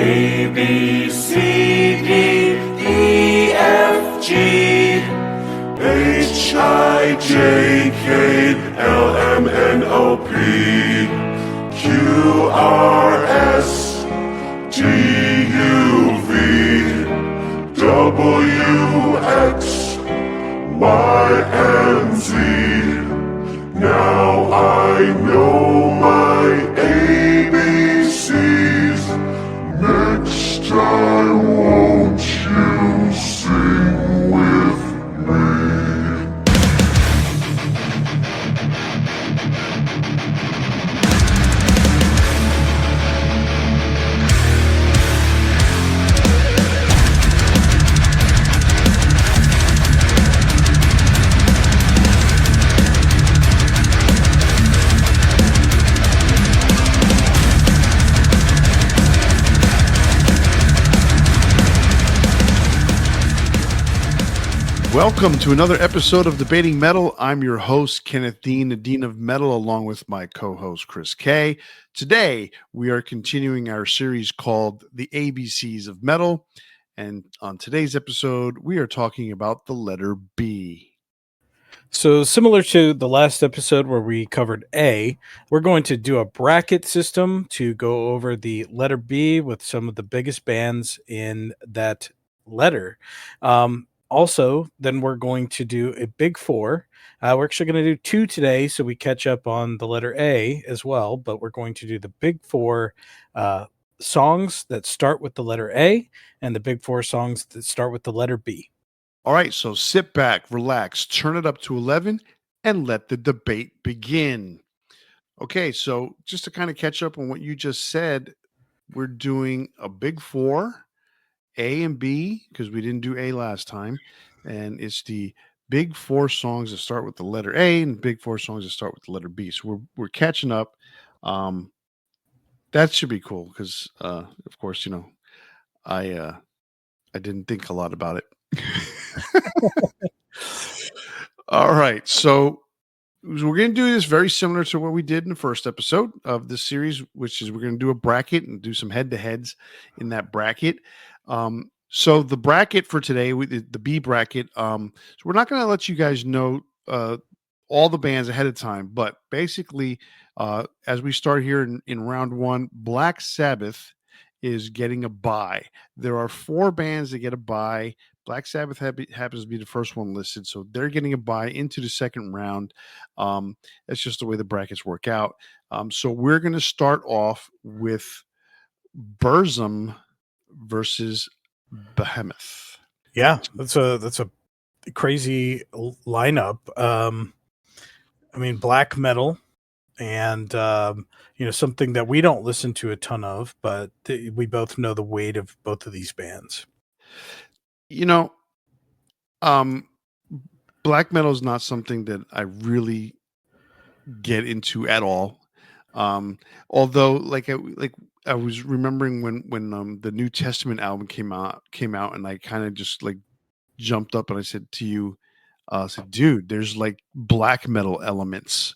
A, B, C, D, E, F, G, H, I, J, K, L, M, N, O, P, Q, R, S, T, U, V, W, X, Y, and Z. Now I know my ABCs. Next time, won't you sing with me? Welcome to another episode of Debating Metal. I'm your host, Kenneth Dean, the Dean of Metal, along with my co-host, Chris K. Today, we are continuing our series called The ABCs of Metal. And on today's episode, we are talking about the letter B. So similar to the last episode where we covered A, we're going to do a bracket system to go over the letter B with some of the biggest bands in that letter. Also, then we're going to do a big four. We're actually going to do two today, so we catch up on the letter A as well, but we're going to do the big four songs that start with the letter A and the big four songs that start with the letter B. All right, so sit back, relax, turn it up to 11, and let the debate begin. Okay, so just to kind of catch up on what you just said, we're doing a big four, A and B, because we didn't do A last time. And it's the big four songs that start with the letter A and big four songs that start with the letter B. So we're catching up. That should be cool because, of course, I didn't think a lot about it. All right, so we're going to do this very similar to what we did in the first episode of this series, which is we're going to do a bracket and do some head-to-heads in that bracket. So the bracket for today, the B bracket, so we're not going to let you guys know all the bands ahead of time, but basically, as we start here in round one, Black Sabbath is getting a bye. There are four bands that get a bye. Black Sabbath happens to be the first one listed, so they're getting a bye into the second round. That's just the way the brackets work out. So we're going to start off with Burzum versus Behemoth. Yeah, that's a crazy lineup. I mean, black metal, and something that we don't listen to a ton of, but we both know the weight of both of these bands. Black metal is not something that I really get into at all. Although, like I was remembering when the New Testament album came out, and I kind of just like jumped up and I said to you, I said, dude, there's like black metal elements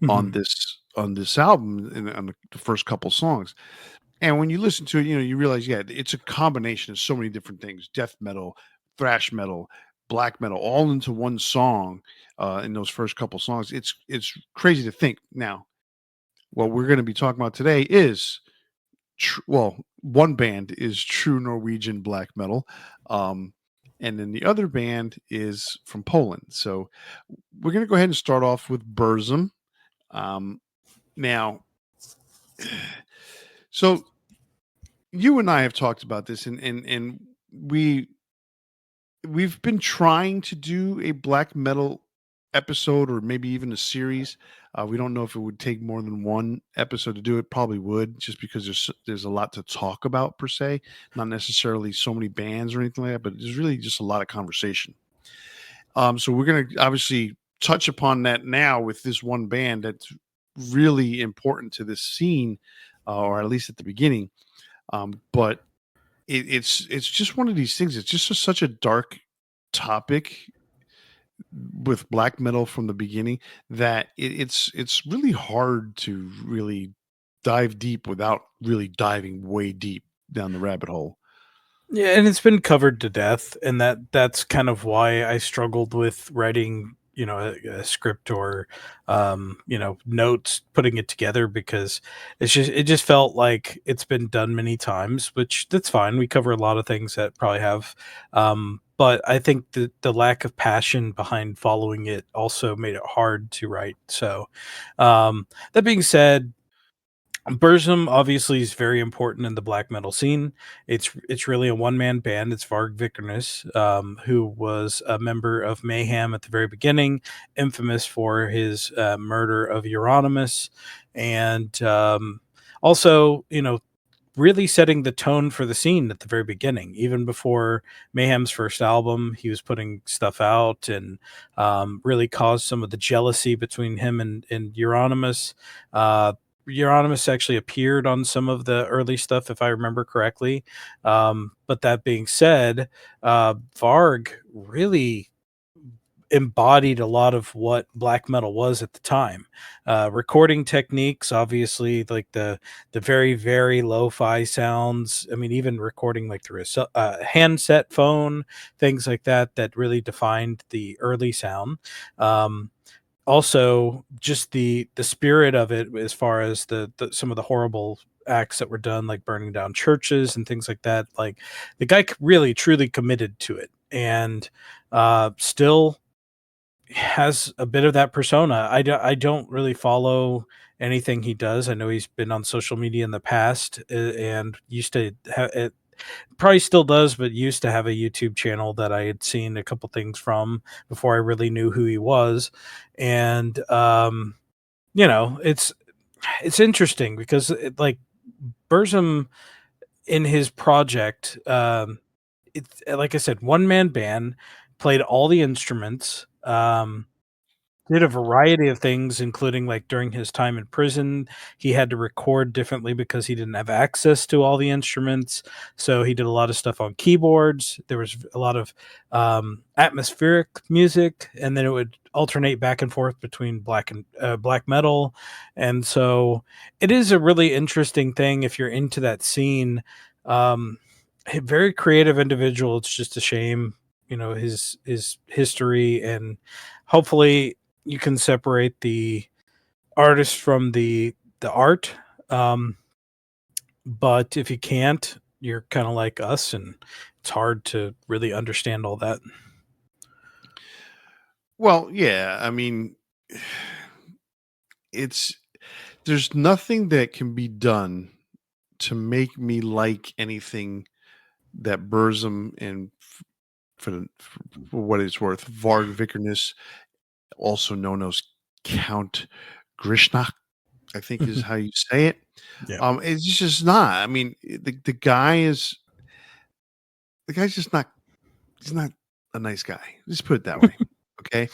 on this album and on the first couple songs. And when you listen to it, you realize, yeah, it's a combination of so many different things: death metal, thrash metal, black metal, all into one song in those first couple songs. It's crazy to think. Now, what we're going to be talking about today is, one band is true Norwegian black metal, and then the other band is from Poland. So we're going to go ahead and start off with Burzum. Now, so you and I have talked about this, and we've been trying to do a black metal episode or maybe even a series. We don't know if it would take more than one episode to do it. Probably would, just because there's a lot to talk about per se, not necessarily so many bands or anything like that, but there's really just a lot of conversation. So we're going to obviously touch upon that now with this one band that's really important to this scene, or at least at the beginning. But it's just one of these things. It's just such a dark topic with black metal from the beginning that it's really hard to really dive deep without really diving way deep. down the rabbit hole. Yeah, and it's been covered to death, and that's kind of why I struggled with writing, a script or, notes, putting it together because it just felt like it's been done many times, which that's fine. We cover a lot of things that probably have, but I think the lack of passion behind following it also made it hard to write. So, that being said, Burzum obviously is very important in the black metal scene. It's really a one man band. It's Varg Vikernes, who was a member of Mayhem at the very beginning, infamous for his murder of Euronymous, and also really setting the tone for the scene at the very beginning. Even before Mayhem's first album, he was putting stuff out and really caused some of the jealousy between him and Euronymous. Euronymous actually appeared on some of the early stuff, if I remember correctly. But that being said, Varg really embodied a lot of what black metal was at the time. Recording techniques, obviously, like the very very lo-fi sounds. I mean, even recording like through a handset phone, things like that really defined the early sound. Also just the spirit of it as far as the some of the horrible acts that were done, like burning down churches and things like that. Like the guy really truly committed to it, and still has a bit of that persona. I don't really follow anything he does. I know he's been on social media in the past, and used to have, probably still does, but used to have a YouTube channel that I had seen a couple things from before I really knew who he was. And it's interesting because like Burzum in his project, it's like I said, one man band, played all the instruments. Did a variety of things, including like during his time in prison, he had to record differently because he didn't have access to all the instruments. So he did a lot of stuff on keyboards. There was a lot of atmospheric music, and then it would alternate back and forth between black metal. And so it is a really interesting thing if you're into that scene. A very creative individual. It's just a shame, his history, and hopefully you can separate the artist from the art. But if you can't, you're kind of like us, and it's hard to really understand all that. Well, yeah, I mean, it's there's nothing that can be done to make me like anything that Burzum and for what it's worth, Varg Vikernes, also known as Count Grishnak, I think is how you say it. Yeah. It's just not. I mean, the guy's just not. He's not a nice guy. Just put it that way. Okay.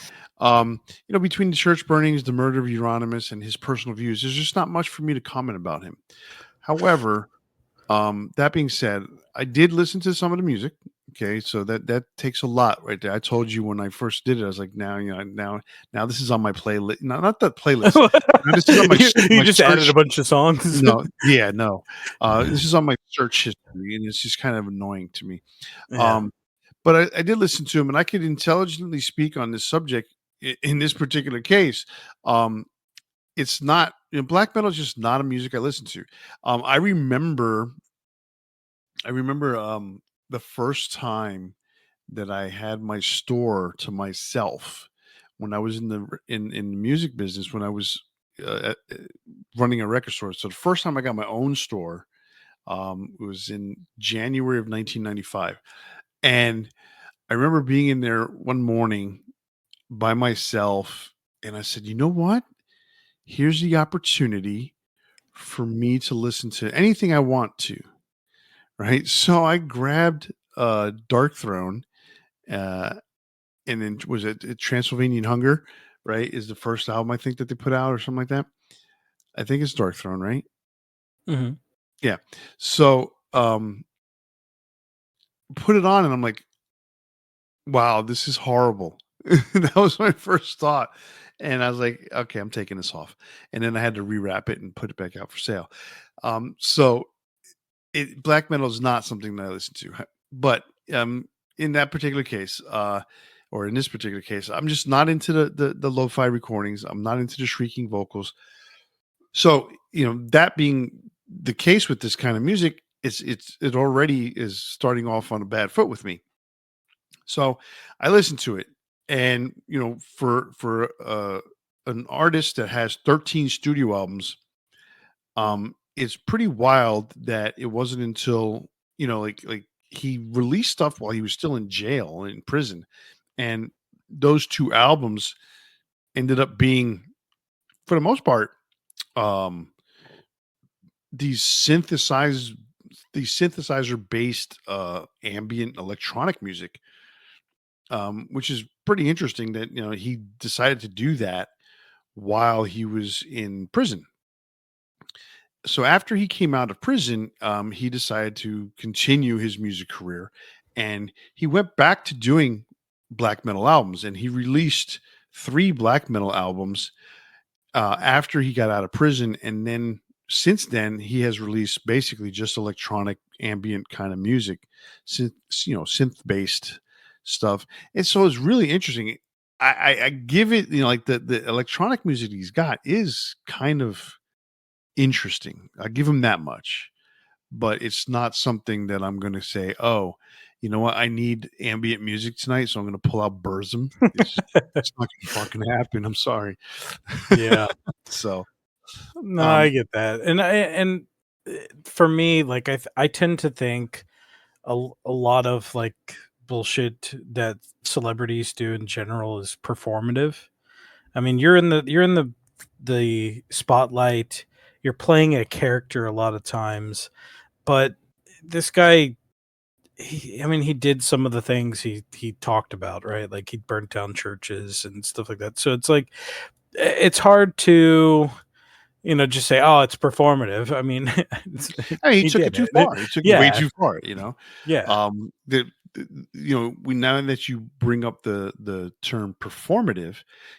Between the church burnings, the murder of Euronymous, and his personal views, there's just not much for me to comment about him. However, that being said, I did listen to some of the music. Okay, so that takes a lot right there. I told you when I first did it, I was like, now this is on my playlist. No, not that playlist. Now this is on my, You my just search. added a bunch of songs. No, yeah, no. This is on my search history, and it's just kind of annoying to me. Yeah. But I did listen to him, and I could intelligently speak on this subject in this particular case. It's not black metal is just not a music I listen to. I remember the first time that I had my store to myself when I was in the music business, when I was running a record store. So the first time I got my own store was in January of 1995, and I remember being in there one morning by myself, and I said, "You know what? Here's the opportunity for me to listen to anything I want to." Right. So I grabbed Dark Throne, uh, and then was it Transylvanian Hunger, right? Is the first album I think that they put out or something like that. I think it's Dark Throne, right? Hmm. Yeah. So put it on, and I'm like, wow, this is horrible. That was my first thought. And I was like, okay, I'm taking this off. And then I had to rewrap it and put it back out for sale. So Black metal is not something that I listen to, but in that particular case, or in this particular case, I'm just not into the lo-fi recordings. I'm not into the shrieking vocals. So that being the case with this kind of music, it already is starting off on a bad foot with me. So I listen to it, and for an artist that has 13 studio albums, it's pretty wild that it wasn't until like he released stuff while he was still in jail in prison, and those two albums ended up being, for the most part, um these synthesizer based ambient electronic music, which is pretty interesting that he decided to do that while he was in prison. So after he came out of prison, he decided to continue his music career, and he went back to doing black metal albums, and he released 3 black metal albums after he got out of prison. And then since then, he has released basically just electronic ambient kind of music, synth based stuff. And so it's really interesting. I give it, like the electronic music he's got is kind of interesting. I give him that much, but it's not something that I'm going to say, oh, you know what? I need ambient music tonight, so I'm going to pull out Burzum. It's not going to fucking happen. I'm sorry. Yeah. So, No, I get that. And for me, like I tend to think a lot of like bullshit that celebrities do in general is performative. I mean, you're in the spotlight, you're playing a character a lot of times, but this guy, he did some of the things he talked about, right? Like he burnt down churches and stuff like that. So it's like it's hard to just say, oh, it's performative. I mean, I mean, he he took it did too it. far. He took it way Yeah, too far. yeah. We now that you bring up the term performative,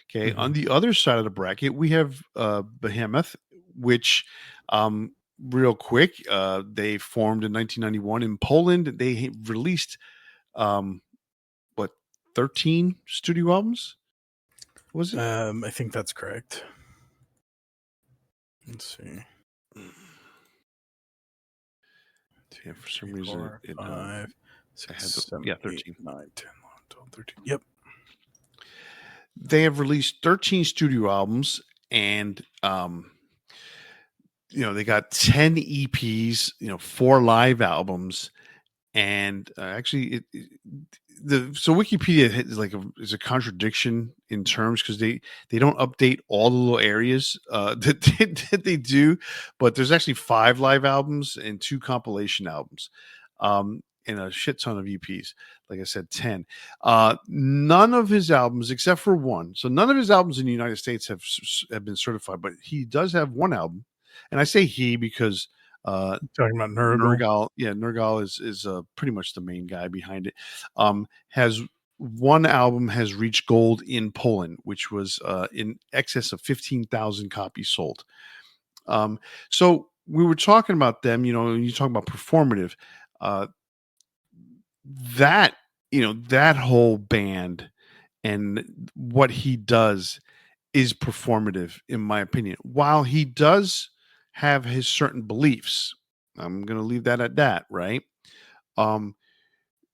okay. On Mhm. the other side of the bracket, we have Behemoth, which, real quick, they formed in 1991 in Poland. They released um, what 13 studio albums? Was it? I think that's correct. Let's see. Yeah, for some reason, 4, it 5, I 6, had 7, 8, 13. 9, 10, 11, 12, 13. Yep. They have released 13 studio albums, and they got 10 EPs, 4 live albums, and actually, so Wikipedia is a contradiction in terms, because they don't update all the little areas that they do, but there's actually 5 live albums and 2 compilation albums, and a shit ton of EPs. Like I said, 10. None of his albums, except for one, so none of his albums in the United States have been certified, but he does have one album, and I say he because Talking about Nurgle. Nurgle is pretty much the main guy behind it. Has one album has reached gold in Poland, which was in excess of 15,000 copies sold. So we were talking about them, when you talk about performative, that that whole band and what he does is performative, in my opinion. While he does have his certain beliefs, I'm going to leave that at that, right? Um,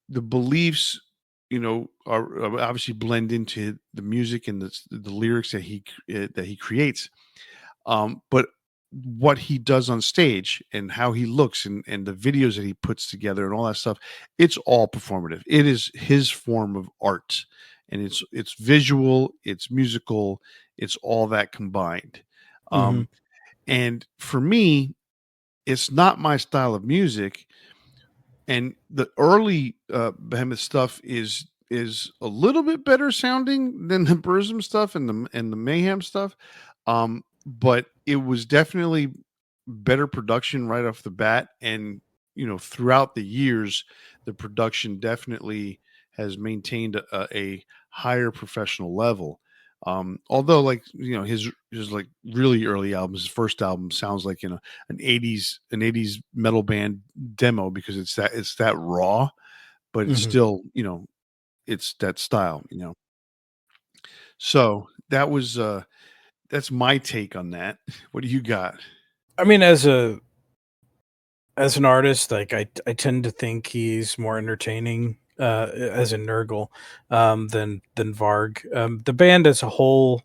the beliefs, are obviously blend into the music and the lyrics that he creates. But what he does on stage and how he looks, and the videos that he puts together and all that stuff, it's all performative. It is his form of art, and it's visual, it's musical, it's all that combined. Mhm. And for me, it's not my style of music. And the early Behemoth stuff is a little bit better sounding than the Burzum stuff and the Mayhem stuff. But it was definitely better production right off the bat, and throughout the years, the production definitely has maintained a higher professional level. Although, like, his like really early albums, his first album sounds like an '80s metal band demo, because it's that raw, but it's Mhm. still, it's that style. So that's my take on that. What do you got? I mean, as an artist, like I tend to think he's more entertaining as a Nurgle than Varg. The band as a whole,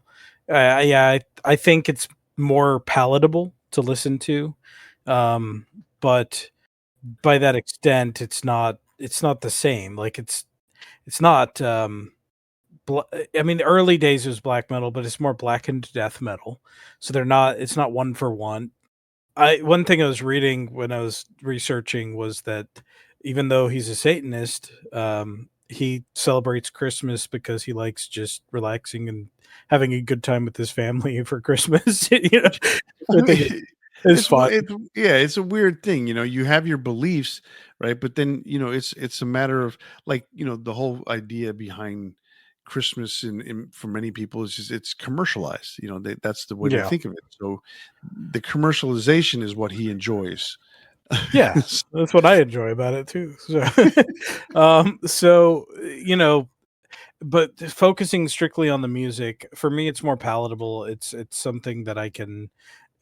yeah, I think it's more palatable to listen to. But by that extent, it's not the same. Like it's not I mean, the early days was black metal, but it's more blackened death metal. So it's not one for one. One thing I was reading when I was researching was that even though he's a Satanist, he celebrates Christmas because he likes just relaxing and having a good time with his family for Christmas. I I think mean, it's it's one- fun. it's yeah, it's a weird thing. You have your beliefs, right? But then it's a matter of, like, the whole idea behind Christmas, for many people, is just it's commercialized. That's the way they Yeah, think of it. So the commercialization is what he enjoys. yeah, that's what I enjoy about it too. So, but focusing strictly on the music for me, it's more palatable. It's something that I can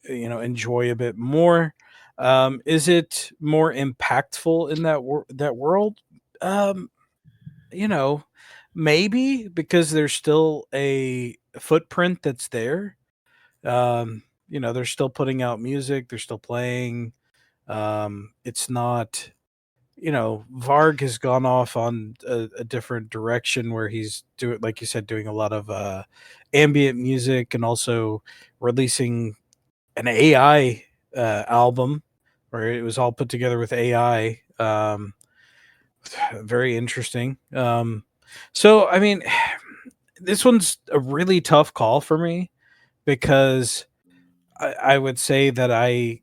enjoy a bit more. Is it more impactful in that world? Um, you know, maybe because there's still a footprint that's there. They're still putting out music, they're still playing. It's not, Varg has gone off on a different direction where he's doing, like you said, doing a lot of ambient music and also releasing an AI album where it was all put together with AI. Very interesting. So I mean, this one's a really tough call for me because I would say that I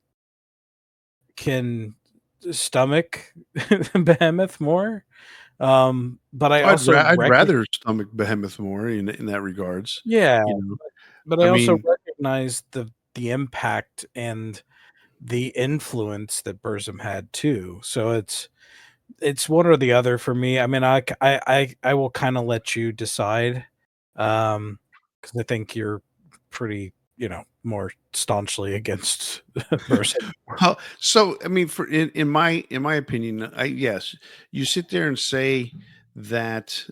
can stomach Behemoth more, but I also I'd rather stomach Behemoth more in that regards. yeah, You know, but I I also mean, recognize the impact and the influence that Burzum had too. So it's one or the other for me. I mean, I will kind of let you decide, because I think you're pretty, more staunchly against Burzum. well, so I mean, for in my opinion, yes, you sit there and say that,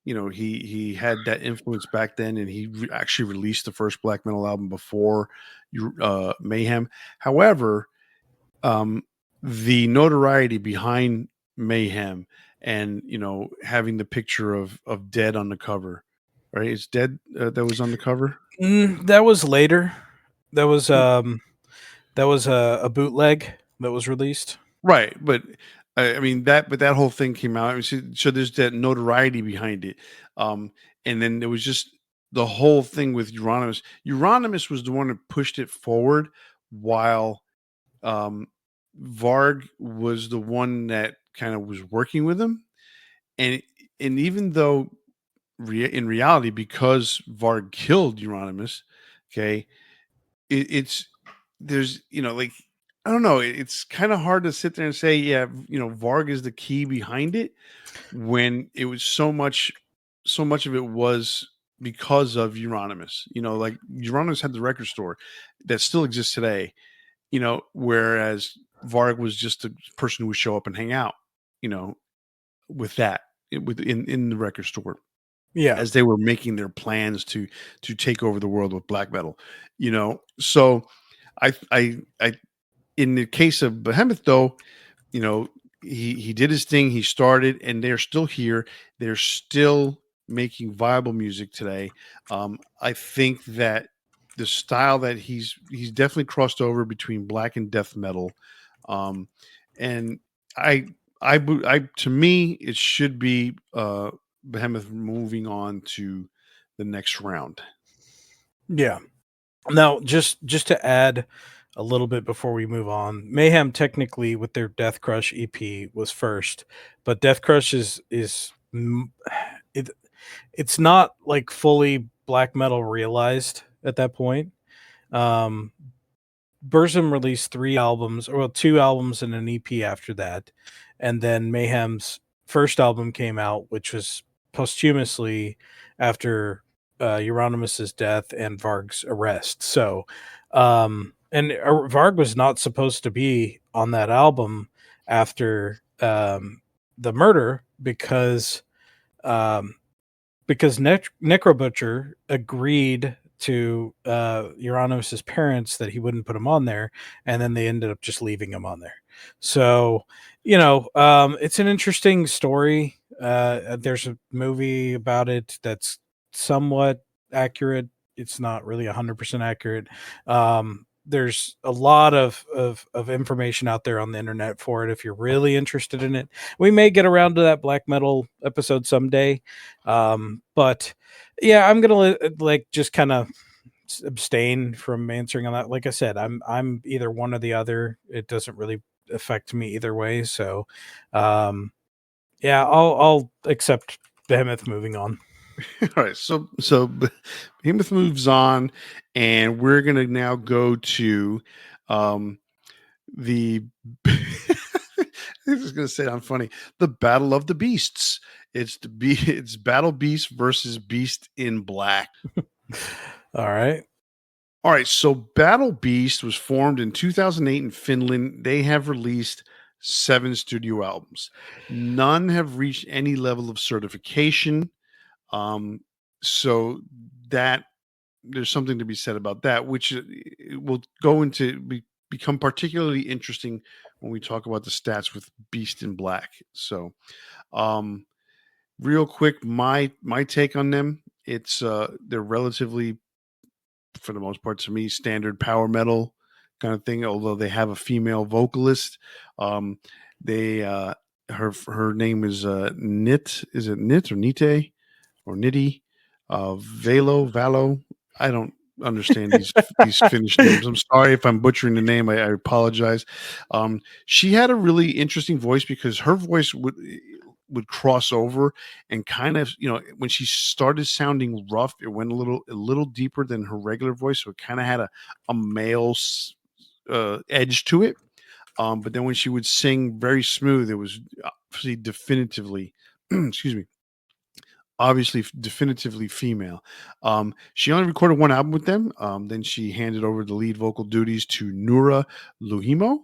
he had that influence back then, and he actually released the first black metal album before Mayhem. However, um, the notoriety behind Mayhem, and having the picture of Dead on the cover, right? It's Dead that was on the cover. That was later. That was a bootleg that was released. Right, but I mean that whole thing came out. I mean, so there's that notoriety behind it, um, and then there was just the whole thing with Euronymous. Euronymous was the one that pushed it forward, while um, Varg was the one that kind of was working with him, and even though in reality, because Varg killed Euronymous, okay, it's there's like, I don't know, it's kind of hard to sit there and say, yeah, Varg is the key behind it, when it was so much of it was because of Euronymous. Like, Euronymous had the record store that still exists today, whereas Varg was just a person who would show up and hang out, you know with that, in the record store, Yeah. as they were making their plans to take over the world with black metal. So I in the case of Behemoth, though, you know he did his thing, he started, and they're still here, they're still making viable music today. I think that the style that he's definitely crossed over between black and death metal, um and I to me, it should be Behemoth moving on to the next round. Yeah. Now, just to add a little bit before we move on, Mayhem technically with their Death Crush EP was first, but Death Crush is it it's not like fully black metal realized at that point. Um, Burzum released 3 albums, or well, 2 albums and an EP after that, and then Mayhem's first album came out, which was posthumously after Euronymous' death and Varg's arrest. So, Varg was not supposed to be on that album after the murder um, because Necrobutcher agreed to Euronymous' parents that he wouldn't put him on there, and then they ended up just leaving him on there. So, it's an interesting story. There's a movie about it that's somewhat accurate. It's not really 100% accurate. There's a lot of information out there on the internet for it if you're really interested in it. We may get around to that black metal episode someday. But yeah, I'm gonna like just kind of abstain from answering on that. Like I said, I'm either one or the other. It doesn't really affect me either way. So, yeah, I'll accept Behemoth moving on. All right, so Behemoth moves on, and we're gonna now go to the. I was gonna say I'm funny. The Battle of the Beasts. It's Battle Beast versus Beast in Black. All right. All right, so Battle Beast was formed in 2008 in Finland. They have released 7 studio albums. None have reached any level of certification. So that there's something to be said about that, which will go into become particularly interesting when we talk about the stats with Beast in Black. So, real quick, my take on them, it's they're relatively, for the most part, to me, standard power metal kind of thing. Although they have a female vocalist, they her name is Nit. Is it Nit or Nite or Nitty? Valo. I don't understand these Finnish names. I'm sorry if I'm butchering the name. I apologize. She had a really interesting voice because her voice would cross over and kind of, when she started sounding rough, it went a little deeper than her regular voice, so it kind of had a male edge to it. But then when she would sing very smooth, it was obviously definitively excuse me, definitively female. She only recorded 1 album with them. Then she handed over the lead vocal duties to Nura Luimo,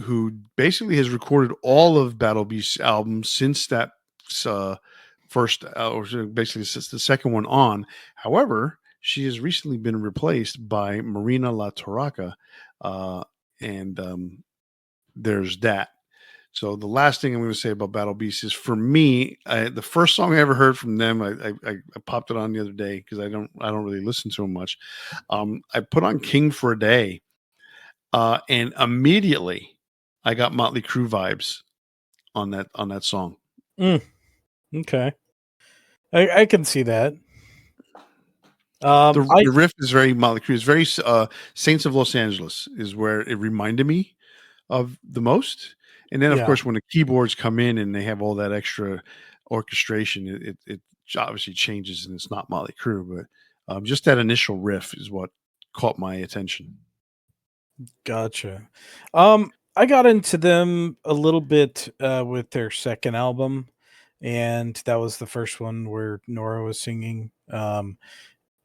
who basically has recorded all of Battle Beast's albums since that first, or basically since the second one on. However, she has recently been replaced by Marina La Torraca, and there's that. So the last thing I'm going to say about Battle Beast is, for me, the first song I ever heard from them, I popped it on the other day because I don't really listen to them much. I put on King for a Day, and immediately I got Motley Crue vibes on that song. Okay, I can see that. The riff is very Motley Crue. It's very Saints of Los Angeles is where it reminded me of the most. And then, of course, when the keyboards come in and they have all that extra orchestration, it obviously changes, and it's not Motley Crue. But just that initial riff is what caught my attention. Gotcha. I got into them a little bit with their second album, and that was the first one where Nora was singing. Anton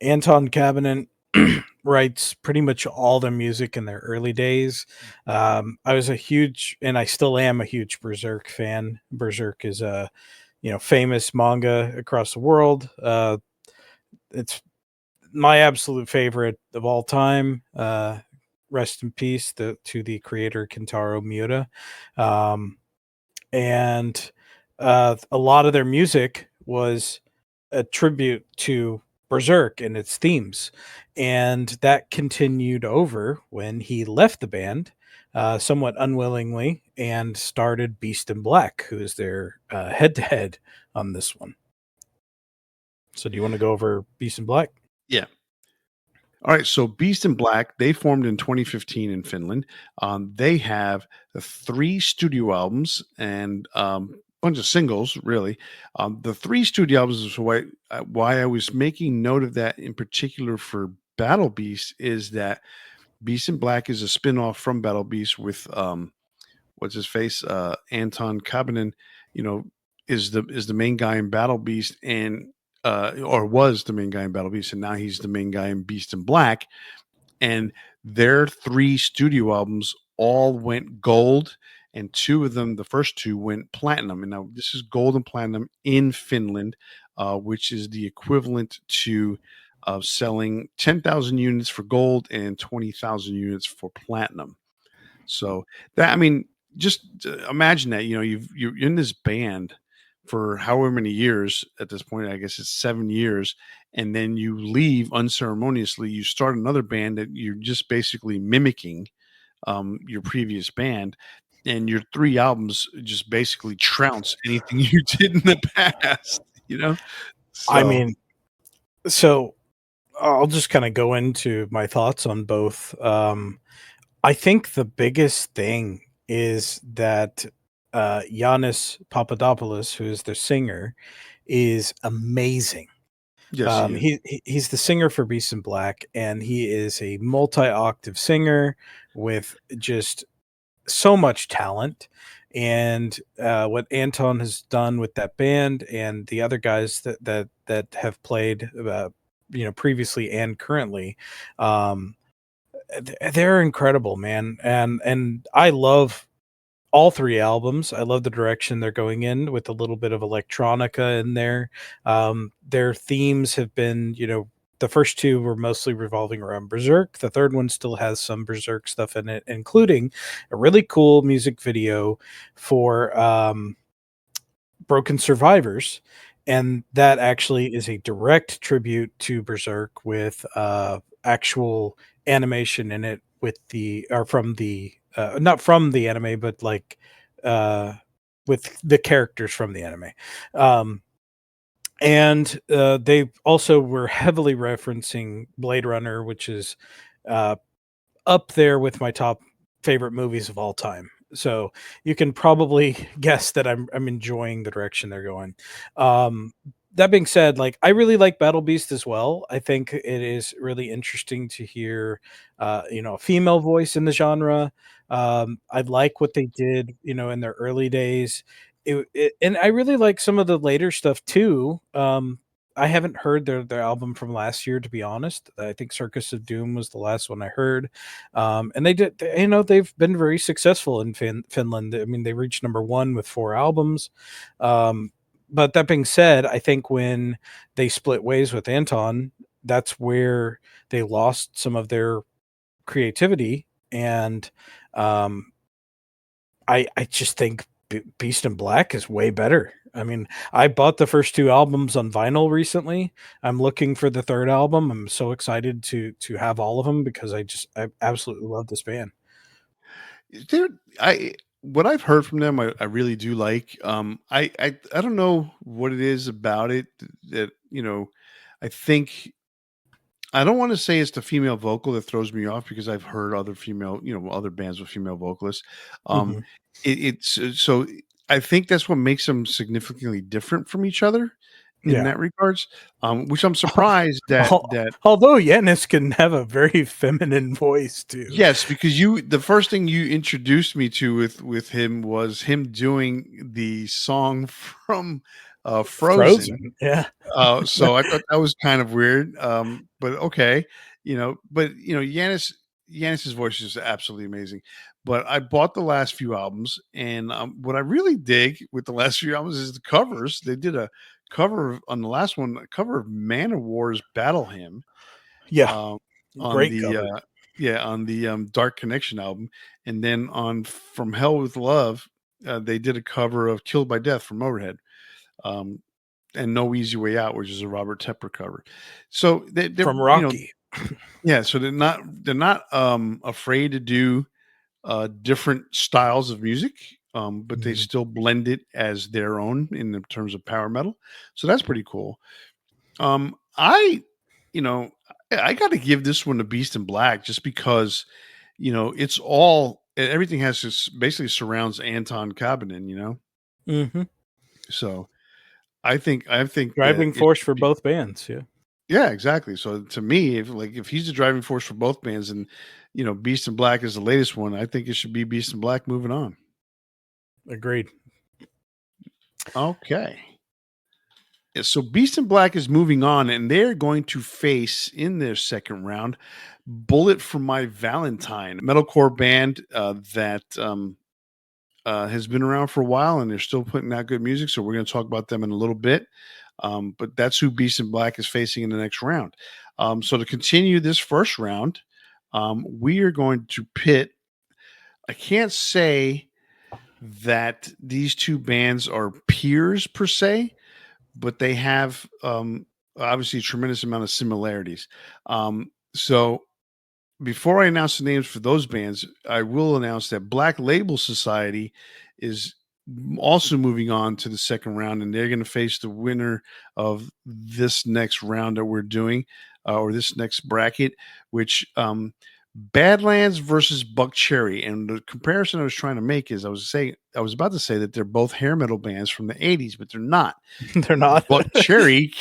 Kabanen writes pretty much all the music in their early days. I was a huge, and I still am a huge Berserk fan. Berserk is a famous manga across the world. It's my absolute favorite of all time. Rest in peace to the creator Kentaro Miura. And a lot of their music was a tribute to Berserk and its themes, and that continued over when he left the band somewhat unwillingly and started Beast in Black, who is their head-to-head on this one. So do you want to go over Beast in Black? Yeah. All right, so Beast in Black, they formed in 2015 in Finland. They have 3 studio albums, and bunch of singles, really. The 3 studio albums is why I was making note of that in particular for Battle Beast is that Beast in Black is a spin-off from Battle Beast with what's his face, Anton Kabanen, you know, is the main guy in Battle Beast and or was the main guy in Battle Beast, and now he's the main guy in Beast in Black. And their 3 studio albums all went gold, and 2 of them, the first 2, went platinum. And now this is gold and platinum in Finland, which is the equivalent to selling 10,000 units for gold and 20,000 units for platinum. So that, I mean, just imagine that, you're in this band for however many years at this point. I guess it's 7 years, and then you leave unceremoniously. You start another band that you're just basically mimicking your previous band, and your 3 albums just basically trounce anything you did in the past. I So mean, so I'll just kind of go into my thoughts on both. I think the biggest thing is that Yannis Papadopoulos, who is the singer, is amazing. yes, he is. He's the singer for Beast in Black, and he is a multi-octave singer with just so much talent. And what Anton has done with that band and the other guys that have played, previously and currently, they're incredible, man. And I love all 3 albums. I love the direction they're going in with a little bit of electronica in there. Their themes have been, the first 2 were mostly revolving around Berserk. The third one still has some Berserk stuff in it, including a really cool music video for Broken Survivors. And that actually is a direct tribute to Berserk with actual animation in it from the not from the anime, but like with the characters from the anime. And they also were heavily referencing Blade Runner, which is up there with my top favorite movies of all time. So you can probably guess that I'm enjoying the direction they're going. That being said, like, I really like Battle Beast as well. I think it is really interesting to hear, a female voice in the genre. I like what they did, in their early days. And I really like some of the later stuff too. I haven't heard their album from last year, to be honest. I think Circus of Doom was the last one I heard. And they've been very successful in Finland. I mean, they reached number 1 with 4 albums. But that being said, I think when they split ways with Anton, that's where they lost some of their creativity. And I just think Beast in Black is way better. I mean, I bought the first 2 albums on vinyl recently. I'm looking for the 3rd album. I'm so excited to have all of them because I absolutely love this band. There, I what I've heard from them, I really do like. I don't know what it is about it that I think I don't want to say it's the female vocal that throws me off because I've heard other other bands with female vocalists. Um, Mhm. so I think that's what makes them significantly different from each other in Yeah. that regards. Which I'm surprised that Al that although Yanis can have a very feminine voice too. yes, because the first thing you introduced me to with him was him doing the song from Frozen. Frozen, yeah. So I thought that was kind of weird. But okay, Yanis's voice is absolutely amazing. But I bought the last few albums, and what I really dig with the last few albums is the covers. They did a on the last one, a cover of Man of War's Battle Hymn, Yeah, um, on great the cover. Dark Connection album, and then on From Hell with Love, they did a cover of Killed by Death from Motorhead. Um, and No Easy Way Out, which is a Robert Tepper cover. So they're From Rocky. yeah. So they're not afraid to do different styles of music, but they Mhm. still blend it as their own in the terms of power metal. So that's pretty cool. I you know I got to give this one to Beast in Black just because it's all everything has this basically surrounds Anton Kabanen. Mhm. So I think that Driving it force should for be, both bands. Yeah. yeah, exactly. So to me, if he's the driving force for both bands, and Beast in Black is the latest one, I think it should be Beast in Black moving on. Agreed. Okay. Yeah, so Beast in Black is moving on, and they're going to face in their second round Bullet for My Valentine, a metalcore band that has been around for a while, and they're still putting out good music. So we're going to talk about them in a little bit. But that's who Beast in Black is facing in the next round. So to continue this first round, we are going to pit. I can't say that these two bands are peers per se, but they have obviously a tremendous amount of similarities. So before I announce the names for those bands, I will announce that Black Label Society is also moving on to the second round, and they're going to face the winner of this next round that we're doing, or this next bracket, which Badlands versus Buck Cherry. And the comparison I was trying to make is I was about to say that they're both hair metal bands from the 80s, but they're not. They're not. Buck Cherry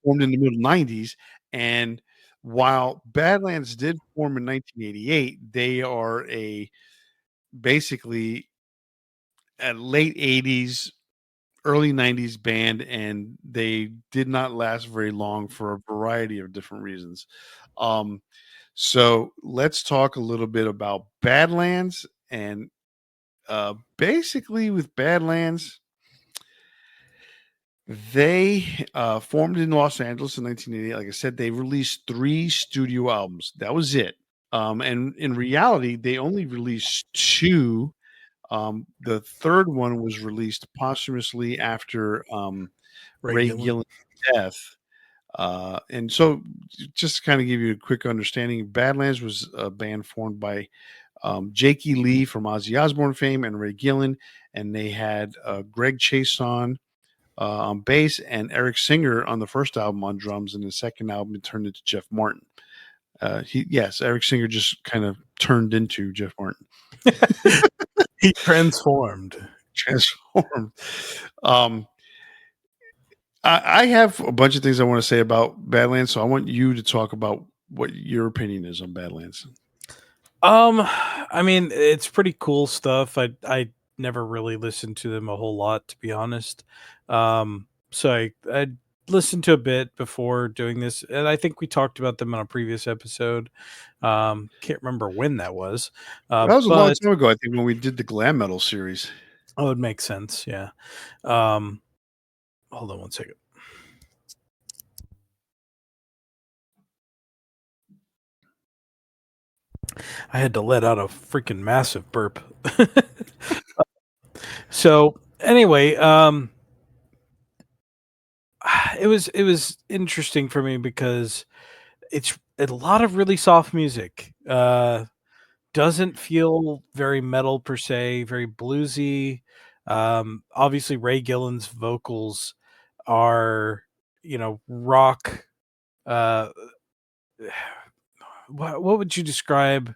formed in the middle 90s, and while Badlands did form in 1988, they are basically a late 80s, early 90s band, and they did not last very long for a variety of different reasons. So let's talk a little bit about Badlands. And basically with Badlands, they formed in Los Angeles in 1988. Like I said, they released 3 studio albums. That was it. And in reality, they only released 2. The third one was released posthumously after Ray Gillen's death. And so just to kind of give you a quick understanding, Badlands was a band formed by Jakey Lee from Ozzy Osbourne fame and Ray Gillen, and they had Greg Chaisson on bass and Eric Singer on the first album on drums, and the second album it turned into Jeff Martin. Eric Singer just kind of turned into Jeff Martin. He transformed. I have a bunch of things I want to say about Badlands, so I want you to talk about what your opinion is on Badlands. I mean, it's pretty cool stuff. I never really listened to them a whole lot, to be honest. So I listened to a bit before doing this, and I think we talked about them on a previous episode. Can't remember when that was. That was a long time ago, I think, when we did the glam metal series. Oh, it makes sense. Yeah. Hold on one second. I had to let out a freaking massive burp. So anyway, it was interesting for me because it's a lot of really soft music. Doesn't feel very metal per se, very bluesy. Obviously Ray Gillen's vocals are, rock. What would you describe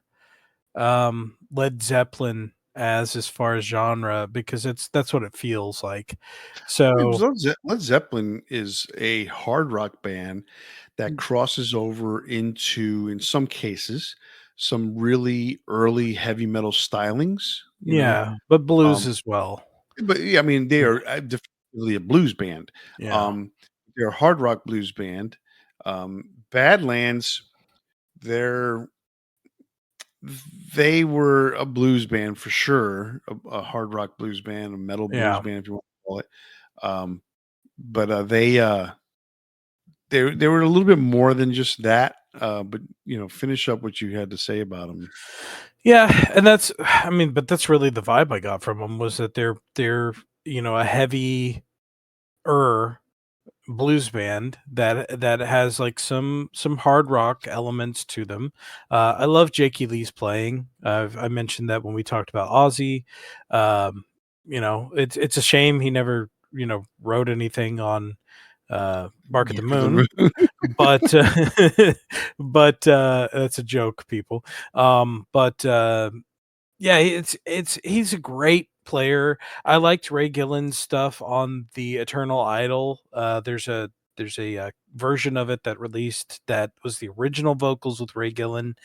Led Zeppelin as far as genre? Because that's what it feels like. So Led Zeppelin is a hard rock band that crosses over into, in some cases, some really early heavy metal stylings. But blues as well. But yeah, I mean, they are definitely a blues band. Yeah. They're a hard rock blues band. Badlands, they were a blues band for sure, a hard rock blues band, a metal blues band, if you want to call it. But they were a little bit more than just that. But finish up what you had to say about them. Yeah, and but that's really the vibe I got from them, was that they're a heavy blues band that has like some hard rock elements to them. I love Jakey Lee's playing. I mentioned that when we talked about Ozzy. It's a shame he never wrote anything on Bark at the Moon. but that's a joke, people. He's a great player. I liked Ray Gillen's stuff on the Eternal Idol. There's a version of it that released that was the original vocals with Ray Gillen.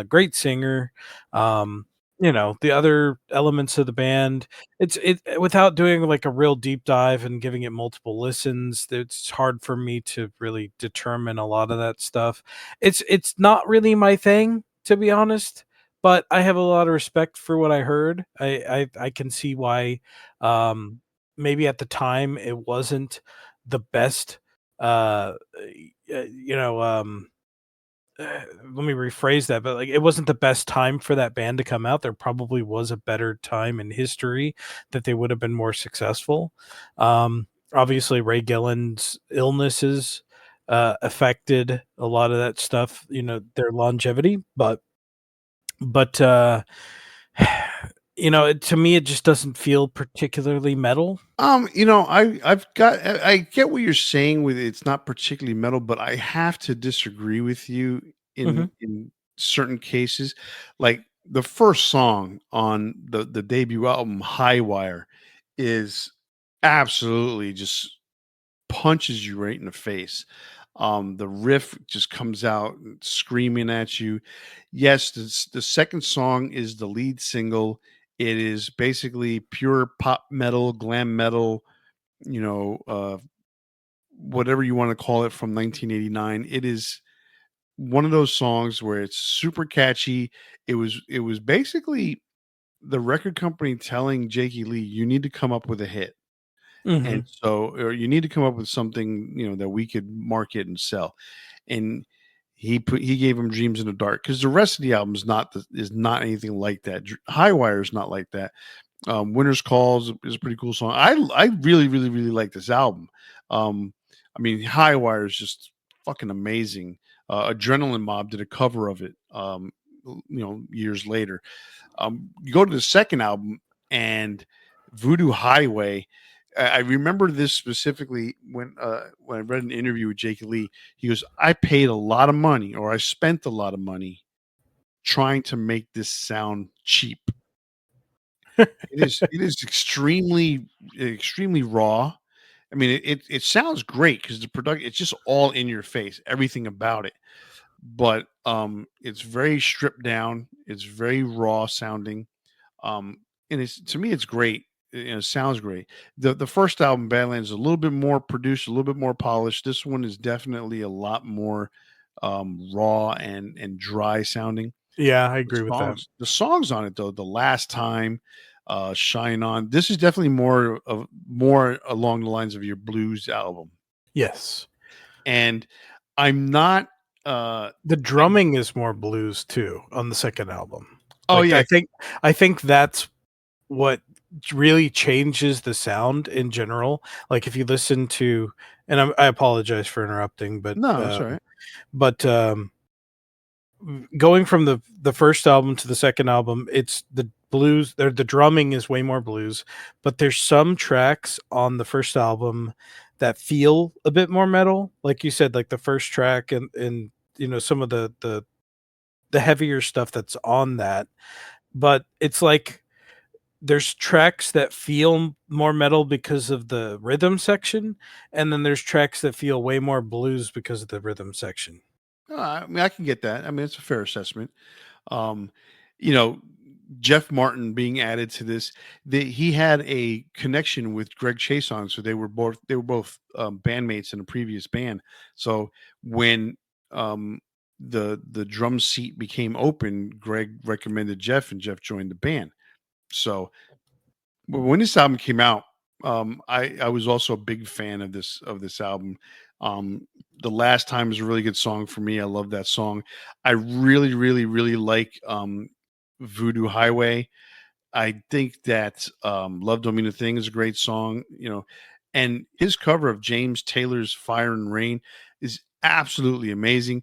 Great singer. Um, the other elements of the band, it without doing like a real deep dive and giving it multiple listens, it's hard for me to really determine a lot of that stuff. It's not really my thing, to be honest, but I have a lot of respect for what I heard. I can see why, um, maybe at the time it wasn't the best. Uh, you know, let me rephrase that, but like it wasn't the best time for that band to come out. There probably was a better time in history that they would have been more successful. Obviously, Ray Gillen's illnesses affected a lot of that stuff. Their longevity, but to me, it just doesn't feel particularly metal. I get what you're saying with it's not particularly metal, but I have to disagree with you Mhm. in certain cases. Like the first song on the debut album, High Wire, is absolutely just punches you right in the face. The riff just comes out screaming at you. Yes, the second song is the lead single. It is basically pure pop metal, glam metal, whatever you want to call it from 1989. It is one of those songs where it's super catchy. It was basically the record company telling Jakey Lee, you need to come up with a hit. And Mhm. so, or you need to come up with something, that we could market and sell. And he gave him Dreams in the Dark, because the rest of the album is not anything like that. High Wire is not like that. Winter's Calls is a pretty cool song. I really, really, really like this album. I mean, High Wire is just fucking amazing. Adrenaline Mob did a cover of it, years later. You go to the second album, and Voodoo Highway. I remember this specifically when I read an interview with Jake Lee. He goes, "I paid a lot of money, or I spent a lot of money trying to make this sound cheap. It is extremely raw. I mean, it sounds great because the production, it's just all in your face, everything about it. But it's very stripped down. It's very raw sounding. And it's, to me, it's great. It sounds great. The first album, Badlands, is a little bit more produced, a little bit more polished. This one is definitely a lot more raw and dry sounding. Yeah, I The agree with that. songs on it, though, The Last Time, Shine On. This is definitely more along the lines of your blues album. Yes. And I'm not uh The I drumming is more blues too on the second album. oh Like yeah, I think that's what really changes the sound in general. Like if you listen to, and I apologize for interrupting, but no, it's all right. but going from the first album to the second album, it's the blues. The drumming is way more blues, but there's some tracks on the first album that feel a bit more metal, like you said, like the first track and some of the heavier stuff that's on that. But it's like there's tracks that feel more metal because of the rhythm section, and then there's tracks that feel way more blues because of the rhythm section. I mean, I can get that. I mean, it's a fair assessment. Um, you know, Jeff Martin being added to this, he had a connection with Greg Chason, so they were both bandmates in a previous band. So when the drum seat became open, Greg recommended Jeff, and Jeff joined the band. So when this album came out, I was also a big fan of this album. Um, the Last Time is a really good song for me. I love that song. I really, really, really like Voodoo Highway. I think that Love Don't Mean a Thing is a great song, and his cover of James Taylor's Fire and Rain is absolutely amazing.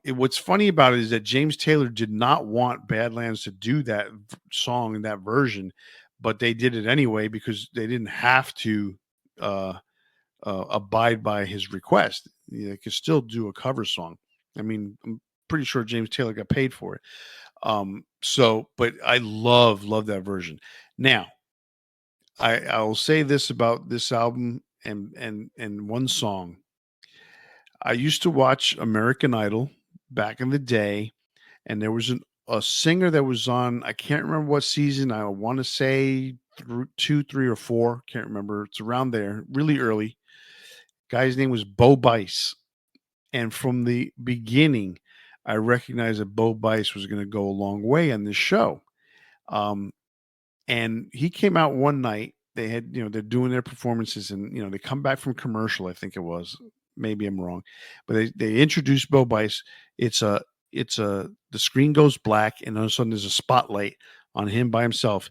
What's funny about it is that James Taylor did not want Badlands to do that song in that version, but they did it anyway because they didn't have to uh, abide by his request. They could still do a cover song. I mean, I'm pretty sure James Taylor got paid for it. But I love that version. Now, I will say this about this album and one song. I used to watch American Idol back in the day, and there was a singer that was on. I can't remember what season. I want to say through 2, 3, or 4. Can't remember. It's around there, really early. Guy's name was Bo Bice, and from the beginning, I recognized that Bo Bice was going to go a long way on this show. Um, and he came out one night. They had, they're doing their performances, and they come back from commercial. I think it was. Maybe I'm wrong, but they introduced Bo Bice. It's a the screen goes black, and all of a sudden there's a spotlight on him by himself.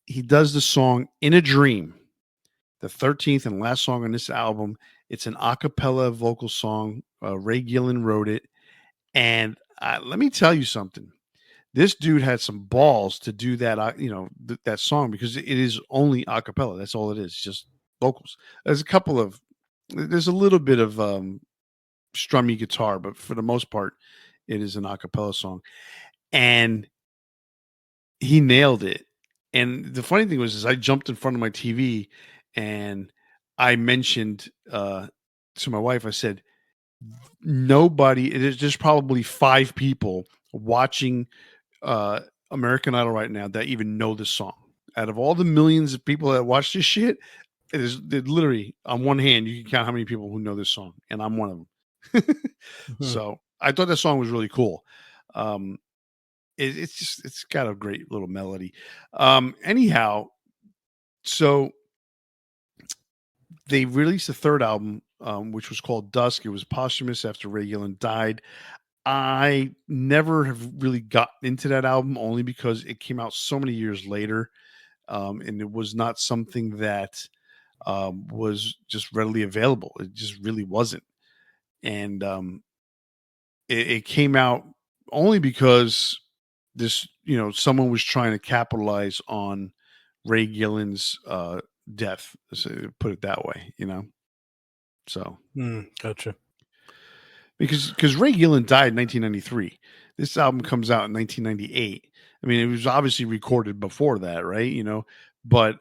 He does the song "In a Dream," the 13th and last song on this album. It's an a cappella vocal song. Ray Gillen wrote it, and let me tell you something. This dude had some balls to do that, that song, because it is only a cappella. That's all it is, just vocals. There's a little bit of strummy guitar, but for the most part, it is an a cappella song. And he nailed it. And the funny thing is I jumped in front of my TV and I mentioned to my wife, I said, there's just probably 5 people watching American Idol right now that even know this song. Out of all the millions of people that watch this shit, it literally on one hand you can count how many people who know this song, and I'm one of them. So I thought that song was really cool. It's got a great little melody. Anyhow, so they released a third album, which was called Dusk. It was posthumous after Ray Gillen died. I never have really gotten into that album, only because it came out so many years later, and it was not something that was just readily available. It just really wasn't. And it came out only because this, someone was trying to capitalize on Ray Gillen's death, so put it that way, So Gotcha. because Ray Gillen died in 1993. This album comes out in 1998. I mean, it was obviously recorded before that, right? But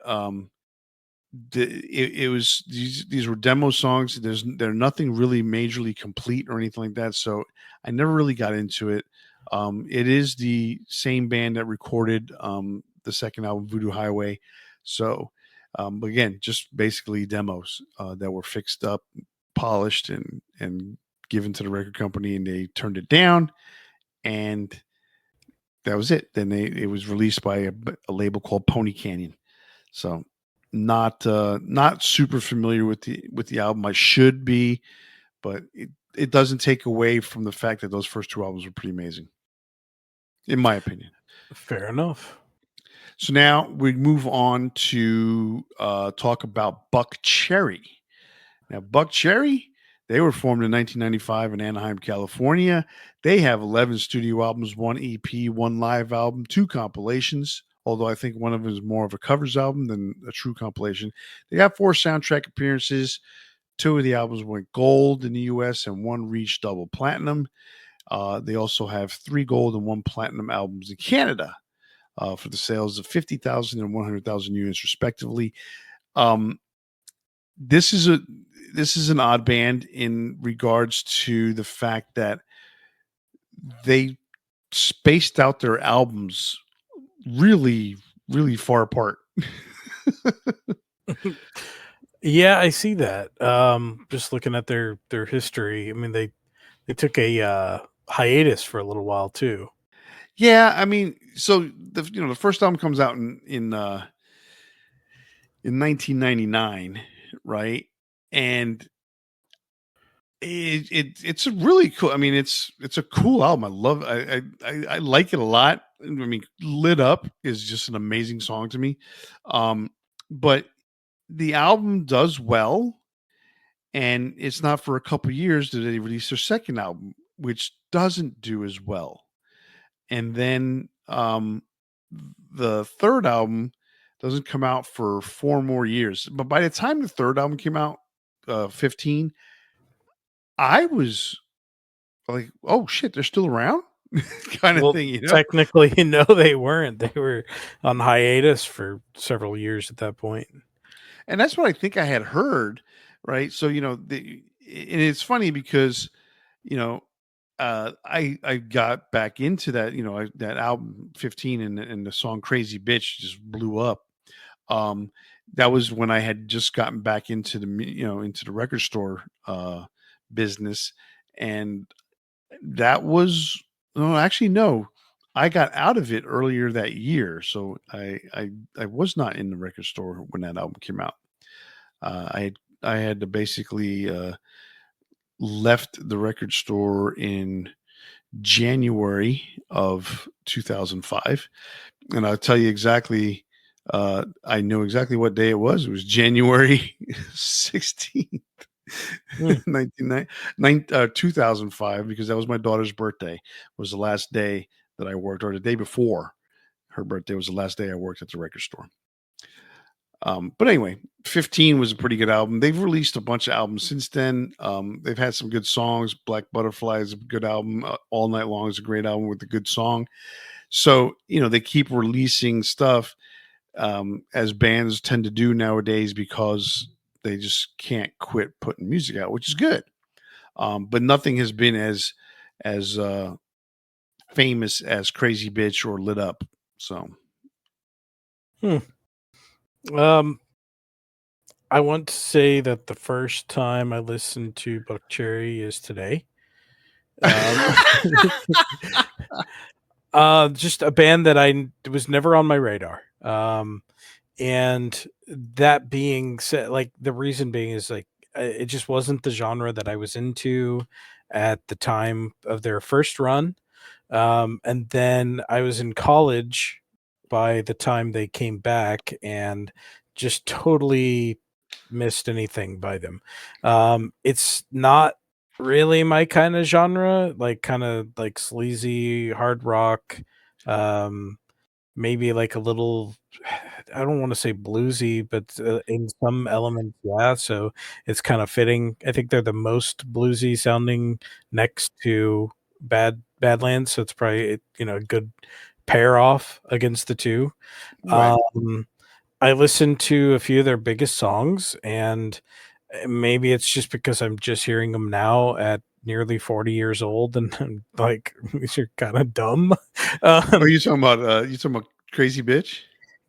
it was these were demo songs. They're nothing really majorly complete or anything like that. So I never really got into it. It is the same band that recorded the second album, Voodoo Highway. So but again, just basically demos that were fixed up, polished, and given to the record company, and they turned it down, and that was it. Then it was released by a label called Pony Canyon. So not super familiar with the album. I should be, but it doesn't take away from the fact that those first 2 albums were pretty amazing, in my opinion. Fair enough. So now we move on to talk about Buckcherry. Now, Buckcherry, they were formed in 1995 in Anaheim, California. They have 11 studio albums, 1 EP, 1 live album, 2 compilations, although I think one of them is more of a covers album than a true compilation. They got 4 soundtrack appearances. 2 of the albums went gold in the US and 1 reached double platinum. They also have 3 gold and 1 platinum albums in Canada for the sales of 50,000 and 100,000 units, respectively. This is an odd band in regards to the fact that they spaced out their albums really, really far apart. Yeah, I see that. Just looking at their history, I mean, they took a hiatus for a little while too. Yeah, I mean, so the first album comes out in 1999, right? And it's a really cool. I mean, it's a cool album. I love. I like it a lot. I mean, "Lit Up" is just an amazing song to me. But the album does well, and it's not for a couple years that they release their second album, which doesn't do as well. And then the third album doesn't come out for 4 more years. But by the time the third album came out, 15, I was like, "Oh shit, they're still around?" kind of Well, thing, you know. technically, no, they weren't. They were on hiatus for several years at that point. And that's what I think I had heard, right? So, and it's funny because, you know, I got back into that, that album 15 and the song Crazy Bitch just blew up. Um, that was when I had just gotten back into into the record store business, and that was no, actually no, I got out of it earlier that year, so I was not in the record store when that album came out. I had to basically left the record store in January of 2005, and I'll tell you exactly. I know exactly what day it was. It was January 16th, Hmm. 2005, because that was my daughter's birthday. Was the last day that I worked, or the day before her birthday was the last day I worked at the record store. But anyway, 15 was a pretty good album. They've released a bunch of albums since then. They've had some good songs. Black Butterfly is a good album. All Night Long is a great album with a good song. So, they keep releasing stuff, as bands tend to do nowadays, because they just can't quit putting music out, which is good. But nothing has been as famous as Crazy Bitch or Lit Up. So, Um, I want to say that the first time I listened to Buck Cherry is today. Just a band that was never on my radar. And that being said, like the reason being is like it just wasn't the genre that I was into at the time of their first run. And then I was in college by the time they came back and just totally missed anything by them. It's not really my kind of genre, like kind of like sleazy hard rock, um, maybe like a little. I don't want to say bluesy, but in some elements, yeah. So it's kind of fitting. I think they're the most bluesy sounding next to Badlands, so it's probably a good pair off against the two. right. Um, I listened to a few of their biggest songs, and maybe it's just because I'm just hearing them now at nearly 40 years old, and I'm like, these are kind of dumb. Are Um, you talking about Crazy Bitch?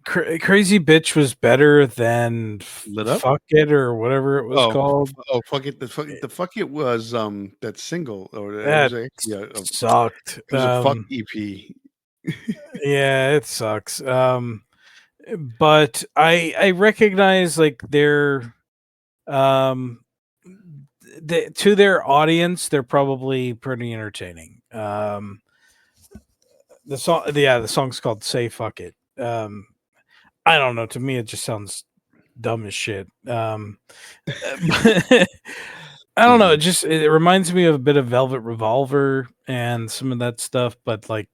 Crazy Bitch was better than Lit Up? Fuck It or whatever it was Oh, called. fuck it. The fuck it was that single, or it That was actually sucked. it was a fuck EP. Yeah, it sucks. But I recognize like um to their audience, they're probably pretty entertaining. The song's called "Say Fuck It." I don't know. To me, it just sounds dumb as shit. I don't know. Mhm. It reminds me of a bit of Velvet Revolver and some of that stuff, but like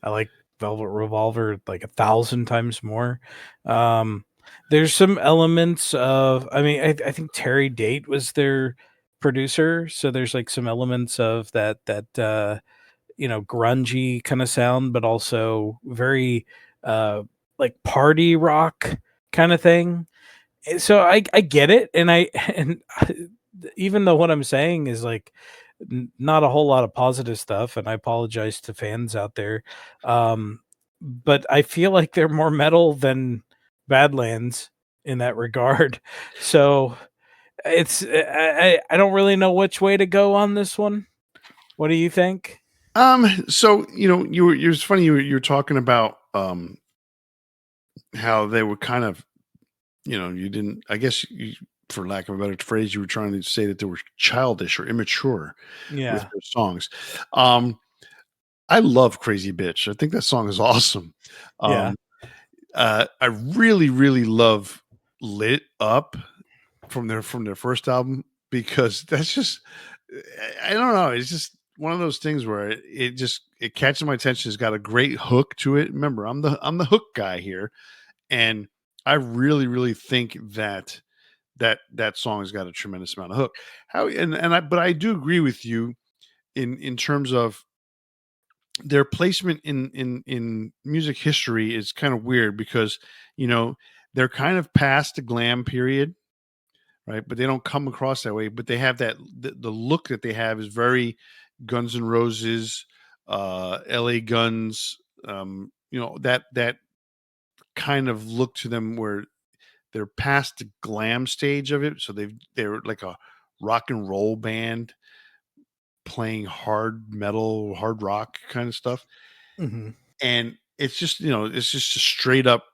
I like Velvet Revolver like 1,000 times more. Um, there's some elements of. I mean, I think Terry Date was their producer, so there's like some elements of that grungy kind of sound, but also very like party rock kind of thing. So I get it, and and even though what I'm saying is like not a whole lot of positive stuff, and I apologize to fans out there, but I feel like they're more metal than Badlands in that regard. So I don't really know which way to go on this one. What do you think? So it's funny you were talking about how they were kind of, you didn't, I guess for lack of a better phrase, you were trying to say that they were childish or immature with Yeah, their songs. Um, I love Crazy Bitch. I think that song is awesome. yeah. Um, I really, really love Lit Up from their first album, because that's just, I don't know, it's just one of those things where it catches my attention. It's got a great hook to it. Remember, I'm the hook guy here, and I really, really think that song has got a tremendous amount of hook. How and I but I do agree with you in terms of their placement in music history is kind of weird because you know they're kind of past the glam period, right? But they don't come across that way. But they have that the look that they have is very Guns N' Roses, L.A. Guns, that kind of look to them where they're past the glam stage of it. So they're like a rock and roll band playing hard metal, hard rock kind of stuff. Mm-hmm. And it's just, it's just a straight up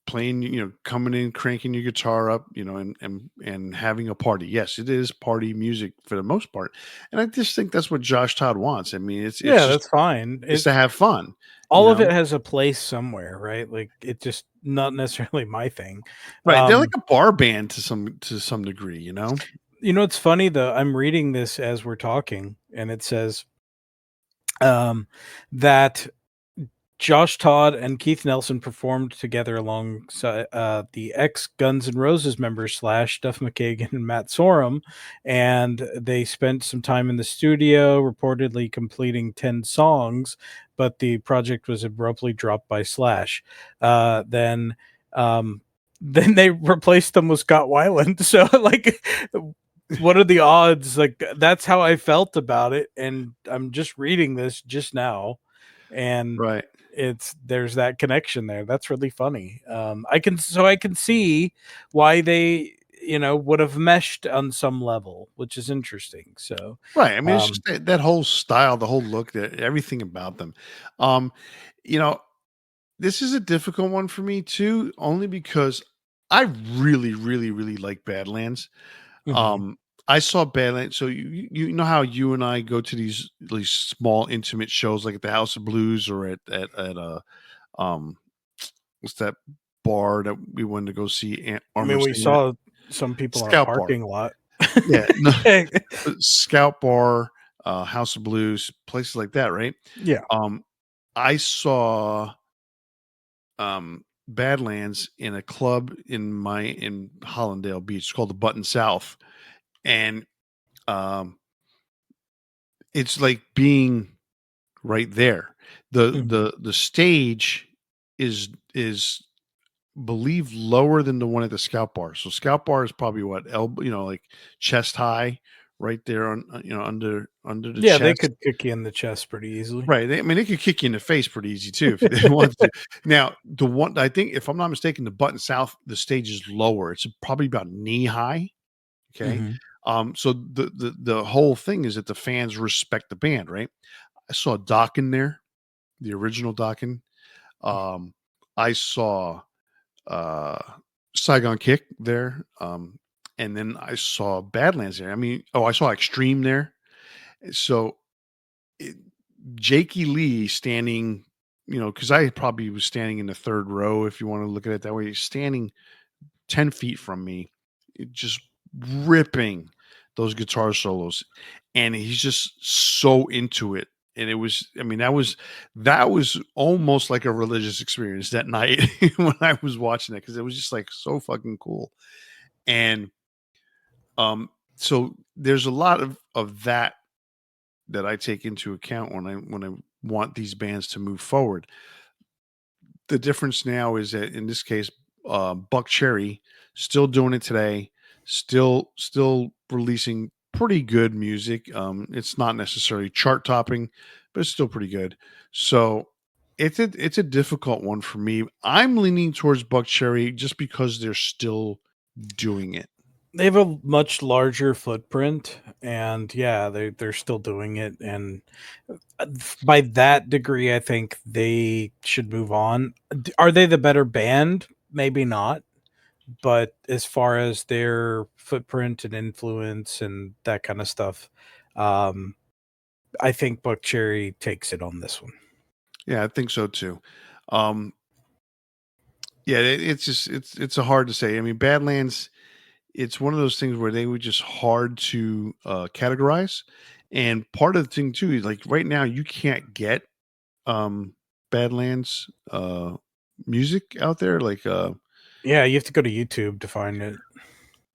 playing, coming in, cranking your guitar up, and having a party. Yes, it is party music for the most part. And I just think that's what Josh Todd wants. I mean, it's Yeah, just that's fine. it's to have fun. All of it has a place somewhere, right? Like it's just not necessarily my thing. Right. They're like a bar band to some degree, It's funny though. I'm reading this as we're talking, and it says that Josh Todd and Keith Nelson performed together alongside the ex Guns N' Roses members Slash, Duff McKagan, and Matt Sorum, and they spent some time in the studio, reportedly completing 10 songs, but the project was abruptly dropped by Slash. Then they replaced them with Scott Weiland. So, like, what are the odds? Like, that's how I felt about it, and I'm just reading this just now, and right. There's that connection there. That's really funny. I can see why they would have meshed on some level, which is interesting. So right. I mean, it's just that whole style, the whole look, everything about them. This is a difficult one for me too, only because I really, really, really like Badlands. I saw Badlands. So you know how you and I go to these small intimate shows like at the House of Blues or at what's that bar that we wanted to go see? I mean, we saw some people in our parking lot. Yeah, no, Scout Bar, House of Blues, places like that, right? Yeah. I saw Badlands in a club in Hollandale Beach. It's called the Button South. And it's like being right there. The stage is believed lower than the one at the Scout Bar. So Scout Bar is probably what elbow, like chest high, right there on under the chest. They could kick you in the chest pretty easily. Right. They could kick you in the face pretty easy too if they want to. Now, the one I think, if I'm not mistaken, the Button South, the stage is lower. It's probably about knee high. Okay. So the whole thing is that the fans respect the band, right? I saw Dokken there, the original Dokken. I saw Saigon Kick there. And then I saw Badlands there. I mean, I saw Extreme there. So Jakey Lee standing, because I probably was standing in the third row, if you want to look at it that way. He's standing 10 feet from me, just ripping those guitar solos, and he's just so into it. And it was, I mean, that was almost like a religious experience that night when I was watching it, because it was just like so fucking cool. And so there's a lot of that I take into account when I want these bands to move forward. The difference now is that in this case, Buckcherry still doing it today, still releasing pretty good music. It's not necessarily chart topping, but it's still pretty good. So it's a difficult one for me. I'm leaning towards Buckcherry just because they're still doing it. They have a much larger footprint, and they're still doing it. And by that degree, I think they should move on. Are they the better band? Maybe not. But as far as their footprint and influence and that kind of stuff, I think Buckcherry takes it on this one. Yeah, I think so too. It's a hard to say. I mean, Badlands, it's one of those things where they were just hard to categorize. And part of the thing too is like right now you can't get Badlands music out there. Like you have to go to YouTube to find it.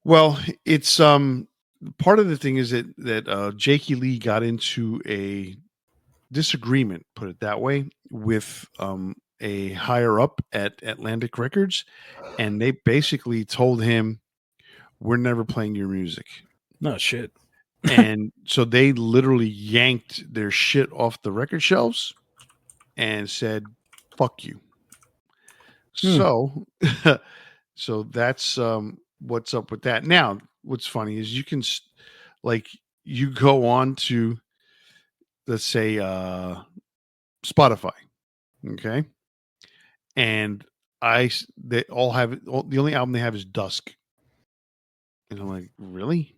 Well, it's part of the thing is that Jakey Lee got into a disagreement, put it that way, with a higher up at Atlantic Records, and they basically told him, "We're never playing your music." No shit. And so they literally yanked their shit off the record shelves and said, "Fuck you." So, so that's what's up with that. Now, what's funny is like you go on to, let's say, Spotify, okay, and they all have the only album they have is Dusk, and I'm like, really?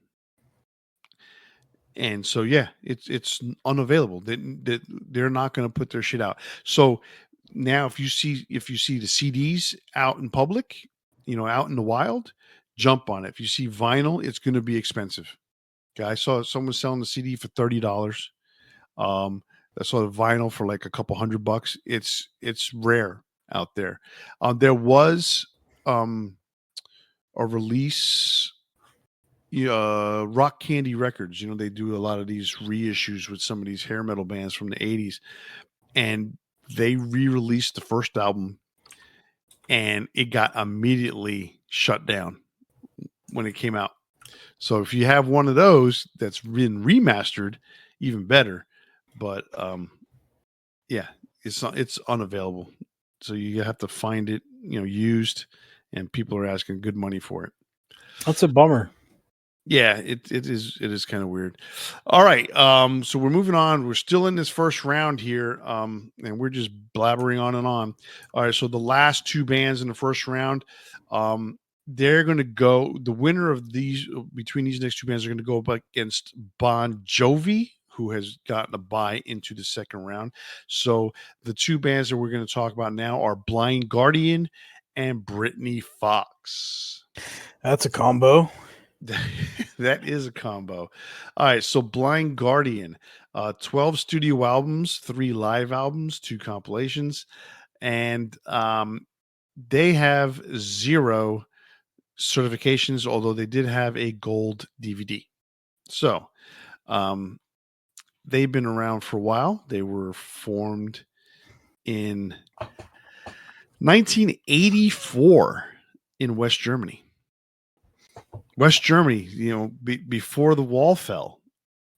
And so yeah, it's unavailable. They're not going to put their shit out. So now, if you see the CDs out in public, out in the wild, jump on it. If you see vinyl, it's going to be expensive. Okay, I saw someone selling the CD for $30. I saw the vinyl for like a couple $100. It's rare out there. There was a release, Rock Candy Records. They do a lot of these reissues with some of these hair metal bands from the 80s, and they re-released the first album, and it got immediately shut down when it came out. So if you have one of those that's been remastered, even better. But yeah, it's unavailable. So you have to find it, used, and people are asking good money for it. That's a bummer. Yeah, it is kind of weird. All right, so we're moving on. We're still in this first round here, and we're just blabbering on and on. All right, so the last two bands in the first round, they're going to go. The winner of these between these next two bands are going to go up against Bon Jovi, who has gotten a bye into the second round. So the two bands that we're going to talk about now are Blind Guardian and Britny Fox. That's a combo. That is a combo. All right, so Blind Guardian, 12 studio albums, 3 live albums, 2 compilations, and they have 0 certifications, although they did have a gold DVD. So they've been around for a while. They were formed in 1984 in West Germany. West Germany, before the wall fell.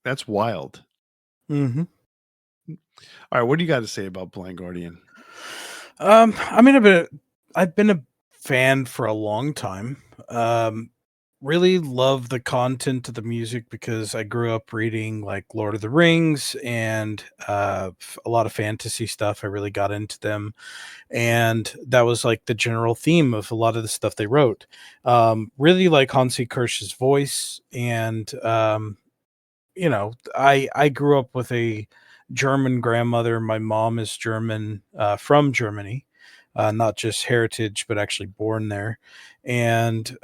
That's wild. Mm-hmm. All right, what do you got to say about Blind Guardian? I mean, I've been a fan for a long time. Really love the content of the music because I grew up reading like Lord of the Rings and a lot of fantasy stuff. I really got into them, and that was like the general theme of a lot of the stuff they wrote. Really like Hansi Kirsch's voice, and I grew up with a German grandmother. My mom is German, from Germany, not just heritage, but actually born there. And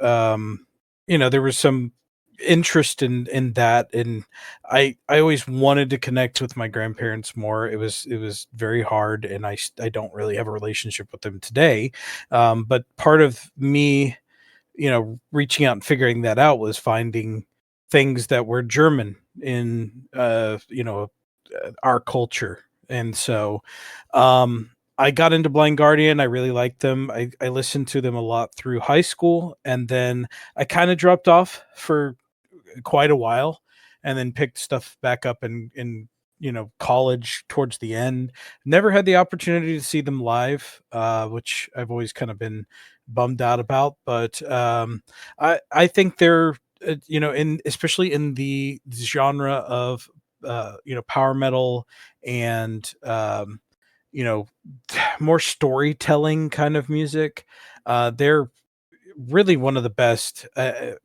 there was some interest in that, and I always wanted to connect with my grandparents more. It was very hard, and I don't really have a relationship with them today. But part of me, reaching out and figuring that out was finding things that were German in our culture. And so I got into Blind Guardian. I really liked them. I listened to them a lot through high school, and then I kind of dropped off for quite a while, and then picked stuff back up in college towards the end. Never had the opportunity to see them live, which I've always kind of been bummed out about. But I think they're in especially in the genre of power metal and more storytelling kind of music. They're really one of the best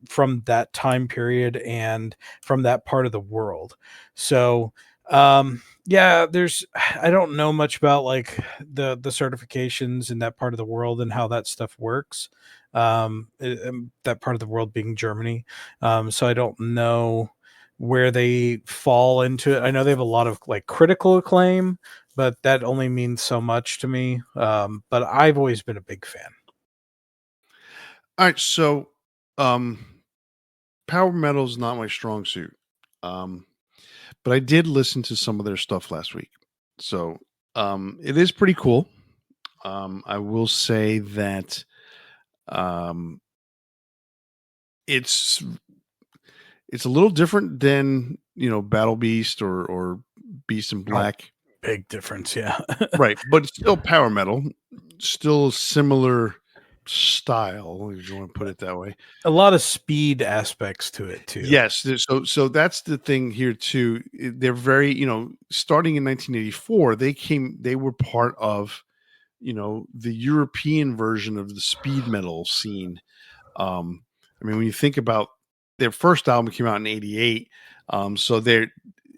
from that time period and from that part of the world. So yeah, I don't know much about like the certifications in that part of the world and how that stuff works. That part of the world being Germany. So I don't know where they fall into it. I know they have a lot of like critical acclaim, but that only means so much to me. But I've always been a big fan. All right, so power metal is not my strong suit, but I did listen to some of their stuff last week, So it is pretty cool. I will say that um, it's it's a little different than Battle Beast or Beast in Oh, Black, big difference, yeah. right? But it's still power metal, still similar style, if you want to put it that way. A lot of speed aspects to it too. Yes, so that's the thing here too. They're very, starting in 1984, they were part of, the European version of the speed metal scene. I mean, when you think about their first album came out in '88, so they're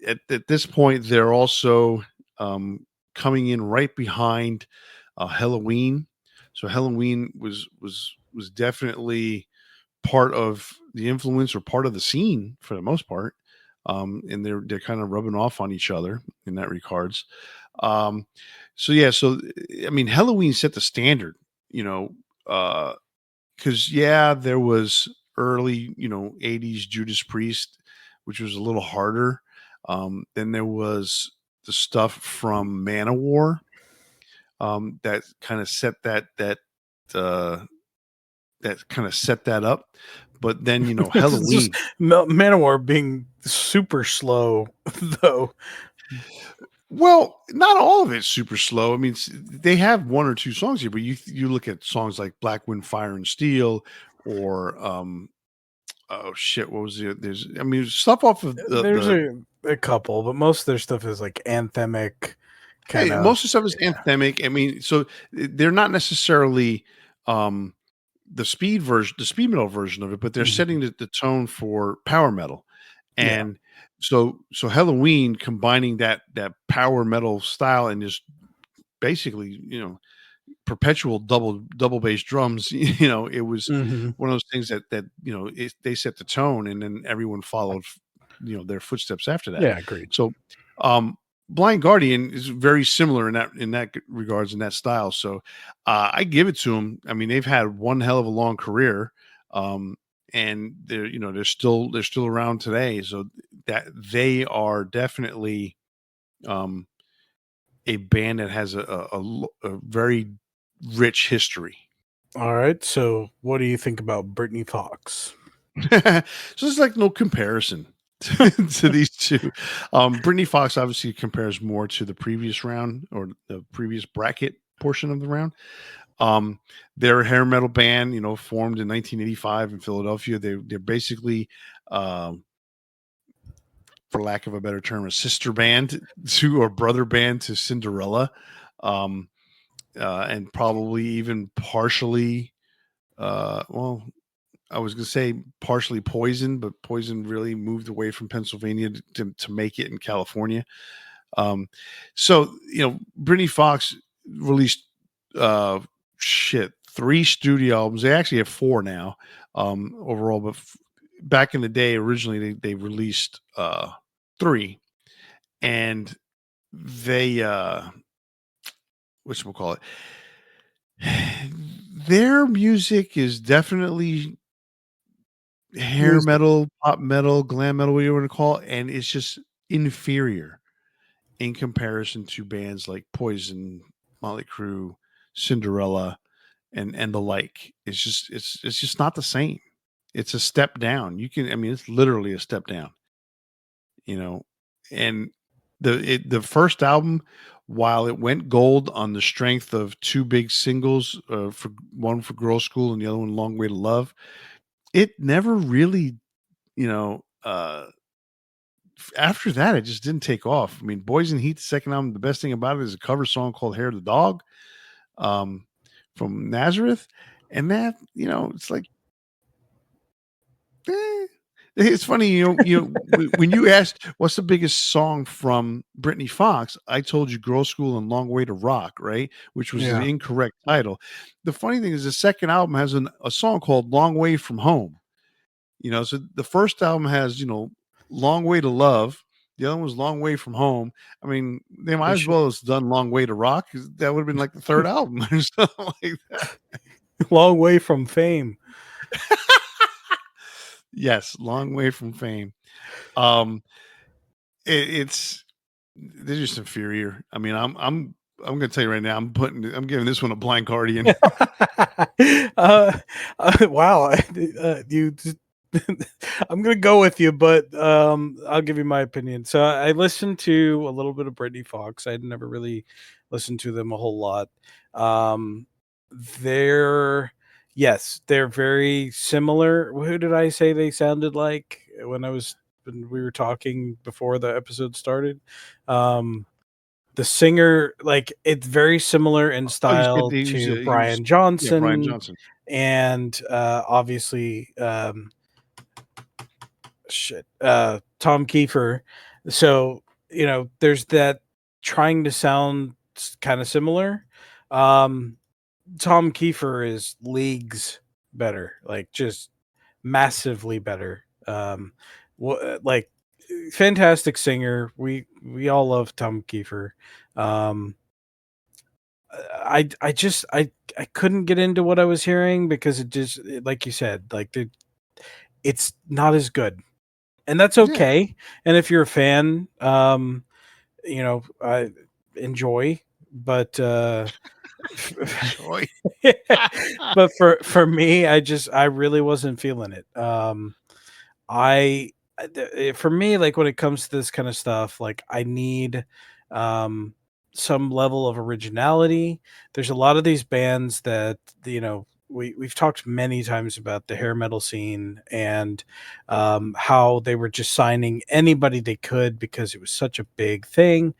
at this point they're also coming in right behind Halloween. So Halloween was definitely part of the influence or part of the scene for the most part. And they're kind of rubbing off on each other in that regards. Um, so yeah, so I mean, Halloween set the standard, because yeah, there was early, 80s Judas Priest, which was a little harder. Then there was the stuff from Manowar, that kind of set uh, that kind of set that up. But then It's just Halloween. Manowar being super slow, though. Well, not all of it's super slow. I mean, they have one or two songs here, but you look at songs like Black Wind, Fire and Steel, or oh shit, what was it? There's, I mean, stuff off of There's the a couple, but most of their stuff is like anthemic kind hey, of. most of the stuff is anthemic. I mean, so they're not necessarily um the speed version, the speed metal version of it, but they're Mhm. setting the tone for power metal. Yeah. And so Halloween combining that power metal style and just basically, perpetual double bass drums, it was Mhm. one of those things that they set the tone, and then everyone followed their footsteps after that. Yeah, agreed. So Blind Guardian is very similar in that regards, in that style. So I give it to them. I mean, they've had one hell of a long career, and they're still around today. So that they are definitely um, a band that has a very rich history. All right. So, what do you think about Brittany Fox? So there's like no comparison to these two. Brittany Fox obviously compares more to the previous round or the previous bracket portion of the round. They're a hair metal band, formed in 1985 in Philadelphia. They're basically, um, for lack of a better term, a sister band to or brother band to Cinderella, um, and probably even partially. Well, I was going to say partially Poison, but Poison really moved away from Pennsylvania to make it in California. So Brittany Fox released uh, 3 studio albums. They actually have 4 now overall, but back in the day, originally they released 3, and they whatchamacallit, their music is definitely hair Music. metal, pop metal, glam metal, what you want to call it, and it's just inferior in comparison to bands like Poison, Motley Crue, Cinderella, and the like. It's just not the same. It's a step down. I mean, it's literally a step down. You know, and the first album, while it went gold on the strength of 2 big singles, for one for Girl School and the other one Long Way to Love, it never really, you know, after that, it just didn't take off. I mean, Boys in Heat, the second album, the best thing about it is a cover song called Hair of the Dog, um, from Nazareth. And that, it's like, eh. It's funny, when you asked what's the biggest song from Brittany Fox, I told you Girl School and Long Way to Rock, right? Which was the Yeah. incorrect title. The funny thing is the second album has a song called Long Way from Home. So the first album has, Long Way to Love. The other one was Long Way from Home. I mean, they might They as should- well have done Long Way to Rock, 'cause that would have been like the third album or something like that. Long way from fame. Yes, Long Way from Fame. Um, it's they're just inferior. I mean, I'm gonna tell you right now, I'm giving this one a Blind Guardian. Wow, you. I'm gonna go with you, but I'll give you my opinion. So I listened to a little bit of Britney Fox. I'd never really listened to them a whole lot. Um, they're yes, they're very similar. Who did I say they sounded like when we were talking before the episode started? Um, the singer, like it's very similar in Oh, you said style they to use Brian yeah, Brian Johnson, Johnson. and obviously Tom Kiefer. So there's that trying to sound kind of similar. um Tom Kiefer is leagues better, like just massively better. Like fantastic singer. We all love Tom Kiefer. um I couldn't get into what I was hearing because like you said, like it's not as good, and that's Yeah. okay. And if you're a fan, I enjoy, but Joy. but for me, I really wasn't feeling it. For me, like when it comes to this kind of stuff, like I need um some level of originality. There's a lot of these bands that we've talked many times about the hair metal scene, and how they were just signing anybody they could because it was such a big thing.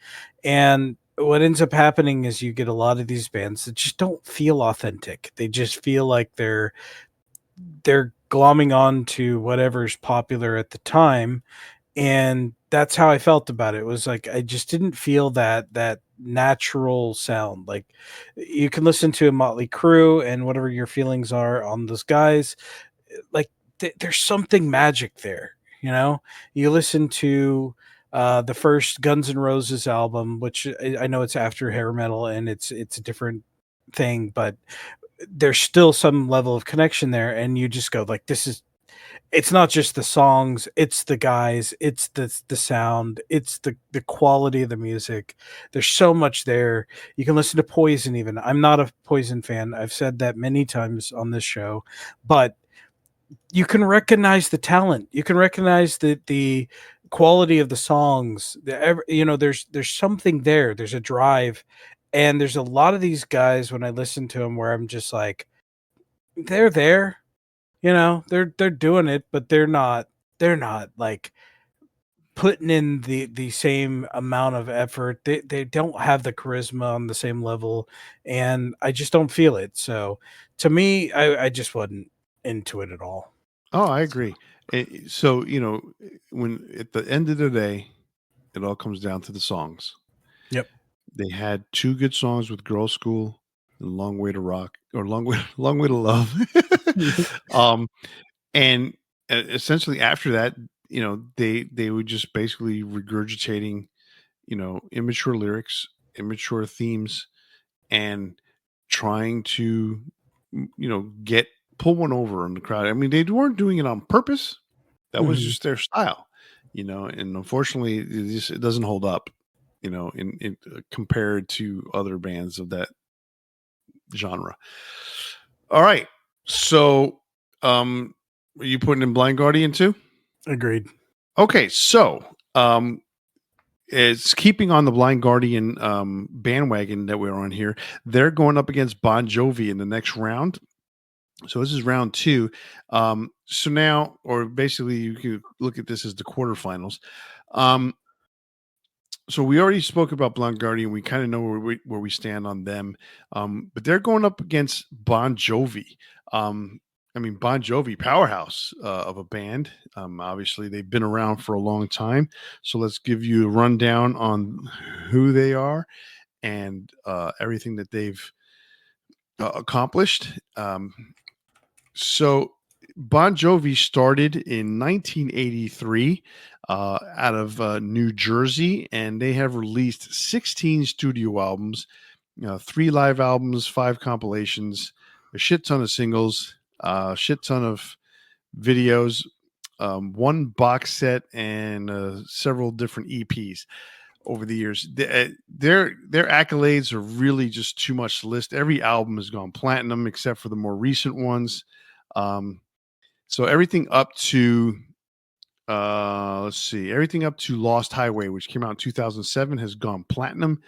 And what ends up happening is you get a lot of these bands that just don't feel authentic. They just feel like they're glomming on to whatever's popular at the time, and that's how I felt about it. It was like I just didn't feel that natural sound. Like you can listen to a Motley Crue and whatever your feelings are on those guys, like there's something magic there. You listen to the first Guns N' Roses album, which I know it's after hair metal and it's a different thing, but there's still some level of connection there, and you just go like, this is it's not just the songs, it's the guys, it's the sound, it's the quality of the music. There's so much there. You can listen to Poison even. I'm not a Poison fan. I've said that many times on this show, but you can recognize the talent. You can recognize the quality of the songs. There's something there. There's a drive, and there's a lot of these guys when I listen to them where I'm just like, they're there. They're doing it, but they're not like putting in the same amount of effort. They don't have the charisma on the same level, and I just don't feel it. So to me, I just wasn't into it at all. Oh, I agree. So, when at the end of the day, it all comes down to the songs. Yep. They had two good songs with Girl School and Long Way to Rock or Long Way to Love. um, and essentially after that, they were just basically regurgitating, immature lyrics, immature themes, and trying to, get pull one over on the crowd. I mean, they weren't doing it on purpose. That was Mhm. just their style, and unfortunately, it doesn't hold up, in compared to other bands of that genre. All right, so are you putting in Blind Guardian too? Agreed. Okay, so it's keeping on the Blind Guardian bandwagon that we're on here. They're going up against Bon Jovi in the next round. So this is round two. So now, or basically, you can look at this as the quarterfinals. Um, so we already spoke about Blind Guardian. We kind of know where we stand on them. But they're going up against Bon Jovi. I mean, Bon Jovi, powerhouse of a band. Obviously, they've been around for a long time. So let's give you a rundown on who they are and everything that they've accomplished. So Bon Jovi started in 1983 out of New Jersey, and they have released 16 studio albums, 3 live albums, 5 compilations, a shit ton of singles, a shit ton of videos, 1 box set, and several different EPs. over the years. Their accolades are really just too much to list. Every album has gone platinum except for the more recent ones. So everything up to let's see, everything up to Lost Highway, which came out in 2007, has gone platinum.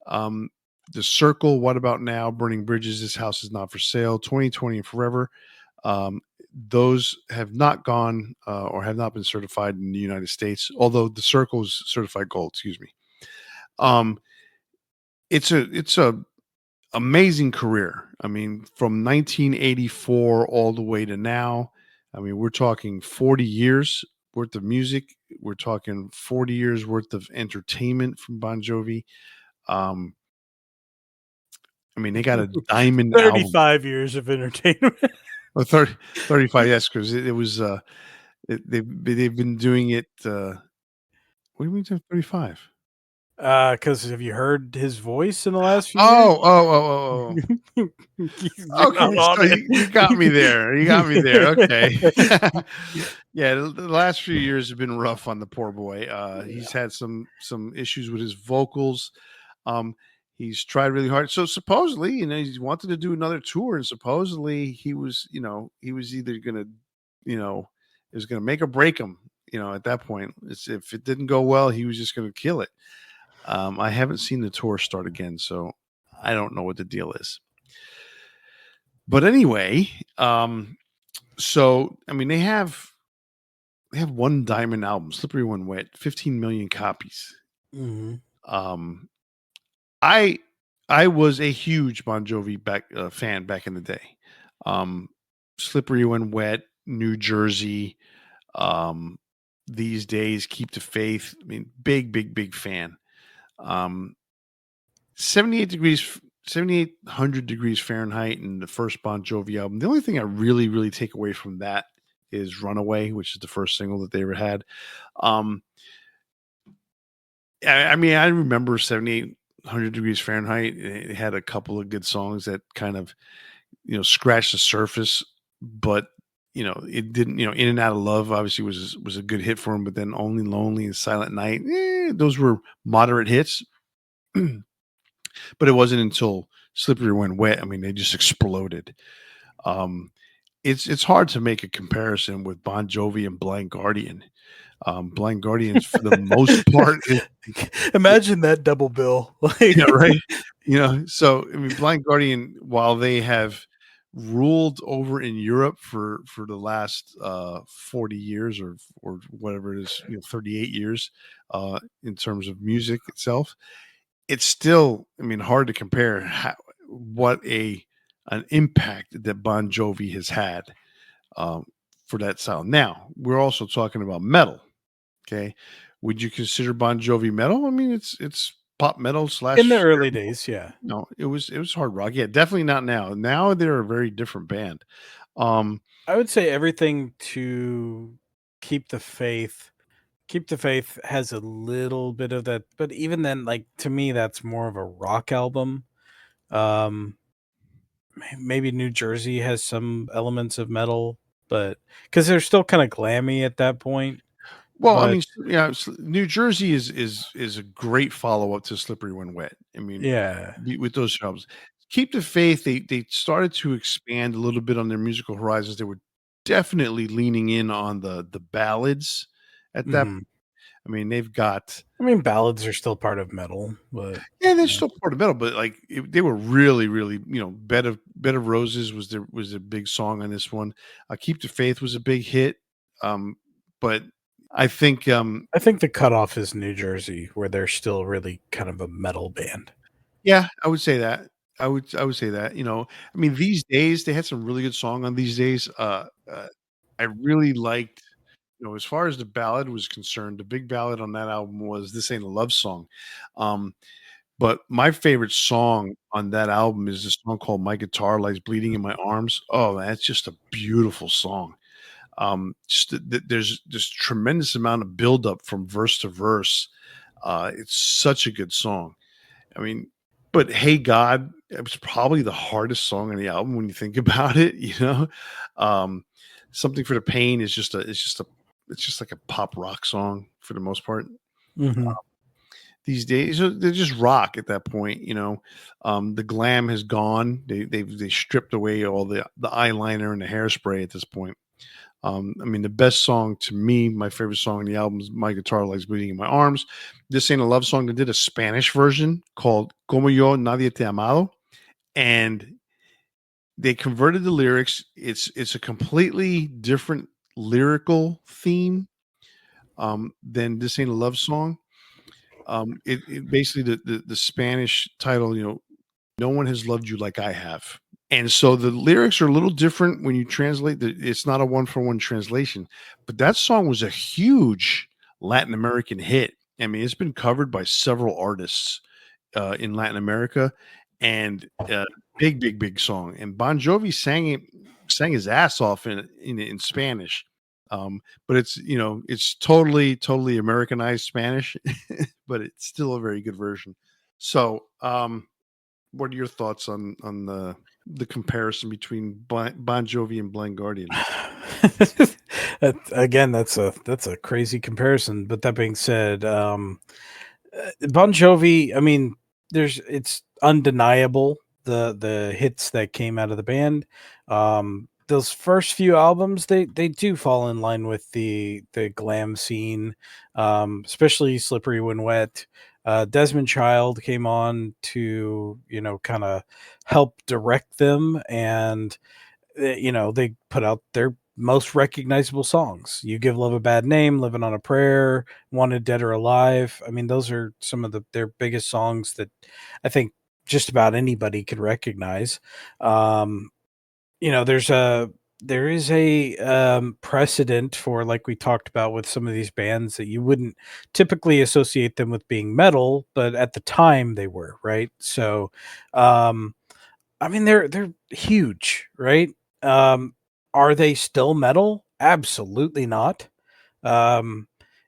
Um, The Circle, What About Now, Burning Bridges, This House Is Not for Sale, 2020 and Forever. Those have not gone or have not been certified in the United States, although The Circle is certified gold. Excuse me. It's a amazing career. I mean, from 1984 all the way to now. I mean, we're talking 40 years worth of music. We're talking 40 years worth of entertainment from Bon Jovi. I mean, they got a diamond album. 35 years of entertainment. Oh, 35, yes, because it was they've been doing it. What do you mean 35? Because have you heard his voice in the last few Oh. years? Okay, so you got me there. You got me there. Okay. Yeah, the last few years have been rough on the poor boy. He's had some issues with his vocals. He's tried really hard. So supposedly, he wanted to do another tour, and supposedly he was either gonna, it was gonna make or break him. At that point, if it didn't go well, he was just gonna kill it. I haven't seen the tour start again, so I don't know what the deal is. But anyway, so I mean, they have one diamond album, Slippery When Wet, 15 million copies. Mhm. I was a huge Bon Jovi fan back in the day. Slippery When Wet, New Jersey, These Days, Keep the Faith. I mean, big fan. 7,800 degrees Fahrenheit and the first Bon Jovi album. The only thing I really take away from that is Runaway, which is the first single that they ever had. I mean, I remember 7,800 degrees Fahrenheit. It had a couple of good songs that kind of, scratched the surface, but it didn't. In and Out of Love obviously was a good hit for him, but then Only Lonely and Silent Night, those were moderate hits. But it wasn't until Slippery When Wet. I mean, they just exploded. It's hard to make a comparison with Bon Jovi and Blind Guardian. Blind Guardians, for the most part, Imagine that double bill. right? So I mean, Blind Guardian, while they have ruled over in Europe for the last 40 years or whatever it is, 38 years in terms of music itself, it's still, I mean, hard to compare what an impact that Bon Jovi has had for that sound. Now, we're also talking about metal. Okay, would you consider Bon Jovi metal? I mean, it's pop metal / in the early days, yeah. No, it was hard rock. Yeah, definitely not now. Now they're a very different band. I would say everything to Keep the Faith. Keep the Faith has a little bit of that, but even then, like, to me, that's more of a rock album. Maybe New Jersey has some elements of metal, but because they're still kind of glammy at that point. Well, I But mean, yeah, New Jersey is a great follow up to Slippery When Wet. I mean, yeah, with those albums, Keep the Faith, they started to expand a little bit on their musical horizons. They were definitely leaning in on the ballads at that. mhm. I mean, they've got. I mean, ballads are still part of metal, but Yeah, they're still part of metal, but like they were really, Bed of Roses was a big song on this one. Keep the Faith was a big hit, but I think I think the cutoff is New Jersey, where they're still really kind of a metal band. yeah, I would say that. I would say that. I mean, These Days they had some really good song on These Days. I really liked. As far as the ballad was concerned, the big ballad on that album was "This Ain't a Love Song." But my favorite song on that album is a song called "My Guitar Lies Bleeding in My Arms." Oh, that's just a beautiful song. There's this tremendous amount of buildup from verse to verse. It's such a good song. I mean, but Hey God, it was probably the hardest song on the album when you think about it. Something for the Pain is just like a pop rock song for the most part. Mhm. these days. So they're just rock at that point, you know. The glam has gone. They stripped away all the eyeliner and the hairspray at this point. I mean, the best song to me, my favorite song on the album is "My Guitar Likes Bleeding in My Arms." This Ain't a Love Song. They did a Spanish version called "Como Yo Nadie Te Amado," and they converted the lyrics. It's a completely different lyrical theme than "This Ain't a Love Song." It basically the Spanish title, you know, no one has loved you like I have. And so the lyrics are a little different when you translate. It's not a one for one translation, but that song was a huge Latin American hit. I mean, it's been covered by several artists in Latin America, and big song. And Bon Jovi sang his ass off in Spanish. But it's, you know, it's totally Americanized Spanish, but it's still a very good version. So, what are your thoughts on the comparison between Bon Jovi and Blind Guardian? Again, that's a crazy comparison. But that being said, Bon Jovi, I mean, it's undeniable the hits that came out of the band. Those first few albums, they do fall in line with the glam scene, especially "Slippery When Wet." Desmond Child came on to, you know, kind of help direct them, and they put out their most recognizable songs. "You Give Love a Bad Name," "Living on a Prayer," "Wanted Dead or Alive." I mean, those are some of their biggest songs that I think just about anybody could recognize. Um, there is a precedent for, like we talked about with some of these bands, that you wouldn't typically associate them with being metal, but at the time they were, right? So, um, I mean, they're huge, right? Um, are they still metal? Absolutely not. Um,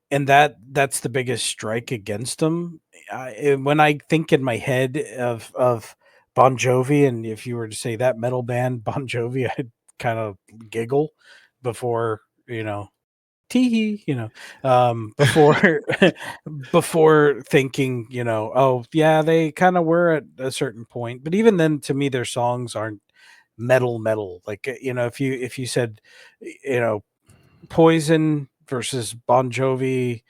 and that's the biggest strike against them. When I think in my head of Bon Jovi, and if you were to say that metal band Bon Jovi, I'd kind of giggle before, tee before before thinking, oh yeah, they kind of were at a certain point. But even then, to me, their songs aren't metal. Like, if you said, you know Poison versus Bon Jovi,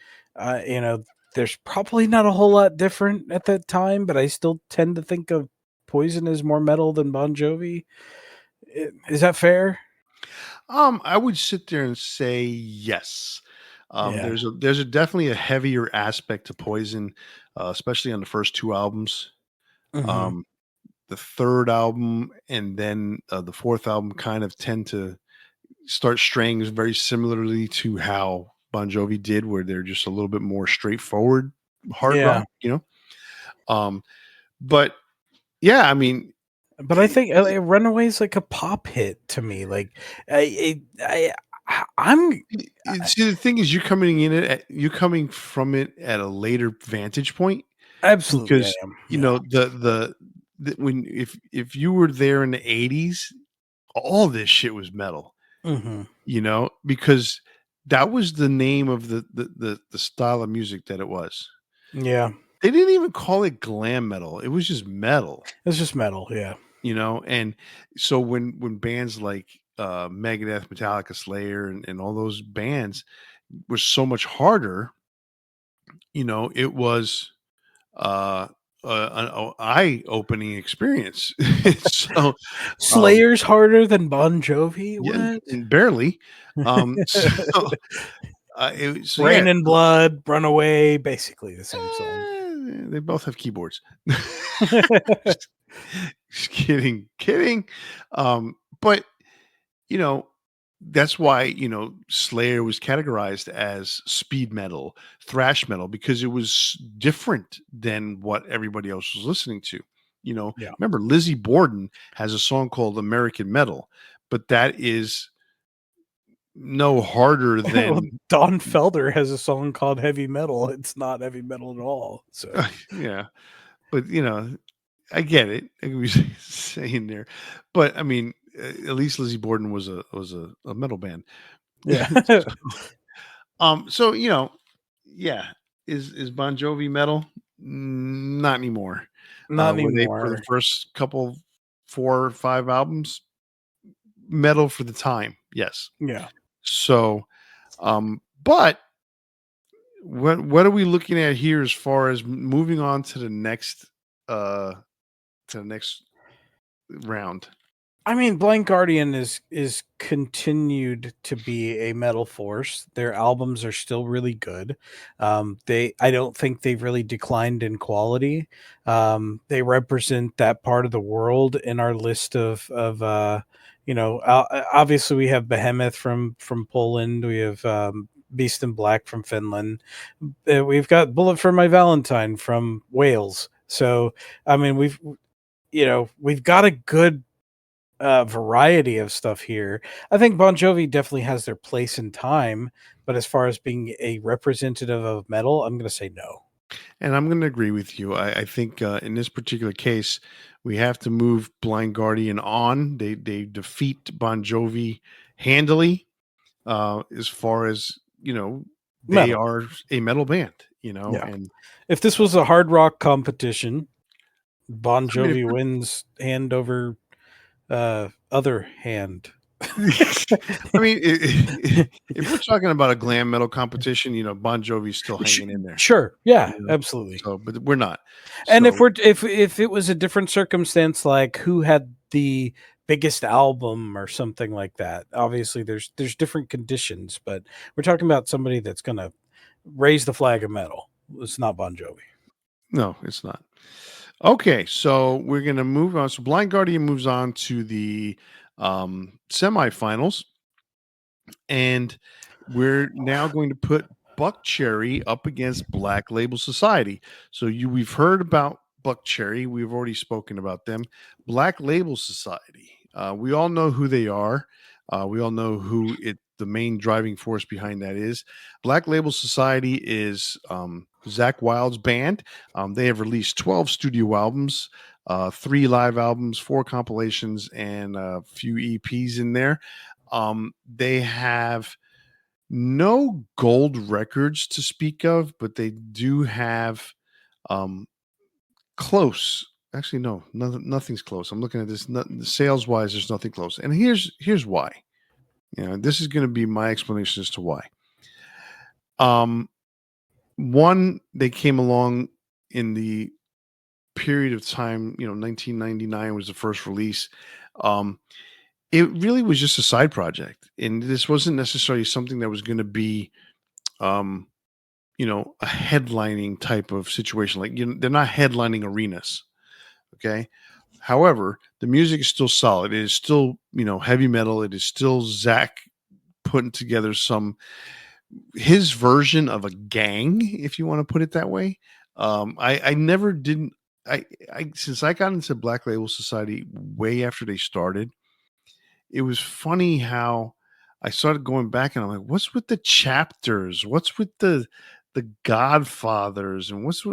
there's probably not a whole lot different at that time, but I still tend to think of Poison as more metal than Bon Jovi. Is that fair? I would sit there and say yes. Yeah. There's a definitely a heavier aspect to Poison, especially on the first two albums. Mhm. Um, the third album and then the fourth album kind of tend to start straying very similarly to how Bon Jovi did, where they're just a little bit more straightforward hard Yeah. rock, you know. But yeah, I mean, But I think Runaway's like a pop hit to me. Like, I'm see, the thing is, you're coming from it at a later vantage point absolutely I because am. you Yeah. know when if you were there in the '80s, all this shit was metal, Mhm. you know, because that was the name of the style of music that it was. Yeah. They didn't even call it glam metal; it was just metal, It's just metal. Yeah. you know. And so when bands like Megadeth, Metallica, Slayer, and all those bands were so much harder, you know, it was uh, an eye-opening experience. So, um, Slayer's harder than Bon Jovi? yeah, What? and barely. So, so yeah, Rain and Blood, Runaway, basically the same song. they both have keyboards. just, just kidding. But you know, that's why, you know, Slayer was categorized as speed metal, thrash metal, because it was different than what everybody else was listening to. You know, Yeah. remember Lizzie Borden has a song called American Metal, but that is no harder Well, than Don Felder has a song called Heavy Metal. It's not heavy metal at all. So, yeah. But you know, I get it. I was saying there, but I mean, at least Lizzie Borden was a metal band. yeah. So you know, yeah, is Bon Jovi metal? Not anymore. Not Were they for the anymore. first couple, 4 or 5 albums? Metal for the time, yes. Yeah. So, but what are we looking at here as far as moving on uh to the next round? I mean, Blind Guardian is continued to be a metal force. Their albums are still really good. I don't think they've really declined in quality. They represent that part of the world in our list of obviously we have Behemoth from Poland. We have Beast in Black from Finland. We've got Bullet for My Valentine from Wales. So I mean, we've got a good variety of stuff here. I think Bon Jovi definitely has their place in time, but as far as being a representative of metal, I'm going to say no. And I'm going to agree with you. I think in this particular case, we have to move Blind Guardian on. They defeat Bon Jovi handily, as far as they Metal. are a metal band. Yeah. And If this was a hard rock competition, Bon I mean, Jovi wins hand over other hand. I mean, if we're talking about a glam metal competition, Bon Jovi's still hanging in there. Sure. Yeah, you know? absolutely. So, but we're not. And So, if it was a different circumstance, like who had the biggest album or something like that, obviously there's different conditions, but we're talking about somebody that's going to raise the flag of metal. It's not Bon Jovi. no, it's not. Okay, so we're gonna move on. So Blind Guardian moves on to the semifinals, and we're now going to put Buck Cherry up against Black Label Society. So we've heard about Buck Cherry. We've already spoken about them. Black Label Society. We all know who they are. We all know who the main driving force behind that is. Black Label Society is Zach Wild's band. They have released 12 studio albums, 3 live albums, 4 compilations, and a few EPs in there. They have no gold records to speak of, but they do have close. Actually, no, nothing's close. I'm looking at this. Sales wise, there's nothing close. And here's why. This is going to be my explanation as to why. One, they came along in the period of time, 1999 was the first release. It really was just a side project, and this wasn't necessarily something that was going to be, a headlining type of situation. Like, they're not headlining arenas. Okay. However, the music is still solid. It is still, heavy metal. It is still Zach putting together his version of a gang, if you want to put it that way. I never didn't. Since I got into Black Label Society way after they started, it was funny how I started going back and I'm like, what's with the chapters? What's with the Godfathers? And I was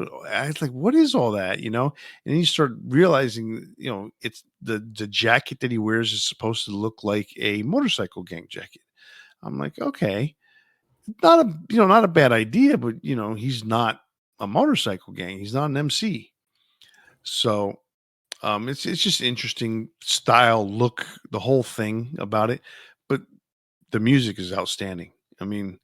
like, what is all that? And then you start realizing, it's the jacket that he wears is supposed to look like a motorcycle gang jacket. I'm like, okay, not a bad idea, but he's not a motorcycle gang. He's not an MC. So it's just interesting style, look, the whole thing about it. But the music is outstanding. I mean,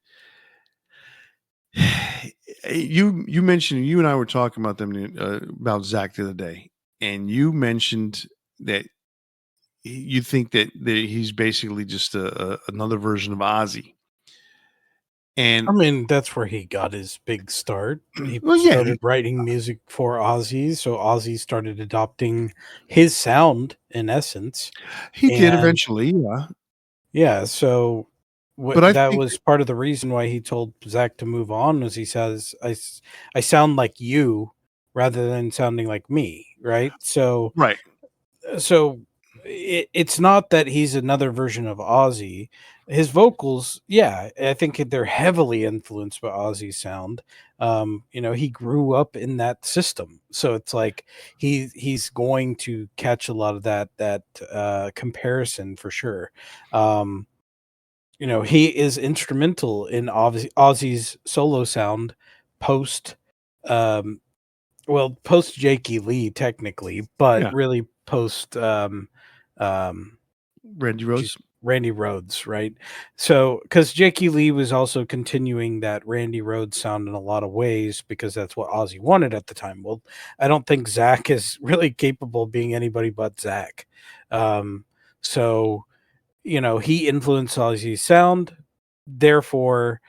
you mentioned, you and I were talking about them about Zach the other day, and you mentioned that you think that he's basically just another version of Ozzy. And I mean, that's where he got his big start. He well, yeah, started writing music for Ozzy, so Ozzy started adopting his sound in essence. he did And eventually, yeah. yeah, so But I that think was part of the reason why he told Zach to move on was he says, I sound like you rather than sounding like me, right? right. So it's not that he's another version of Ozzy. His vocals, yeah, I think they're heavily influenced by Ozzy's sound. He grew up in that system, so it's like he's going to catch a lot of that comparison for sure. He is instrumental in Ozzy's solo sound post um, well, post Jakey Lee technically, but Yeah, really post um Randy geez, Rhodes. Randy Rhodes, right? So, because Jakey Lee was also continuing that Randy Rhodes sound in a lot of ways because that's what Ozzy wanted at the time. Well, I don't think Zach is really capable of being anybody but Zach. Um, so, he influenced Ozzy's sound. Therefore,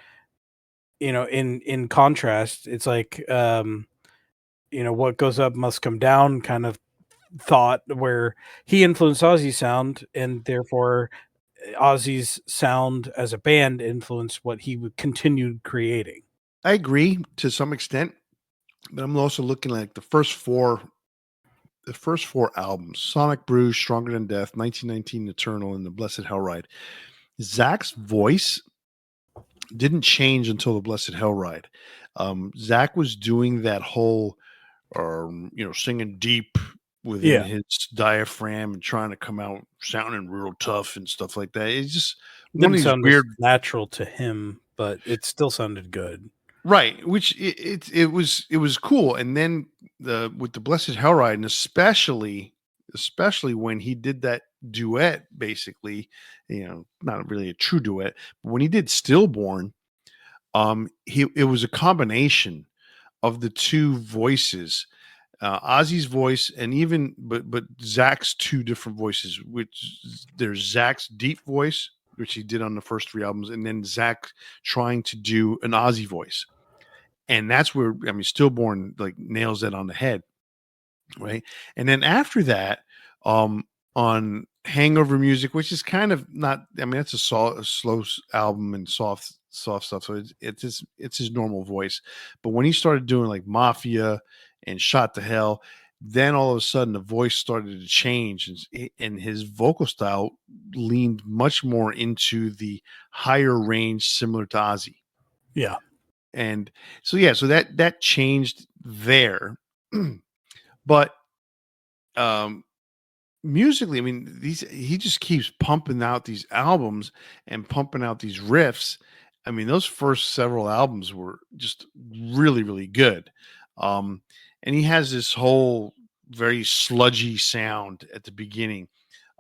in contrast, it's like, what goes up must come down kind of thought where he influenced Ozzy's sound and therefore Ozzy's sound as a band influenced what he would continue creating. I agree to some extent, but I'm also looking like the first four albums: Sonic Brew, Stronger Than Death, 1919, Eternal, and The Blessed Hell Ride. Zach's voice didn't change until The Blessed Hell Ride. Zach was doing that whole, singing deep within Yeah. his diaphragm and trying to come out sounding real tough and stuff like that. It's just one of Didn't these sound as weird. natural to him, but it still sounded good. Right, which it was cool, and then with the Blessed Hellride, and especially when he did that duet, basically, not really a true duet, but when he did Stillborn, it was a combination of the two voices, Ozzy's voice, and even but Zach's two different voices. Which there's Zach's deep voice, which he did on the first three albums, and then Zach trying to do an Ozzy voice, and that's where Stillborn like nails that on the head, right? And then after that, um, on Hangover Music, which is kind of not, that's a slow album and soft stuff, so it's his normal voice. But when he started doing like Mafia and Shot to Hell, then all of a sudden the voice started to change, and his vocal style leaned much more into the higher range, similar to Ozzy. Yeah. And so yeah, so that changed there. But um musically, these he just keeps pumping out these albums and pumping out these riffs. Those first several albums were just really, really good. And he has this whole very sludgy sound at the beginning.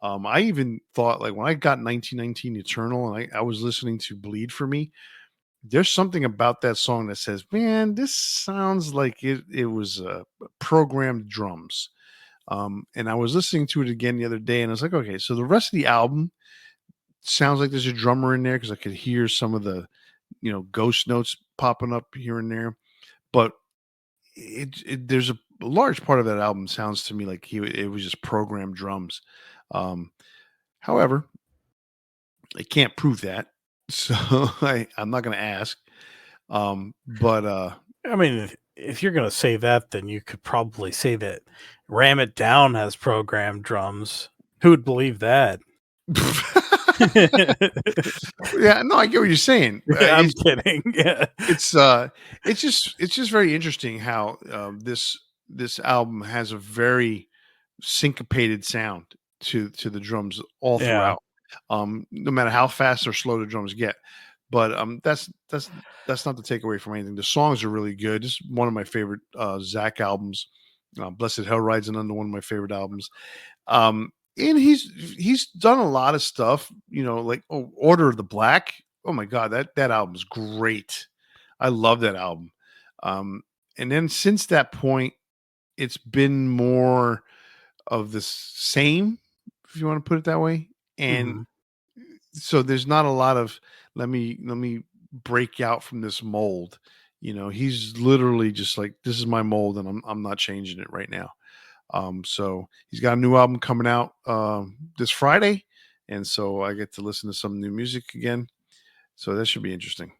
I even thought, like, when I got 1919 Eternal and I was listening to Bleed for Me, there's something about that song that says, "Man, this sounds like it was programmed drums." And I was listening to it again the other day, and I was like, "Okay, so the rest of the album sounds like there's a drummer in there because I could hear some of the ghost notes popping up here and there." But there's a large part of that album sounds to me like it was just programmed drums. Um, However, I can't prove that, so I'm not going to ask. But I mean, if you're going to say that, then you could probably say that Ram It Down has programmed drums. Who would believe that? yeah, no, I get what you're saying. I'm kidding. Yeah. It's just very interesting how this album has a very syncopated sound to the drums all Yeah. throughout. No matter how fast or slow the drums get. But that's not to take away from anything. The songs are really good. This is one of my favorite Zach albums. Blessed Hell Ride's another one of my favorite albums. And he's done a lot of stuff, like Order of the Black. Oh my god, that album's great. I love that album. And then since that point, it's been more of the same, if you want to put it that way. And Mhm. so there's not a lot of let me break out from this mold. He's literally just like, this is my mold, and I'm not changing it right now. So he's got a new album coming out this Friday, and so I get to listen to some new music again. So that should be interesting.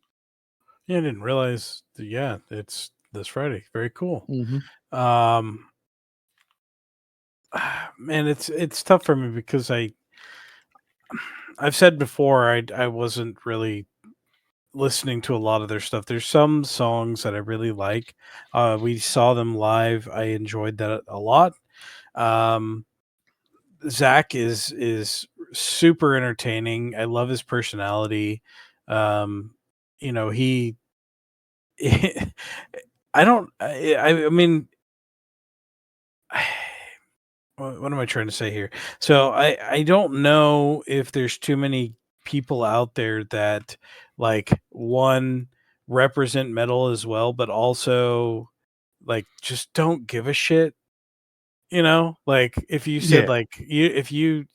Yeah, I didn't realize. Yeah, it's this Friday. Very cool. Mm-hmm. Um, man, it's tough for me because I've said before I wasn't really listening to a lot of their stuff. There's some songs that I really like. We saw them live. I enjoyed that a lot. Um, Zach is super entertaining. I love his personality. He I don't. I mean, what am I trying to say here? So I don't know if there's too many people out there that like one represent metal as well, but also like just don't give a shit. You know, like if you said Yeah. like if you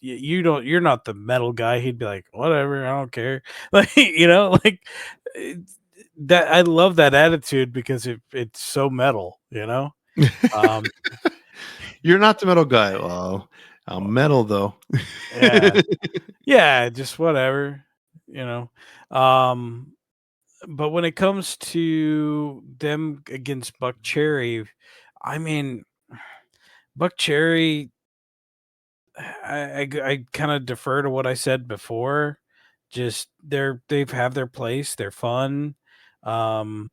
don't you're not the metal guy, he'd be like whatever, I don't care. Like like it's- that I love that attitude because it's so metal. Um, You're not the metal guy. Well, I'm metal though. yeah, yeah, just whatever, you know. Um, but when it comes to them against Buck Cherry, I mean, Buck Cherry, I kind of defer to what I said before. Just they've have their place. They're fun. Um,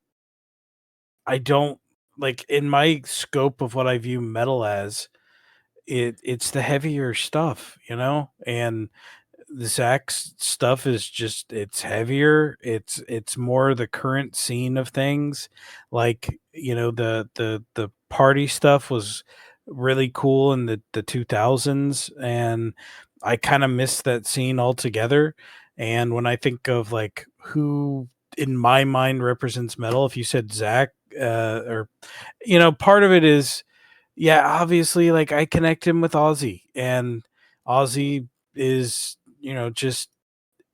I don't like in my scope of what I view metal as. It's the heavier stuff, and the Zach's stuff is just it's heavier. It's more the current scene of things. Like, the party stuff was really cool in the 2000s, and I kind of missed that scene altogether. And when I think of like who in my mind represents metal, if you said Zach, or part of it is, yeah, obviously, like I connect him with Ozzy, and Ozzy is, just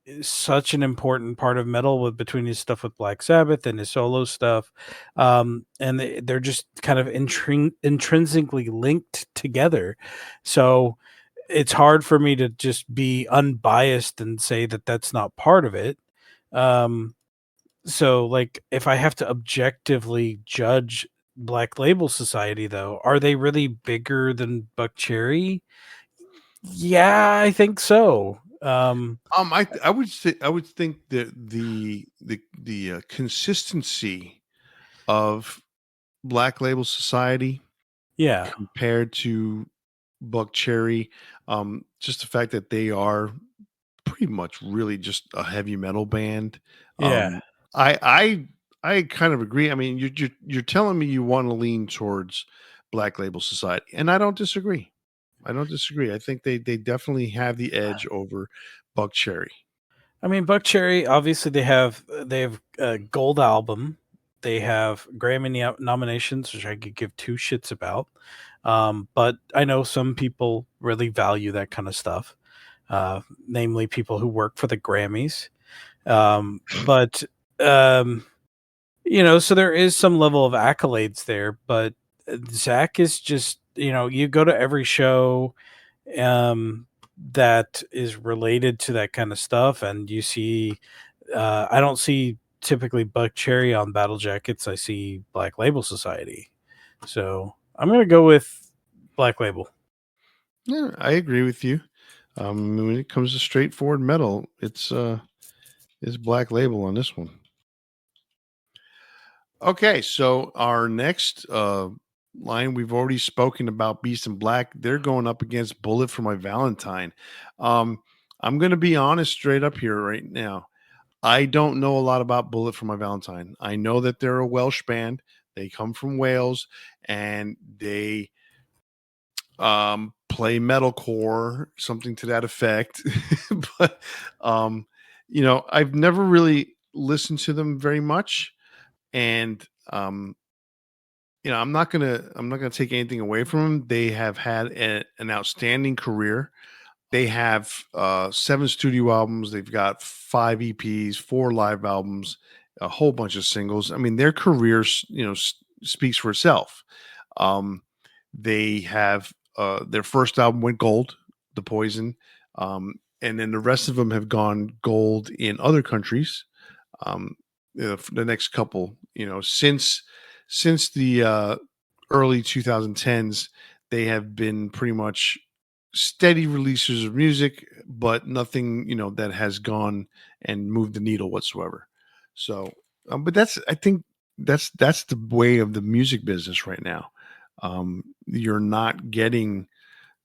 is such an important part of metal with between his stuff with Black Sabbath and his solo stuff. And they're just kind of intrinsically linked together. So it's hard for me to just be unbiased and say that that's not part of it. Um, so, like, if I have to objectively judge Black Label Society, though, are they really bigger than Buck Cherry? Yeah, I think so. I would think that the consistency of Black Label Society Yeah, compared to Buck Cherry, just the fact that they are pretty much really just a heavy metal band. yeah. Um, I kind of agree. I mean, you're telling me you want to lean towards Black Label Society, and I don't disagree. I don't disagree. I think they definitely have the edge over Buck Cherry. I mean, Buck Cherry. Obviously, they have a gold album. They have Grammy nominations, which I could give two shits about. But I know some people really value that kind of stuff, namely people who work for the Grammys. But um, so there is some level of accolades there, but Zach is just, you go to every show that is related to that kind of stuff, and you see, I don't see typically Buck Cherry on Battle Jackets. I see Black Label Society. So I'm going to go with Black Label. Yeah, I agree with you. When it comes to straightforward metal, it's Black Label on this one. Okay, so our next line, we've already spoken about Beast in Black. They're going up against Bullet for My Valentine. Um, I'm going to be honest straight up here right now. I don't know a lot about Bullet for My Valentine. I know that they're a Welsh band. They come from Wales and they play metalcore, something to that effect. But I've never really listened to them very much, and I'm not gonna take anything away from them. They have had an outstanding career. They have 7 studio albums. They've got 5 EPs, 4 live albums, a whole bunch of singles. I mean, their career, speaks for itself. Um, they have their first album went gold, The Poison, and then the rest of them have gone gold in other countries. For the next couple, since the early 2010s, they have been pretty much steady releases of music, but nothing, that has gone and moved the needle whatsoever. So, but I think that's the way of the music business right now. You're not getting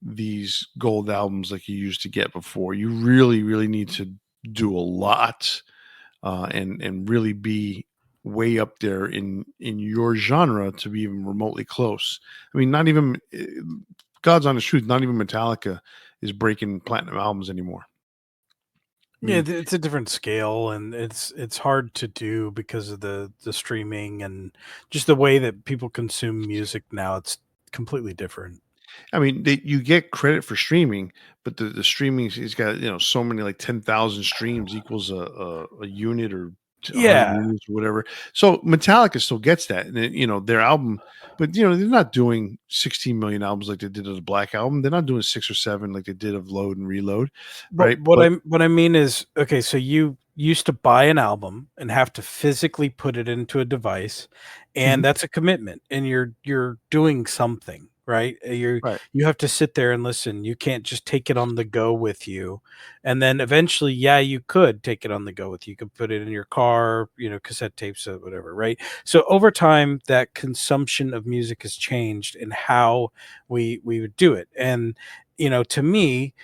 these gold albums like you used to get before. You really, really need to do a lot, and really be way up there in your genre to be even remotely close. I mean, not even God's honest truth, not even Metallica is breaking platinum albums anymore. I Yeah, mean, it's a different scale, and it's hard to do because of the streaming and just the way that people consume music now. It's completely different. you get credit for streaming, but the streaming has got so many like 10,000 streams equals a unit or 100 Yeah, units or whatever. So Metallica still gets that, and their album, but they're not doing 16 million albums like they did of the Black Album. They're not doing 6 or 7 like they did of Load and Reload, but right? But what I mean is, okay, so you used to buy an album and have to physically put it into a device, and Mhm. that's a commitment, and you're doing something, right? Right. You have to sit there and listen. You can't just take it on the go with you. And then eventually, yeah, you could take it on the go with you. You could put it in your car, cassette tapes or whatever, right? So over time, that consumption of music has changed in how we would do it. And to me,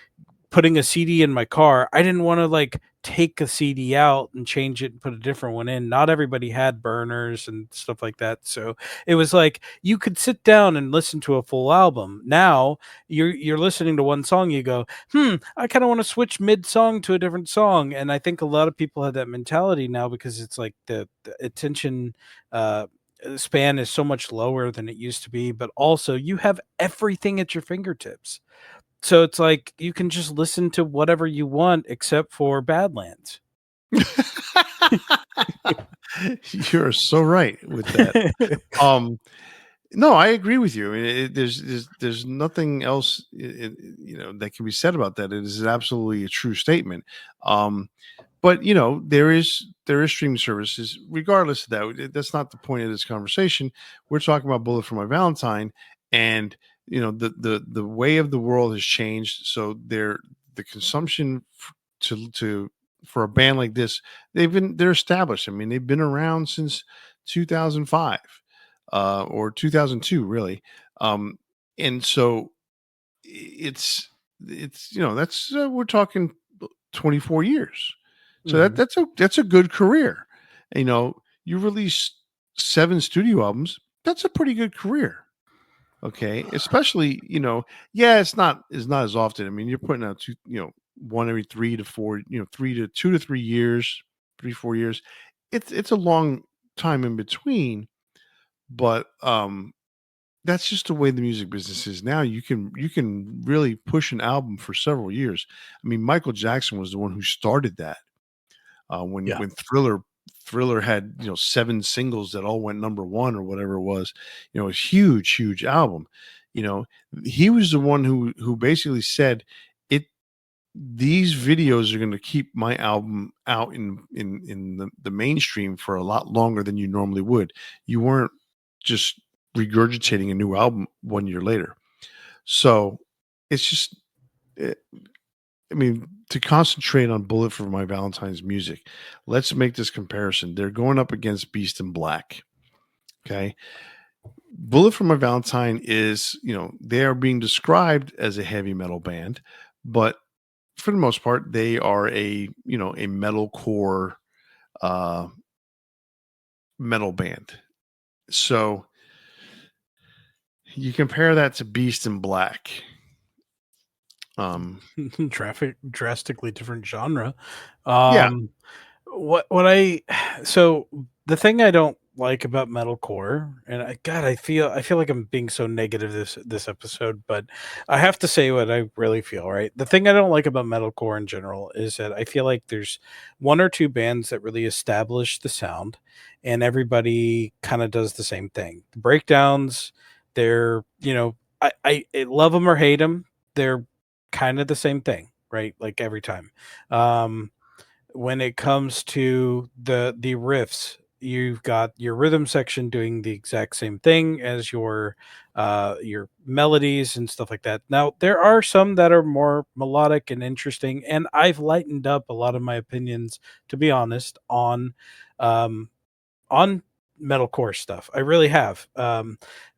putting a CD in my car, I didn't want to like take a CD out and change it and put a different one in. Not everybody had burners and stuff like that. So it was like you could sit down and listen to a full album. Now you're listening to one song, you go, I kind of want to switch mid-song to a different song. And I think a lot of people have that mentality now because it's like the attention span is so much lower than it used to be, but also you have everything at your fingertips. So it's like you can just listen to whatever you want except for Badlands. You're so right with that. Um, no, I agree with you. I mean, there's nothing else that can be said about that. It is absolutely a true statement. Um, but there is streaming services. Regardless of that, that's not the point of this conversation. We're talking about Bullet for My Valentine, and the way of the world has changed. So the consumption to for a band like this, they're established. I mean, they've been around since 2005 or 2002, really. Um, and so it's that's we're talking 24 years. So Mhm. that's a good career. You release 7 studio albums. That's a pretty good career. Okay, especially yeah, it's not as often. I mean, you're putting out one every 3 to 4, 3 to 2 to 3 years, 3 4 years. It's a long time in between, but that's just the way the music business is now. You can really push an album for several years. I mean, Michael Jackson was the one who started that. When Yeah. when Thriller had 7 singles that all went number 1 or whatever it was, a huge album. You know, he was the one who basically said it. These videos are going to keep my album out in the mainstream for a lot longer than you normally would. You weren't just regurgitating a new album 1 year later. So it's just, eh, I mean, to concentrate on Bullet for My Valentine's music, let's make this comparison. They're going up against Beast in Black. Okay. Bullet for My Valentine is, they are being described as a heavy metal band, but for the most part, they are a metalcore uh, metal band. So you compare that to Beast in Black. Um, Traffic drastically different genre. yeah, Um what I so the thing I don't like about metalcore, and I feel like I'm being so negative this episode, but I have to say what I really feel, right? The thing I don't like about metalcore in general is that I feel like there's one or two bands that really establish the sound, and everybody kind of does the same thing. The breakdowns, they're, I love them or hate them. They're kind of the same thing, right? Like every time. Um when it comes to the riffs, you've got your rhythm section doing the exact same thing as your melodies and stuff like that. Now there are some that are more melodic and interesting, and I've lightened up a lot of my opinions, to be honest, um on metalcore stuff. I really have.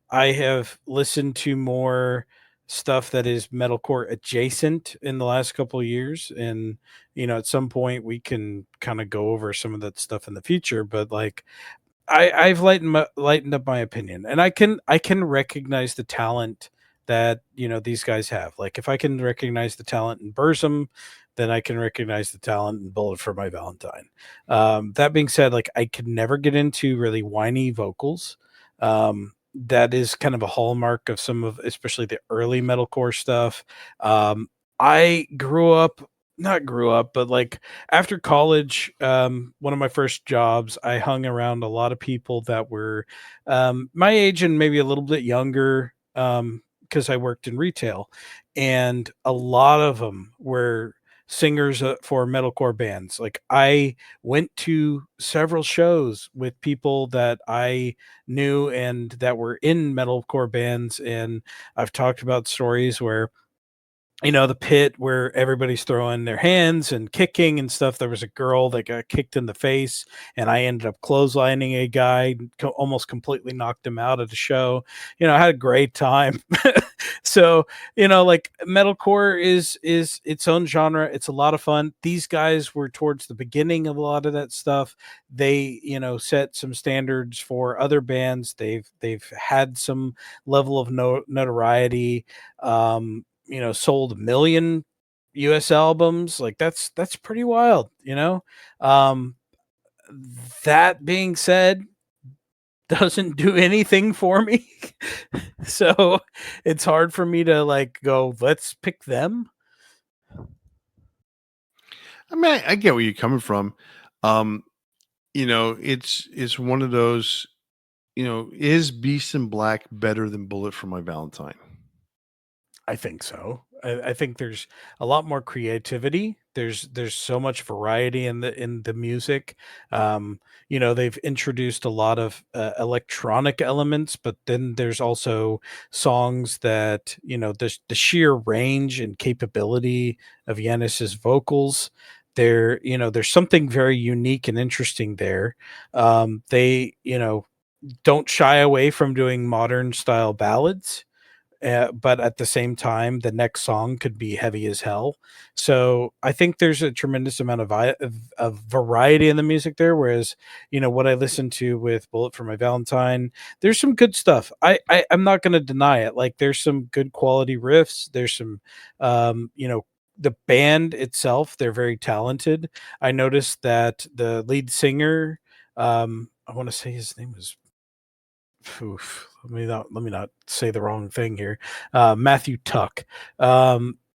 I have listened to more stuff that is metalcore adjacent in the last couple of years, and at some point we can kind of go over some of that stuff in the future. But like, I've lightened up my opinion, and I can recognize the talent that these guys have. Like if I can recognize the talent in Burzum, then I can recognize the talent in Bullet for My Valentine. That being said, like I could never get into really whiny vocals. That is kind of a hallmark of some of, especially the early metalcore stuff. I not grew up, but like after college, one of my first jobs, I hung around a lot of people that were my age and maybe a little bit younger, because I worked in retail, and a lot of them were singers for metalcore bands. Like I went to several shows with people that I knew and that were in metalcore bands, and I've talked about stories where the pit where everybody's throwing their hands and kicking and stuff. There was a girl that got kicked in the face, and I ended up clotheslining a guy, almost completely knocked him out at the show. I had a great time. So, like metalcore is its own genre. It's a lot of fun. These guys were towards the beginning of a lot of that stuff. They, set some standards for other bands. They've had some level of notoriety. Sold a million US albums. Like that's pretty wild. Um, that being said, doesn't do anything for me. So it's hard for me to like go, let's pick them. I mean, I get where you're coming from. Um, it's one of those. Is Beast in Black better than Bullet for My Valentine? I think so. I think there's a lot more creativity. There's so much variety in the music. They've introduced a lot of electronic elements, but then there's also songs that the sheer range and capability of Yanis's vocals. There's something very unique and interesting there. They don't shy away from doing modern style ballads, but at the same time, the next song could be heavy as hell. So I think there's a tremendous amount of variety in the music there. Whereas, what I listen to with Bullet for My Valentine, there's some good stuff. I'm not going to deny it. Like there's some good quality riffs. There's some, the band itself, they're very talented. I noticed that the lead singer, I want to say his name was, let me not say the wrong thing here. Matthew Tuck.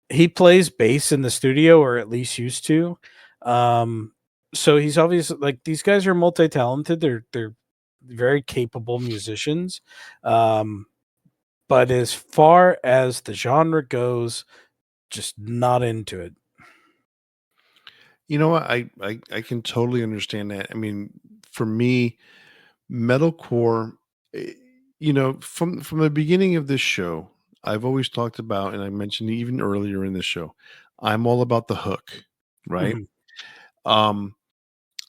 He plays bass in the studio, or at least used to. So he's obviously like these guys are multi-talented. They're very capable musicians. But as far as the genre goes, just not into it. You know what? I can totally understand that. I mean, for me, metalcore, eh, from the beginning of this show, I've always talked about, and I mentioned even earlier in this show, I'm all about the hook, right? Mhm. Um,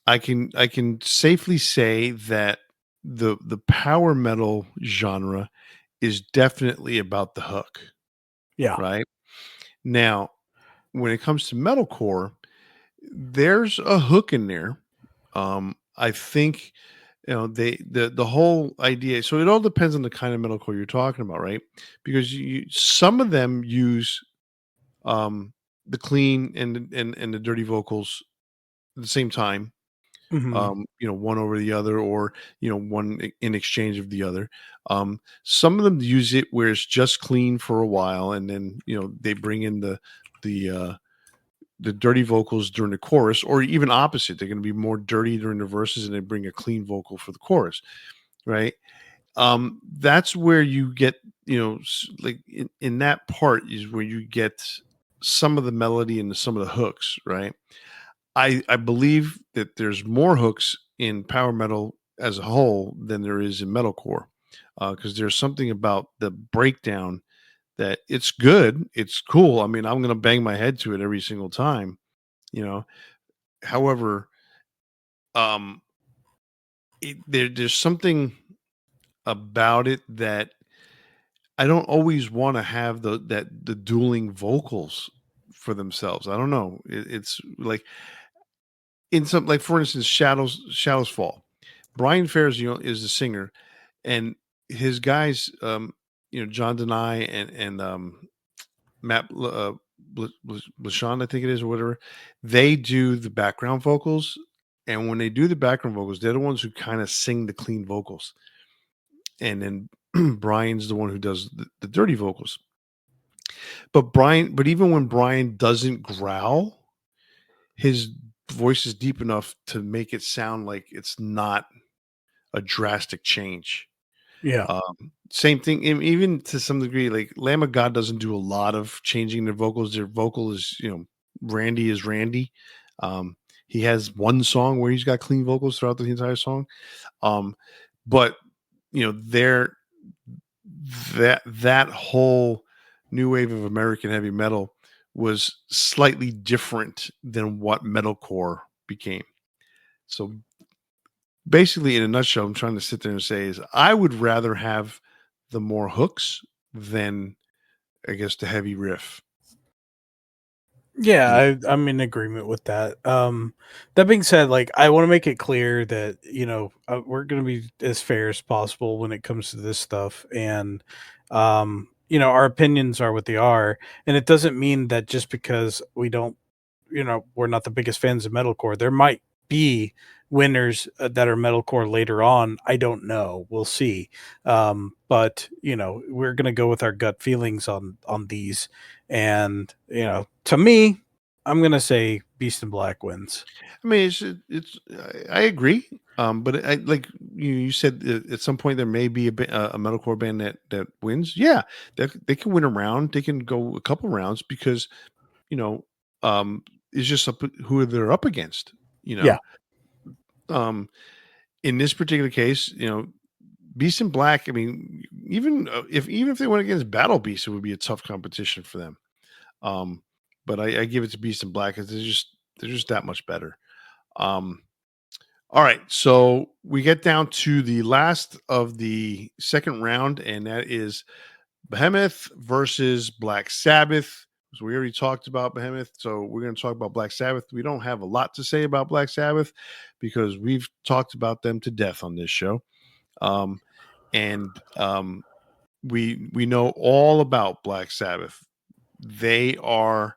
I can safely say that the power metal genre is definitely about the hook, Yeah. right? Now, when it comes to metalcore, there's a hook in there. I think the whole idea. So it all depends on the kind of metalcore you're talking about, right? Because some of them use um, the clean and the dirty vocals at the same time. Mhm. One over the other, or one in exchange of the other. Some of them use it where it's just clean for a while, and then they bring in the uh, the dirty vocals during the chorus, or even opposite. They're going to be more dirty during the verses, and they bring a clean vocal for the chorus, right? That's where you get, like in that part is where you get some of the melody and some of the hooks, right? I believe that there's more hooks in power metal as a whole than there is in metalcore, because there's something about the breakdown that it's good, it's cool. I mean, I'm gonna bang my head to it every single time, you know. However, um, there's something about it that I don't always want to have the dueling vocals for themselves. I don't know. It's like in some, like for instance, Shadows Fall. Brian Ferris, is the singer, and his guys. John Denai and Matt Blashan, I think it is, or whatever. They do the background vocals, and when they do the background vocals, they're the ones who kind of sing the clean vocals, and then Brian's the one who does the dirty vocals. But even when Brian doesn't growl, his voice is deep enough to make it sound like it's not a drastic change. Yeah. Same thing, even to some degree, like Lamb of God doesn't do a lot of changing their vocals. Their vocal is, Randy is Randy. He has one song where he's got clean vocals throughout the entire song. But they're that whole new wave of American heavy metal was slightly different than what metalcore became. So basically, in a nutshell, I'm trying to sit there and say is I would rather have the more hooks than, I guess, the heavy riff. Yeah, I'm in agreement with that. That being said, like I want to make it clear that we're going to be as fair as possible when it comes to this stuff, and our opinions are what they are, and it doesn't mean that just because we don't, we're not the biggest fans of metalcore, there might be winners that are metalcore later on. I don't know. We'll see. But we're gonna go with our gut feelings on these, and to me, I'm gonna say Beast in Black wins. I mean, I agree. But I like you said at some point there may be a metalcore band that wins. Yeah, they can win a round. They can go a couple rounds because it's just who they're up against. Yeah. In this particular case, Beast in Black. I mean, even if they went against Battle Beast, it would be a tough competition for them. But I give it to Beast in Black because they're just that much better. All right, so we get down to the last of the second round, and that is Behemoth versus Black Sabbath. So we already talked about Behemoth, so we're going to talk about Black Sabbath. We don't have a lot to say about Black Sabbath because we've talked about them to death on this show. We know all about Black Sabbath. They are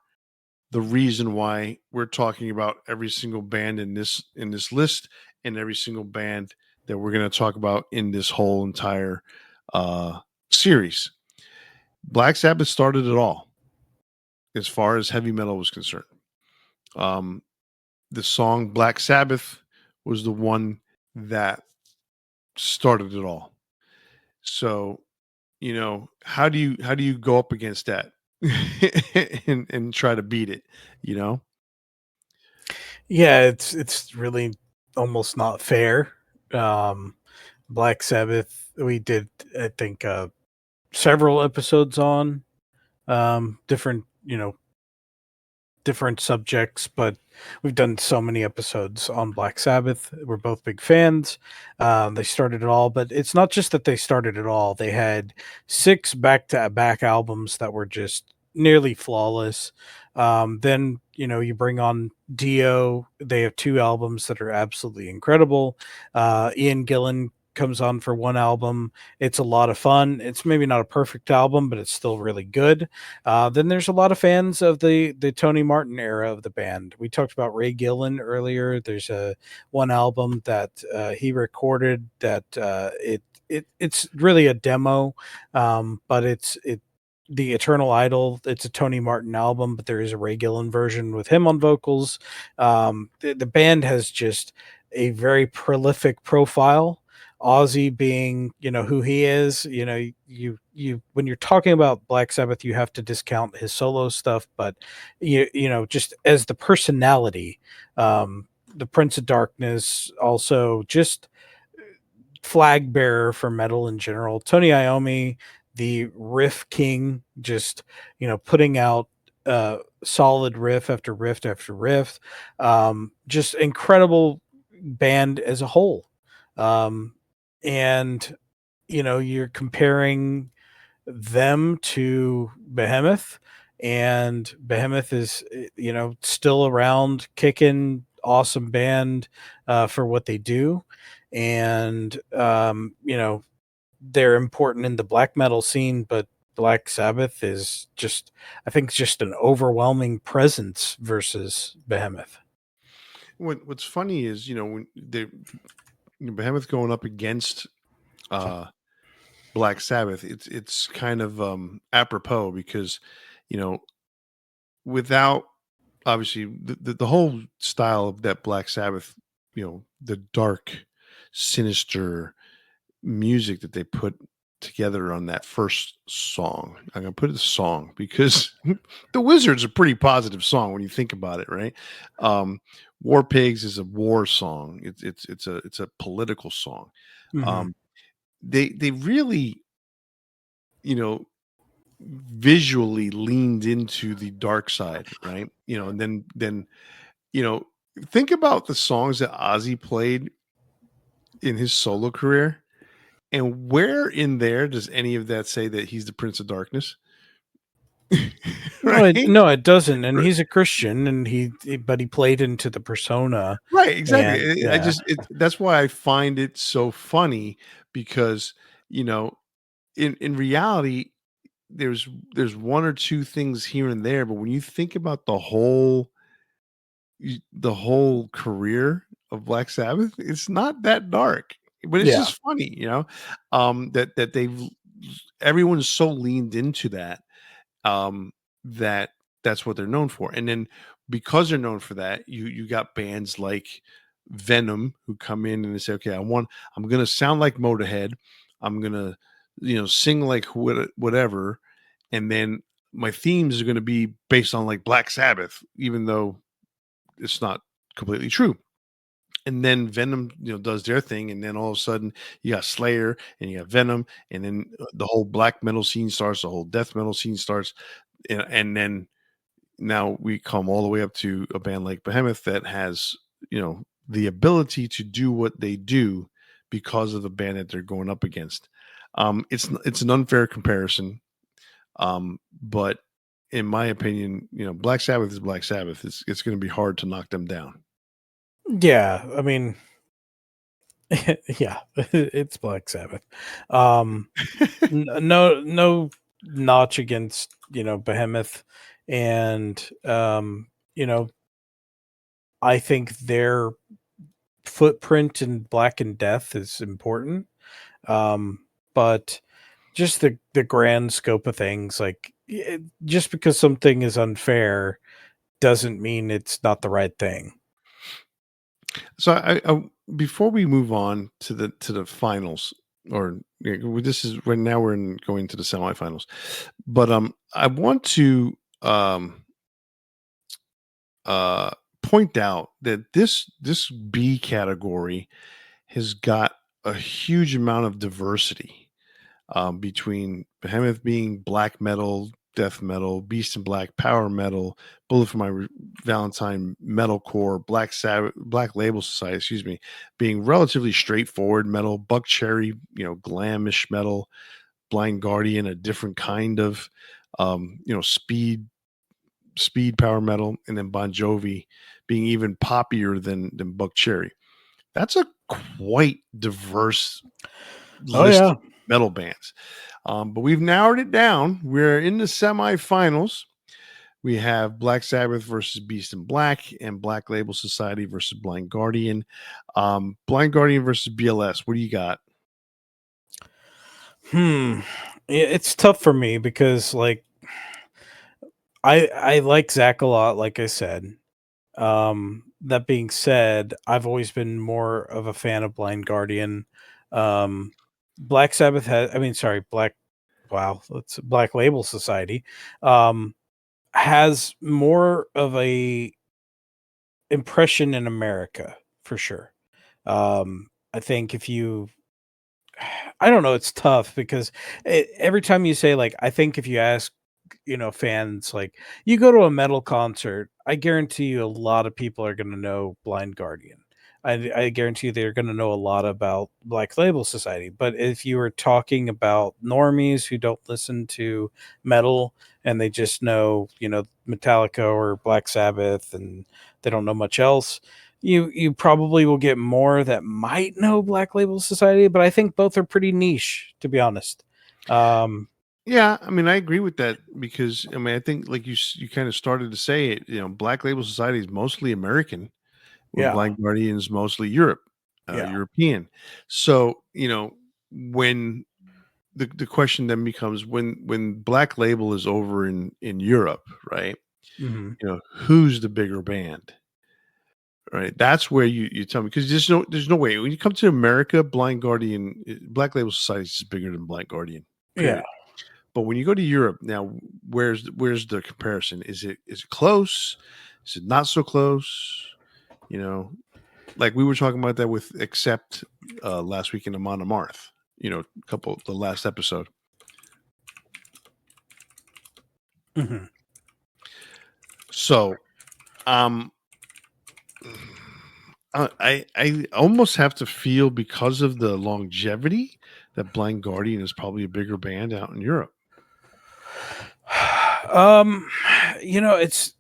the reason why we're talking about every single band in this list and every single band that we're going to talk about in this whole entire series. Black Sabbath started it all as far as heavy metal was concerned. The song Black Sabbath was the one that started it all. So, how do you go up against that and try to beat it, Yeah, it's really almost not fair. Black Sabbath, we did, I think, several episodes on different different subjects, but we've done so many episodes on Black Sabbath. We're both big fans. They started it all, but it's not just that they started it all. They had 6 back-to-back albums that were just nearly flawless. Then you bring on Dio. They have 2 albums that are absolutely incredible. Ian Gillan comes on for 1 album. It's a lot of fun. It's maybe not a perfect album, but it's still really good. Then there's a lot of fans of the Tony Martin era of the band. We talked about Ray Gillan earlier. There's one album that he recorded that it's really a demo, but it's the Eternal Idol. It's a Tony Martin album, but there is a Ray Gillan version with him on vocals. The band has just a very prolific profile. Ozzy being, who he is, you when you're talking about Black Sabbath, you have to discount his solo stuff, but just as the personality, the Prince of Darkness, also just flag bearer for metal in general. Tony Iommi, the riff king, just putting out solid riff after riff after riff. Just incredible band as a whole. And you're comparing them to Behemoth, and Behemoth is still around, kicking, awesome band for what they do. And they're important in the black metal scene, but Black Sabbath is just, I think, just an overwhelming presence versus Behemoth. What's funny is, when Behemoth going up against uh Black Sabbath, it's kind of apropos because, you know, without obviously the whole style of that Black Sabbath, the dark, sinister music that they put together on that first song. I'm gonna put it song because the Wizard's a pretty positive song when you think about it, right? Um, War Pigs is a war song. It's a political song. Mhm. Um, they really, you know, visually leaned into the dark side, right? And then you know, think about the songs that Ozzy played in his solo career. And where in there does any of that say that he's the Prince of Darkness? No, Right? it doesn't, and he's a Christian, and but he played into the persona, Right, exactly. and I yeah, just that's why I find it so funny because, you know, in reality, there's one or two things here and there, but when you think about the whole career of Black Sabbath, it's not that dark. But it's yeah, just funny, that they've everyone's so leaned into that, um, that that's what they're known for. And then because they're known for that, you got bands like Venom who come in and they say, okay, I'm gonna sound like Motorhead, I'm gonna sing like whatever, and then my themes are gonna be based on like Black Sabbath, even though it's not completely true. And then Venom, does their thing, and then all of a sudden you got Slayer and you got Venom, and then the whole black metal scene starts, the whole death metal scene starts, and then now we come all the way up to a band like Behemoth that has the ability to do what they do because of the band that they're going up against. It's an unfair comparison, but in my opinion, Black Sabbath is Black Sabbath. It's going to be hard to knock them down. yeah. I mean, yeah, it's Black Sabbath. Um, no notch against Behemoth, and you know, I think their footprint in Black and Death is important. Um, but just the grand scope of things, like just because something is unfair doesn't mean it's not the right thing. So before we move on to the finals, or this is when now we're going to the semifinals, but I want to uh point out that this B category has got a huge amount of diversity, between Behemoth being black metal, death metal, Beast in Black power metal, Bullet for Valentine metalcore, Black Sabbath, Black Label Society, excuse me, being relatively straightforward metal, Buck Cherry, glamish metal, Blind Guardian, a different kind of, speed power metal, and then Bon Jovi being even poppier than Buck Cherry. That's a quite diverse Oh list yeah. of metal bands. But we've narrowed it down. We're in the semifinals. We have Black Sabbath versus Beast in Black and Black Label Society versus Blind Guardian. Blind Guardian versus BLS. What do you got? It's tough for me because like I like Zach a lot, like I said. That being said, I've always been more of a fan of Blind Guardian. Um, Black Sabbath has, I mean, sorry, wow, it's Black Label Society, um, has more of a impression in America for sure. I think if you, I don't know, it's tough because every time you say like, I think if you ask, fans like you go to a metal concert, I guarantee you a lot of people are going to know Blind Guardian. I guarantee you they're going to know a lot about Black Label Society. But if you were talking about normies who don't listen to metal and they just know, Metallica or Black Sabbath and they don't know much else, you probably will get more that might know Black Label Society, but I think both are pretty niche, to be honest. Um, Yeah, I mean, I agree with that because I mean, I think like you kind of started to say it. Black Label Society is mostly American, where yeah, Blind Guardian is mostly yeah. European. So when the question then becomes when Black Label is over in Europe, right? Hmm. Who's the bigger band? Right. That's where you tell me because there's no way when you come to America, Blind Guardian, Black Label Society is bigger than Blind Guardian. Yeah. Period. But when you go to Europe now, where's the comparison? Is it close? Is it not so close? You know, like we were talking about that with Accept last week in Amon Amarth. The last episode. Hmm. So, um, I almost have to feel because of the longevity that Blind Guardian is probably a bigger band out in Europe. um, it's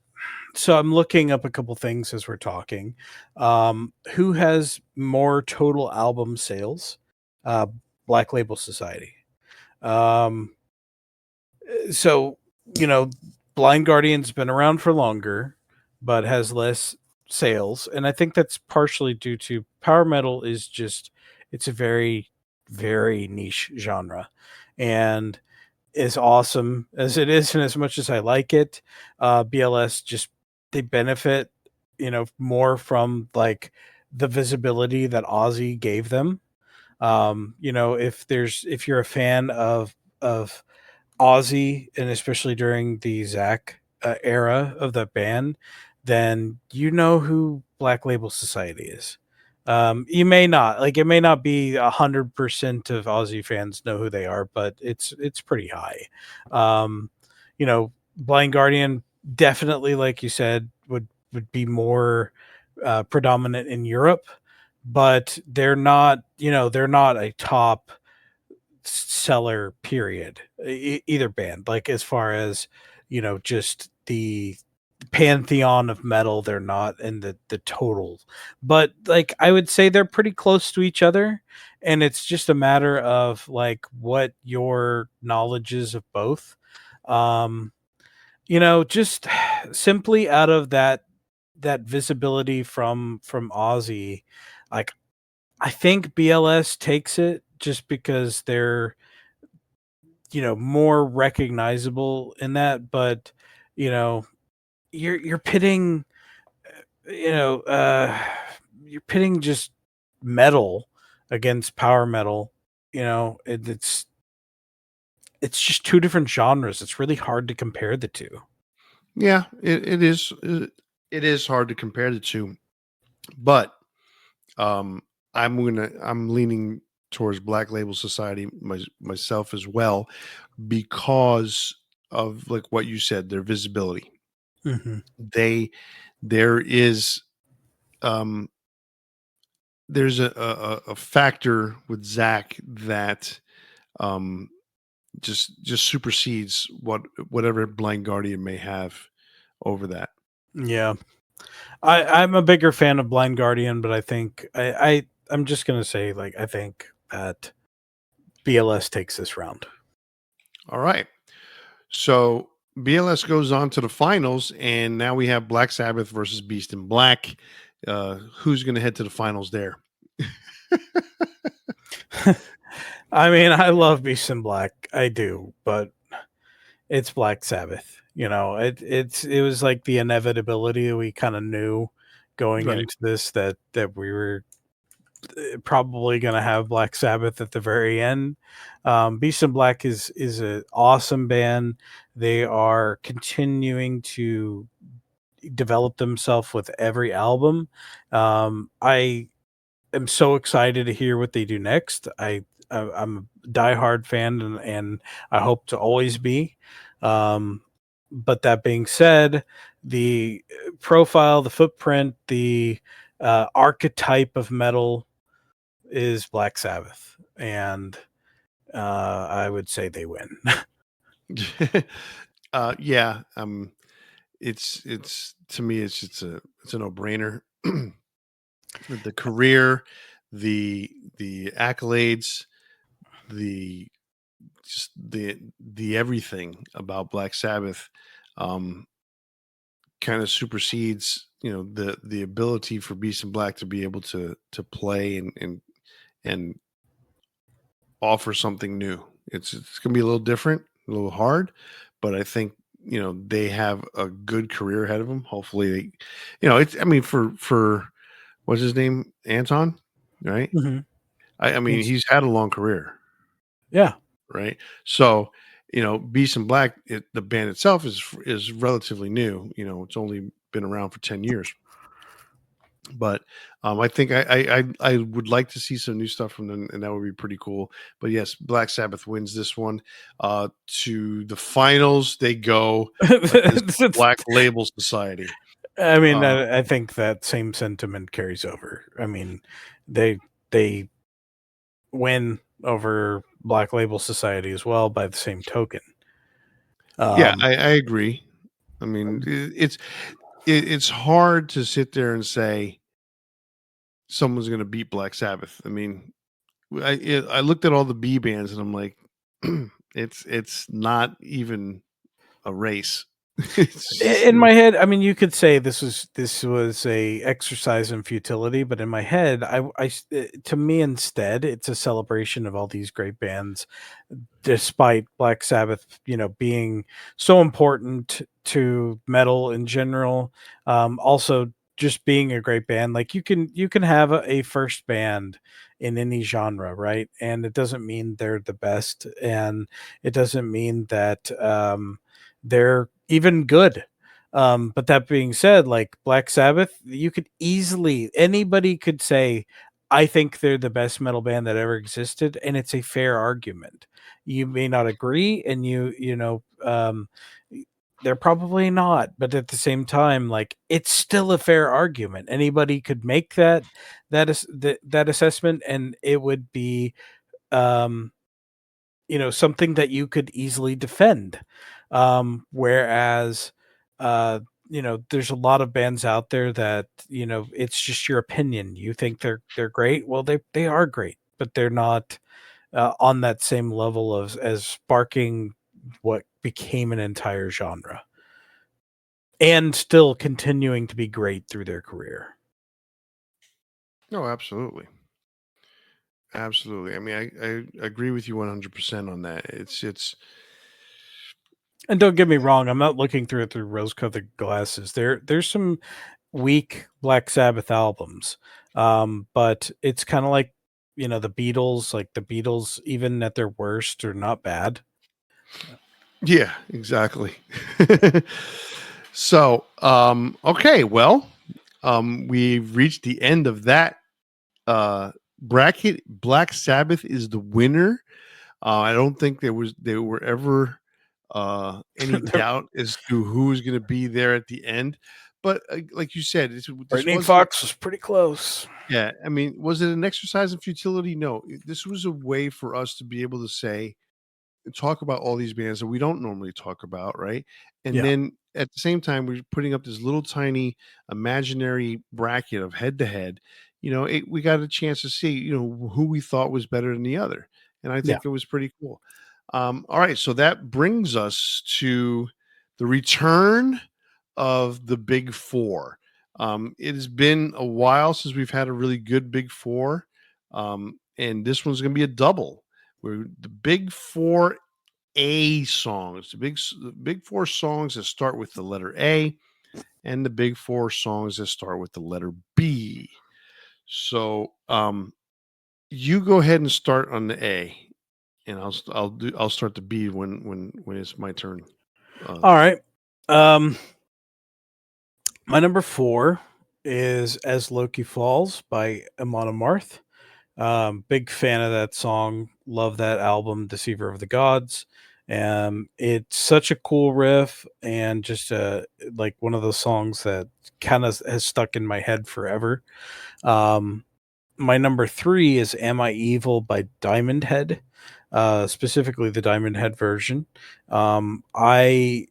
so I'm looking up a couple things as we're talking. Who has more total album sales? Uh, Black Label Society. Um, so you know, Blind Guardian's been around for longer, but has less sales, and I think that's partially due to power metal is just it's a very very niche genre, and as awesome as it is, and as much as I like it, BLS just they benefit, more from like the visibility that Ozzy gave them. If you're a fan of Ozzy, and especially during the Zach era of the band, then you know who Black Label Society is. You may not like it may not be 100% of Aussie fans know who they are, but it's pretty high. Um, Blind Guardian definitely, like you said, would be more predominant in Europe, but they're not a top seller period, either band, like as far as just the pantheon of metal, they're not in the total, but like I would say they're pretty close to each other, and it's just a matter of like what your knowledge is of both. um just simply out of that visibility from Aussie, like I think BLS takes it just because they're more recognizable in that, but you know you're pitting you know you're pitting just metal against power metal. It's just two different genres. It's really hard to compare the two. Yeah, it is. It is hard to compare the two, but um, I'm leaning towards Black Label Society myself as well because of like what you said, their visibility. Hmm. They there is um there's a factor with Zach that um just supersedes whatever Blind Guardian may have over that. Yeah, I'm a bigger fan of Blind Guardian, but I think I'm just gonna say, like, I think that BLS takes this round. All right. So BLS goes on to the finals, and now we have Black Sabbath versus Beast in Black. Who's going to head to the finals there? I mean, I love Beast in Black, I do, but it's Black Sabbath. It was like the inevitability we kind of knew going Right. into this, that we were probably going to have Black Sabbath at the very end. Beast in Black is an awesome band. They are continuing to develop themselves with every album. I am so excited to hear what they do next. I'm a diehard fan, and I hope to always be. Um, but that being said, the profile, the footprint, the archetype of metal is Black Sabbath, and I would say they win. Yeah. It's to me it's a no brainer. The career, the accolades, the just the everything about Black Sabbath um, kind of supersedes, the ability for Beast and Black to be able to play and offer something new. It's gonna be a little different, a little hard, but I think they have a good career ahead of them. Hopefully, it's. I mean, for what's his name, Anton, right? Mhm. I mean, Yes. he's had a long career, Yeah. right? So, Beast and Black, the band itself is relatively new. It's only been around for 10 years. But I think I would like to see some new stuff from them, and that would be pretty cool. But yes, Black Sabbath wins this one. To the finals they go against Black Label Society. I mean, Uh, I think that same sentiment carries over. I mean, they win over Black Label Society as well by the same token. yeah, Um, I agree. I mean, it's hard to sit there and say someone's going to beat Black Sabbath. I mean, I looked at all the B bands and I'm like, it's not even a race. in my head, I mean, you could say this was a exercise in futility, but in my head, to me instead, it's a celebration of all these great bands, despite Black Sabbath, being so important to metal in general. Also, just being a great band, like you can have a first band in any genre, right? And it doesn't mean they're the best, and it doesn't mean that they're even good. But that being said, like Black Sabbath, you could easily anybody could say, I think they're the best metal band that ever existed, and it's a fair argument. You may not agree, and they're probably not, but at the same time, like it's still a fair argument. Anybody could make that assessment, and it would be um something that you could easily defend. Whereas, uh, there's a lot of bands out there that, it's just your opinion. You think they're great. Well, they are great, but they're not on that same level of as sparking what became an entire genre and still continuing to be great through their career. No, absolutely. Absolutely. I mean, I agree with you 100% on that. It's And don't get me wrong, I'm not looking through it through rose-colored glasses. There's some weak Black Sabbath albums, but it's kind of like the Beatles. Like the Beatles, even at their worst, are not bad. yeah, exactly. So, okay, well, we've reached the end of that bracket. Black Sabbath is the winner. I don't think there were ever any doubt as to who was going to be there at the end. But like you said, this Brittany wasn't. Fox was pretty close. Yeah, I mean, was it an exercise in futility? No, this was a way for us to be able to say, talk about all these bands that we don't normally talk about, right? And Yeah, then at the same time, we're putting up this little tiny imaginary bracket of head to head. We got a chance to see, who we thought was better than the other, and I yeah. think it was pretty cool. All right, so that brings us to the return of the Big Four. It has been a while since we've had a really good Big Four, and this one's going to be a double. Where the Big Four A songs, the big four songs that start with the letter A, and the big four songs that start with the letter B. So, you go ahead and start on the A, and I'll start the B when it's my turn. All right. My number 4 is "As Loki Falls" by Amon Amarth. Big fan of that song. Love that album, Deceiver of the Gods. It's such a cool riff and just like one of those songs that kind of has stuck in my head forever. Um, my number 3 is "Am I Evil" by Diamond Head, specifically the Diamond Head version. I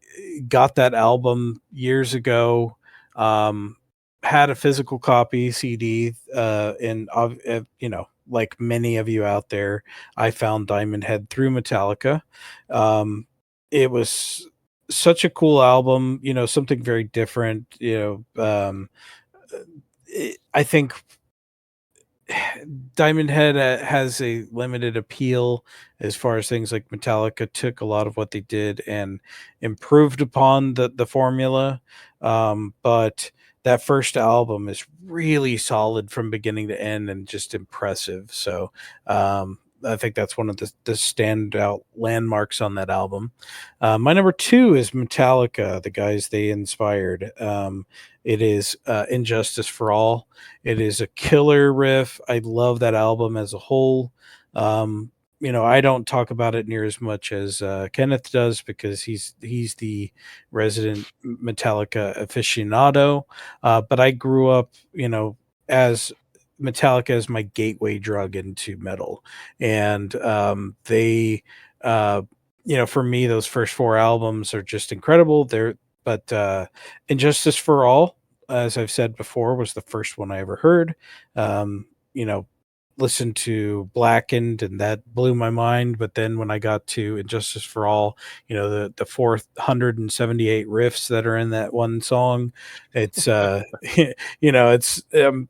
got that album years ago. Um, had a physical copy CD, and like many of you out there, I found Diamond Head through Metallica. Um, it was such a cool album, something very different. I think Diamond Head has a limited appeal as far as things like Metallica took a lot of what they did and improved upon the formula. But that first album is really solid from beginning to end and just impressive. So I think that's one of the standout landmarks on that album. My number two is Metallica, the guys they inspired. It is Injustice for All. It is a killer riff. I love that album as a whole. I don't talk about it near as much as Kenneth does because he's the resident Metallica aficionado. But I grew up, as Metallica as my gateway drug into metal, and for me, those first four albums are just incredible. But Injustice for All, as I've said before, was the first one I ever heard. Um, you know, Listened to Blackened, and that blew my mind. But then when I got to Injustice for All, the 478 riffs that are in that one song, it's it's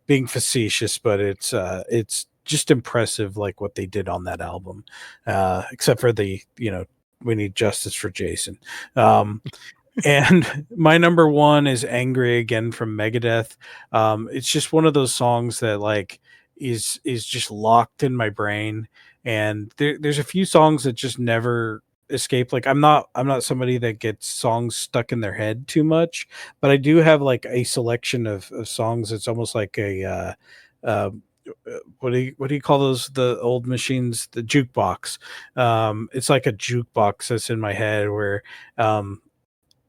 being facetious, but it's just impressive, like what they did on that album. Except for we need justice for Jason. And my number one is Angry Again from Megadeth. It's just one of those songs that is just locked in my brain. And there's a few songs that just never escape. Like I'm not somebody that gets songs stuck in their head too much, but I do have like a selection of songs. It's almost like a uh, what do you call those, the old machines, the jukebox. It's like a jukebox that's in my head where um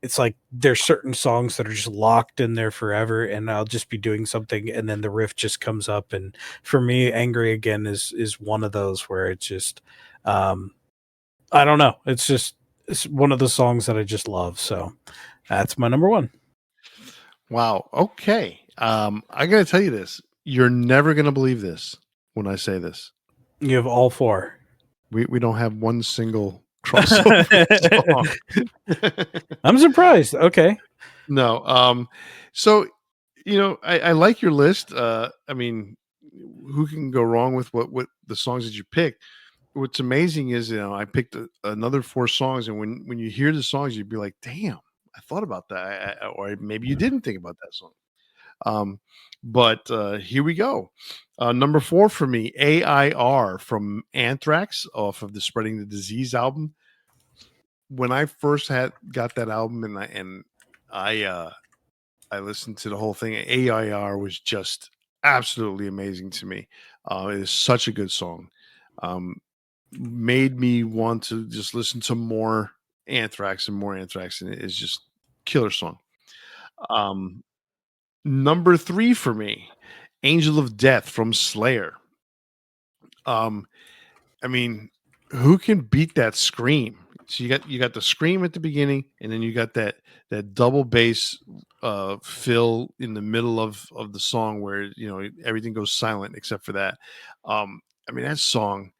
it's like there's certain songs that are just locked in there forever, and I'll just be doing something and then the riff just comes up. And for me, Angry Again is one of those where it's just um I don't know, it's one of the songs that I just love. So that's my number one. Wow. Okay. I gotta tell you this. You're never gonna believe this when I say this. You have all four. We don't have one single crossover song. I'm surprised. Okay. No. So I like your list. I mean, who can go wrong with what the songs that you picked? What's amazing is, I picked another four songs, and when you hear the songs, you'd be like, "Damn, I thought about that," or maybe you didn't think about that song. But here we go. Number four for me, AIR from Anthrax off of the Spreading the Disease album. When I first got that album, and I listened to the whole thing, AIR was just absolutely amazing to me. It is such a good song. Made me want to just listen to more Anthrax, and it's just killer song. Number three for me, Angel of Death from Slayer. Um, I mean, who can beat that scream? So you got the scream at the beginning, and then you got that double bass fill in the middle of the song where everything goes silent except for that. I mean, that song,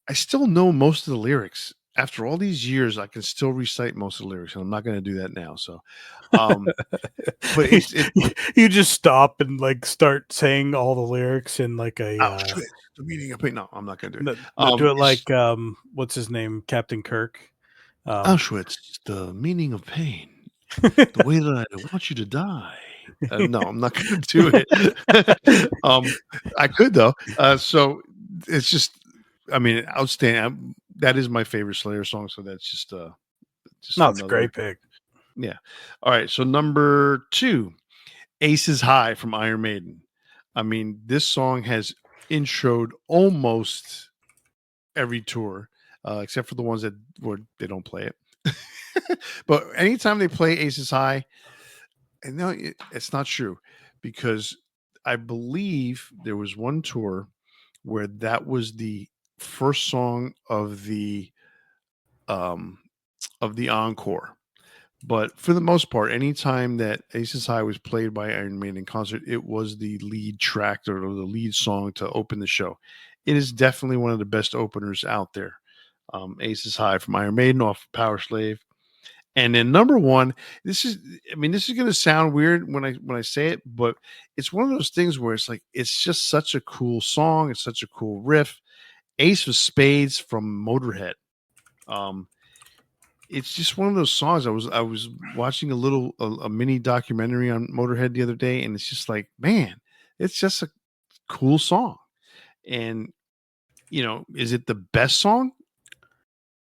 I still know most of the lyrics. After all these years, I can still recite most of the lyrics, and I'm not going to do that now. So, but you just stop and like start saying all the lyrics in like a Auschwitz, the meaning of pain. No, I'm not going to do it. do it like what's his name, Captain Kirk. Auschwitz, the meaning of pain, the way that I want you to die. No, I'm not going to do it. I could though. So it's just, I mean, outstanding. That is my favorite Slayer song. So that's just no, it's a great pick. Yeah. All right. So number two, Aces High from Iron Maiden. I mean, this song has introed almost every tour, except for the ones where they don't play it. But anytime they play Aces High, and no, it's not true, because I believe there was one tour where that was the first song of the encore. But for the most part, anytime that Aces High was played by Iron Maiden in concert, it was the lead track or the lead song to open the show. It is definitely one of the best openers out there. Aces High from Iron Maiden off Power Slave. And then number one, this is going to sound weird when I say it, but it's one of those things where it's like it's just such a cool song, it's such a cool riff. Ace of Spades from Motorhead. It's just one of those songs. I was watching a mini documentary on Motorhead the other day, and it's just like, man, it's just a cool song. And is it the best song?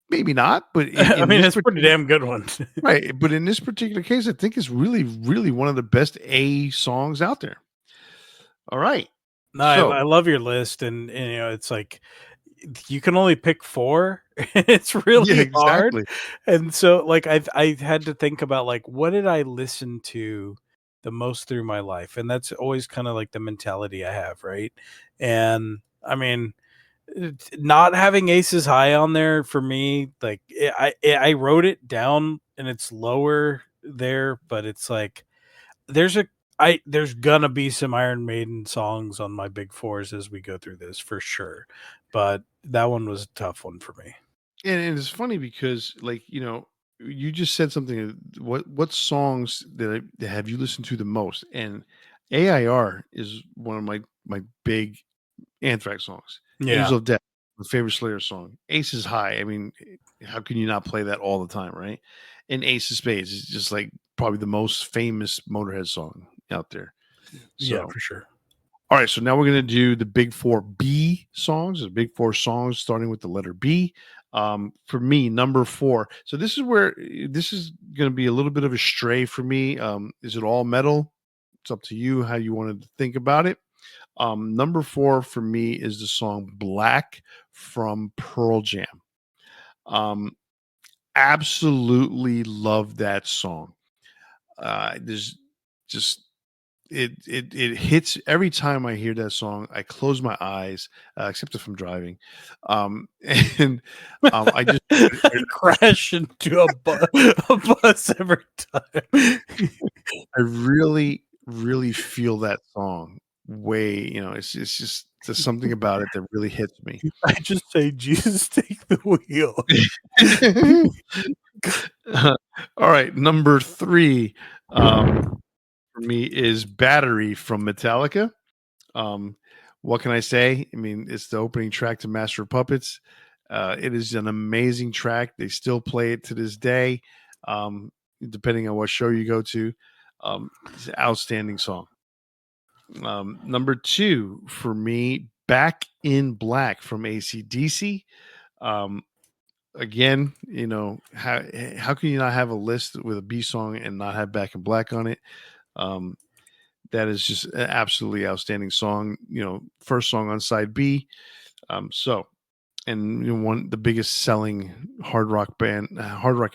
Maybe not, but I mean, it's a pretty damn good one. Right. But in this particular case, I think it's really, really one of the best A songs out there. All right. No, I love your list, and it's like you can only pick 4. It's really hard. And so like I had to think about like what did I listen to the most through my life? And that's always kind of like the mentality I have, right? And I mean, not having Aces High on there for me, like I wrote it down and it's lower there, but it's like there's gonna be some Iron Maiden songs on my big 4s as we go through this for sure, but that one was a tough one for me. And it's funny because like you just said something. What songs that have you listened to the most? And AIR is one of my big Anthrax songs. Yeah. Angel of Death, my favorite Slayer song. Aces High. I mean, how can you not play that all the time, right? And Ace of Spades is just like probably the most famous Motorhead song out there. So, yeah, for sure. All right, so now we're gonna do the big 4 B songs. The big 4 songs starting with the letter B. For me, number 4. So this is where this is gonna be a little bit of a stray for me. Is it all metal? It's up to you how you wanted to think about it. Number 4 for me is the song Black from Pearl Jam. Absolutely love that song. There's just it hits every time I hear that song. I close my eyes, except if I'm driving, and I just I crash into a bus every time. I really, really feel that song. Way, it's just there's something about it that really hits me. I just say, Jesus, take the wheel. All right, number 3 for me is Battery from Metallica. What can I say? I mean, it's the opening track to Master of Puppets. It is an amazing track. They still play it to this day, depending on what show you go to. It's an outstanding song. Number 2 for me, Back in Black from AC/DC. Again, how can you not have a list with a B song and not have Back in Black on it? That is just an absolutely outstanding song. First song on side B. And the biggest selling hard rock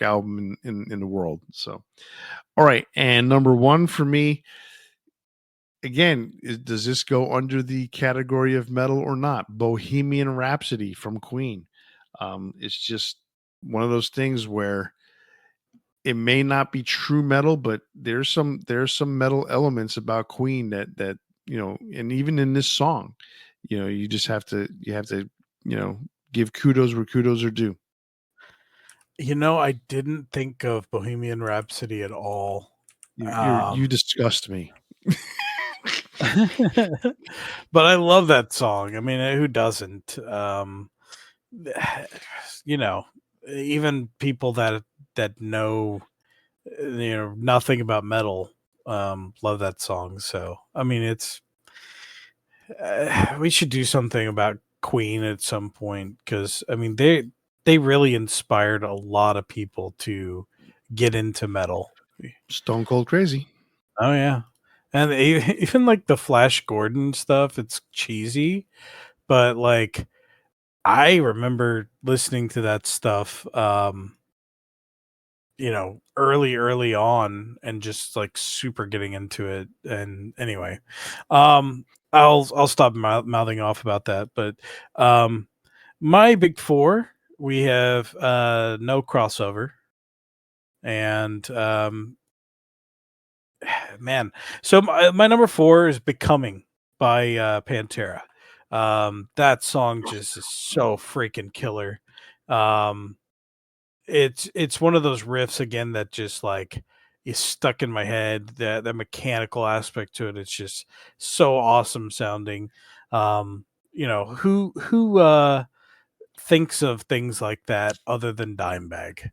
album in the world. So, all right, and number 1 for me. Again, does this go under the category of metal or not? Bohemian Rhapsody from Queen. It's just one of those things where it may not be true metal, but there's some metal elements about Queen that and even in this song, you just have to give kudos where kudos are due. I didn't think of Bohemian Rhapsody at all. You disgust me. But I love that song. I mean, who doesn't? Even people that know nothing about metal love that song. So I mean, it's we should do something about Queen at some point, because I mean they really inspired a lot of people to get into metal. Stone Cold Crazy. Oh yeah. And even like the Flash Gordon stuff, it's cheesy, but like I remember listening to that stuff, early on, and just like super getting into it. And anyway, I'll stop mouthing off about that. But my big 4, we have no crossover, And man, so my number 4 is "Becoming" by Pantera. That song just is so freaking killer. Um, it's one of those riffs again that just like is stuck in my head. That mechanical aspect to it, it's just so awesome sounding. Who thinks of things like that other than Dimebag?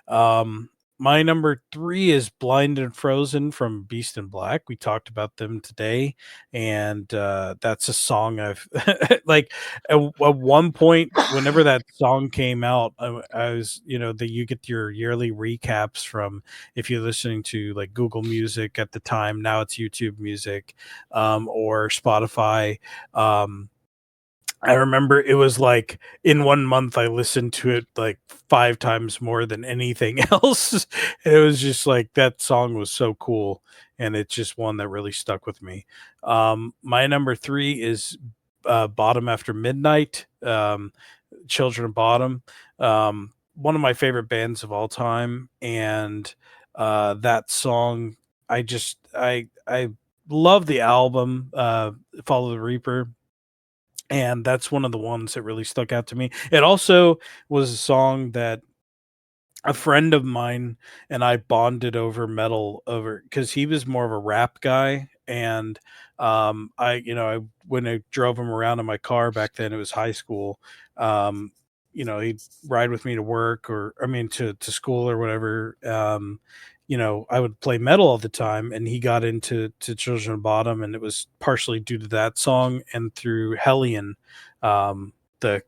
Um, my number 3 is "Blind and Frozen" from Beast in Black. We talked about them today, and that's a song I've like at one point whenever that song came out, I was that you get your yearly recaps from if you're listening to like Google Music at the time. Now it's YouTube Music or Spotify. I remember it was like in 1 month I listened to it like 5 times more than anything else. It was just like that song was so cool, and it's just one that really stuck with me. My number 3 is "Bottom After Midnight," Children of Bottom. One of my favorite bands of all time, and that song, I love the album, Follow the Reaper, and that's one of the ones that really stuck out to me. It also was a song that a friend of mine and I bonded over metal over because he was more of a rap guy, and I when I drove him around in my car back then, it was high school. Um, he'd ride with me to work, or I mean to school or whatever. I would play metal all the time, and he got into Children of Bottom, and it was partially due to that song and through Hellion, the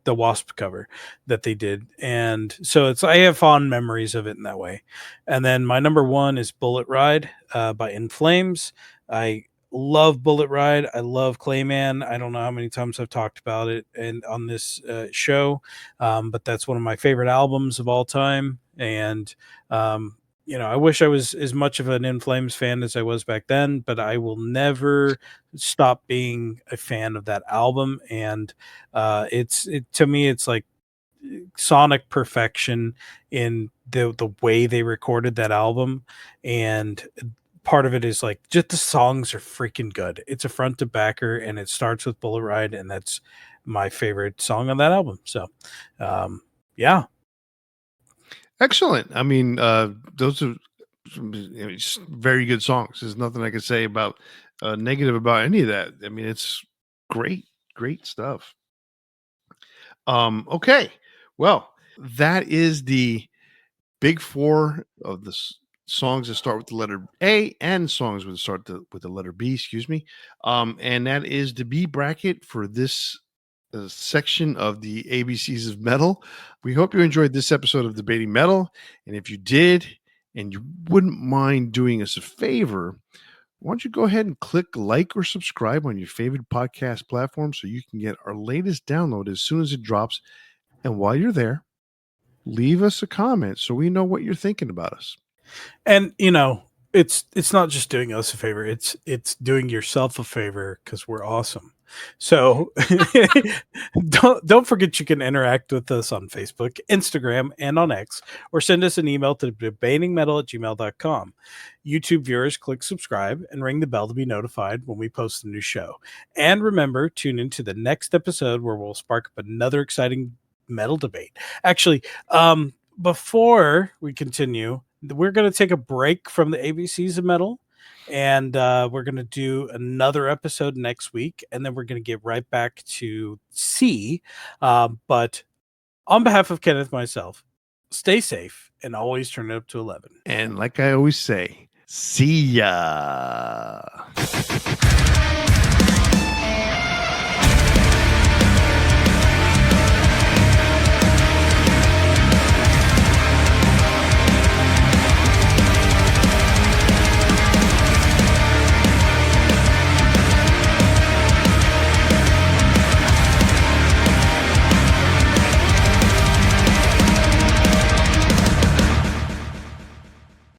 Wasp cover that they did. And so I have fond memories of it in that way. And then my number 1 is "Bullet Ride" by In Flames. I love Bullet Ride. I love Clayman. I don't know how many times I've talked about it and on this show, but that's one of my favorite albums of all time. And I wish I was as much of an In Flames fan as I was back then, but I will never stop being a fan of that album. And to me, it's like sonic perfection in the way they recorded that album. And part of it is like just the songs are freaking good. It's a front to backer, and it starts with Bullet Ride, and that's my favorite song on that album. So, yeah. Excellent. I mean, those are just very good songs. There's nothing I can say about negative about any of that. I mean, it's great stuff. Okay. Well, that is the big 4 of the songs that start with the letter A and songs that start with the letter B, excuse me. And that is the B bracket for this section of the ABCs of metal. We hope you enjoyed this episode of Debating Metal. And if you did, and you wouldn't mind doing us a favor, why don't you go ahead and click like or subscribe on your favorite podcast platform so you can get our latest download as soon as it drops. And while you're there, leave us a comment so we know what you're thinking about us. And it's not just doing us a favor, it's doing yourself a favor, because we're awesome. So don't forget you can interact with us on Facebook, Instagram, and on X, or send us an email to debatingmetal@gmail.com. YouTube viewers, click subscribe and ring the bell to be notified when we post a new show. And remember, tune into the next episode where we'll spark up another exciting metal debate. Actually, before we continue, we're going to take a break from the ABCs of metal, and we're going to do another episode next week, and then we're going to get right back to C. But on behalf of Kenneth and myself, stay safe and always turn it up to 11. And like I always say, see ya.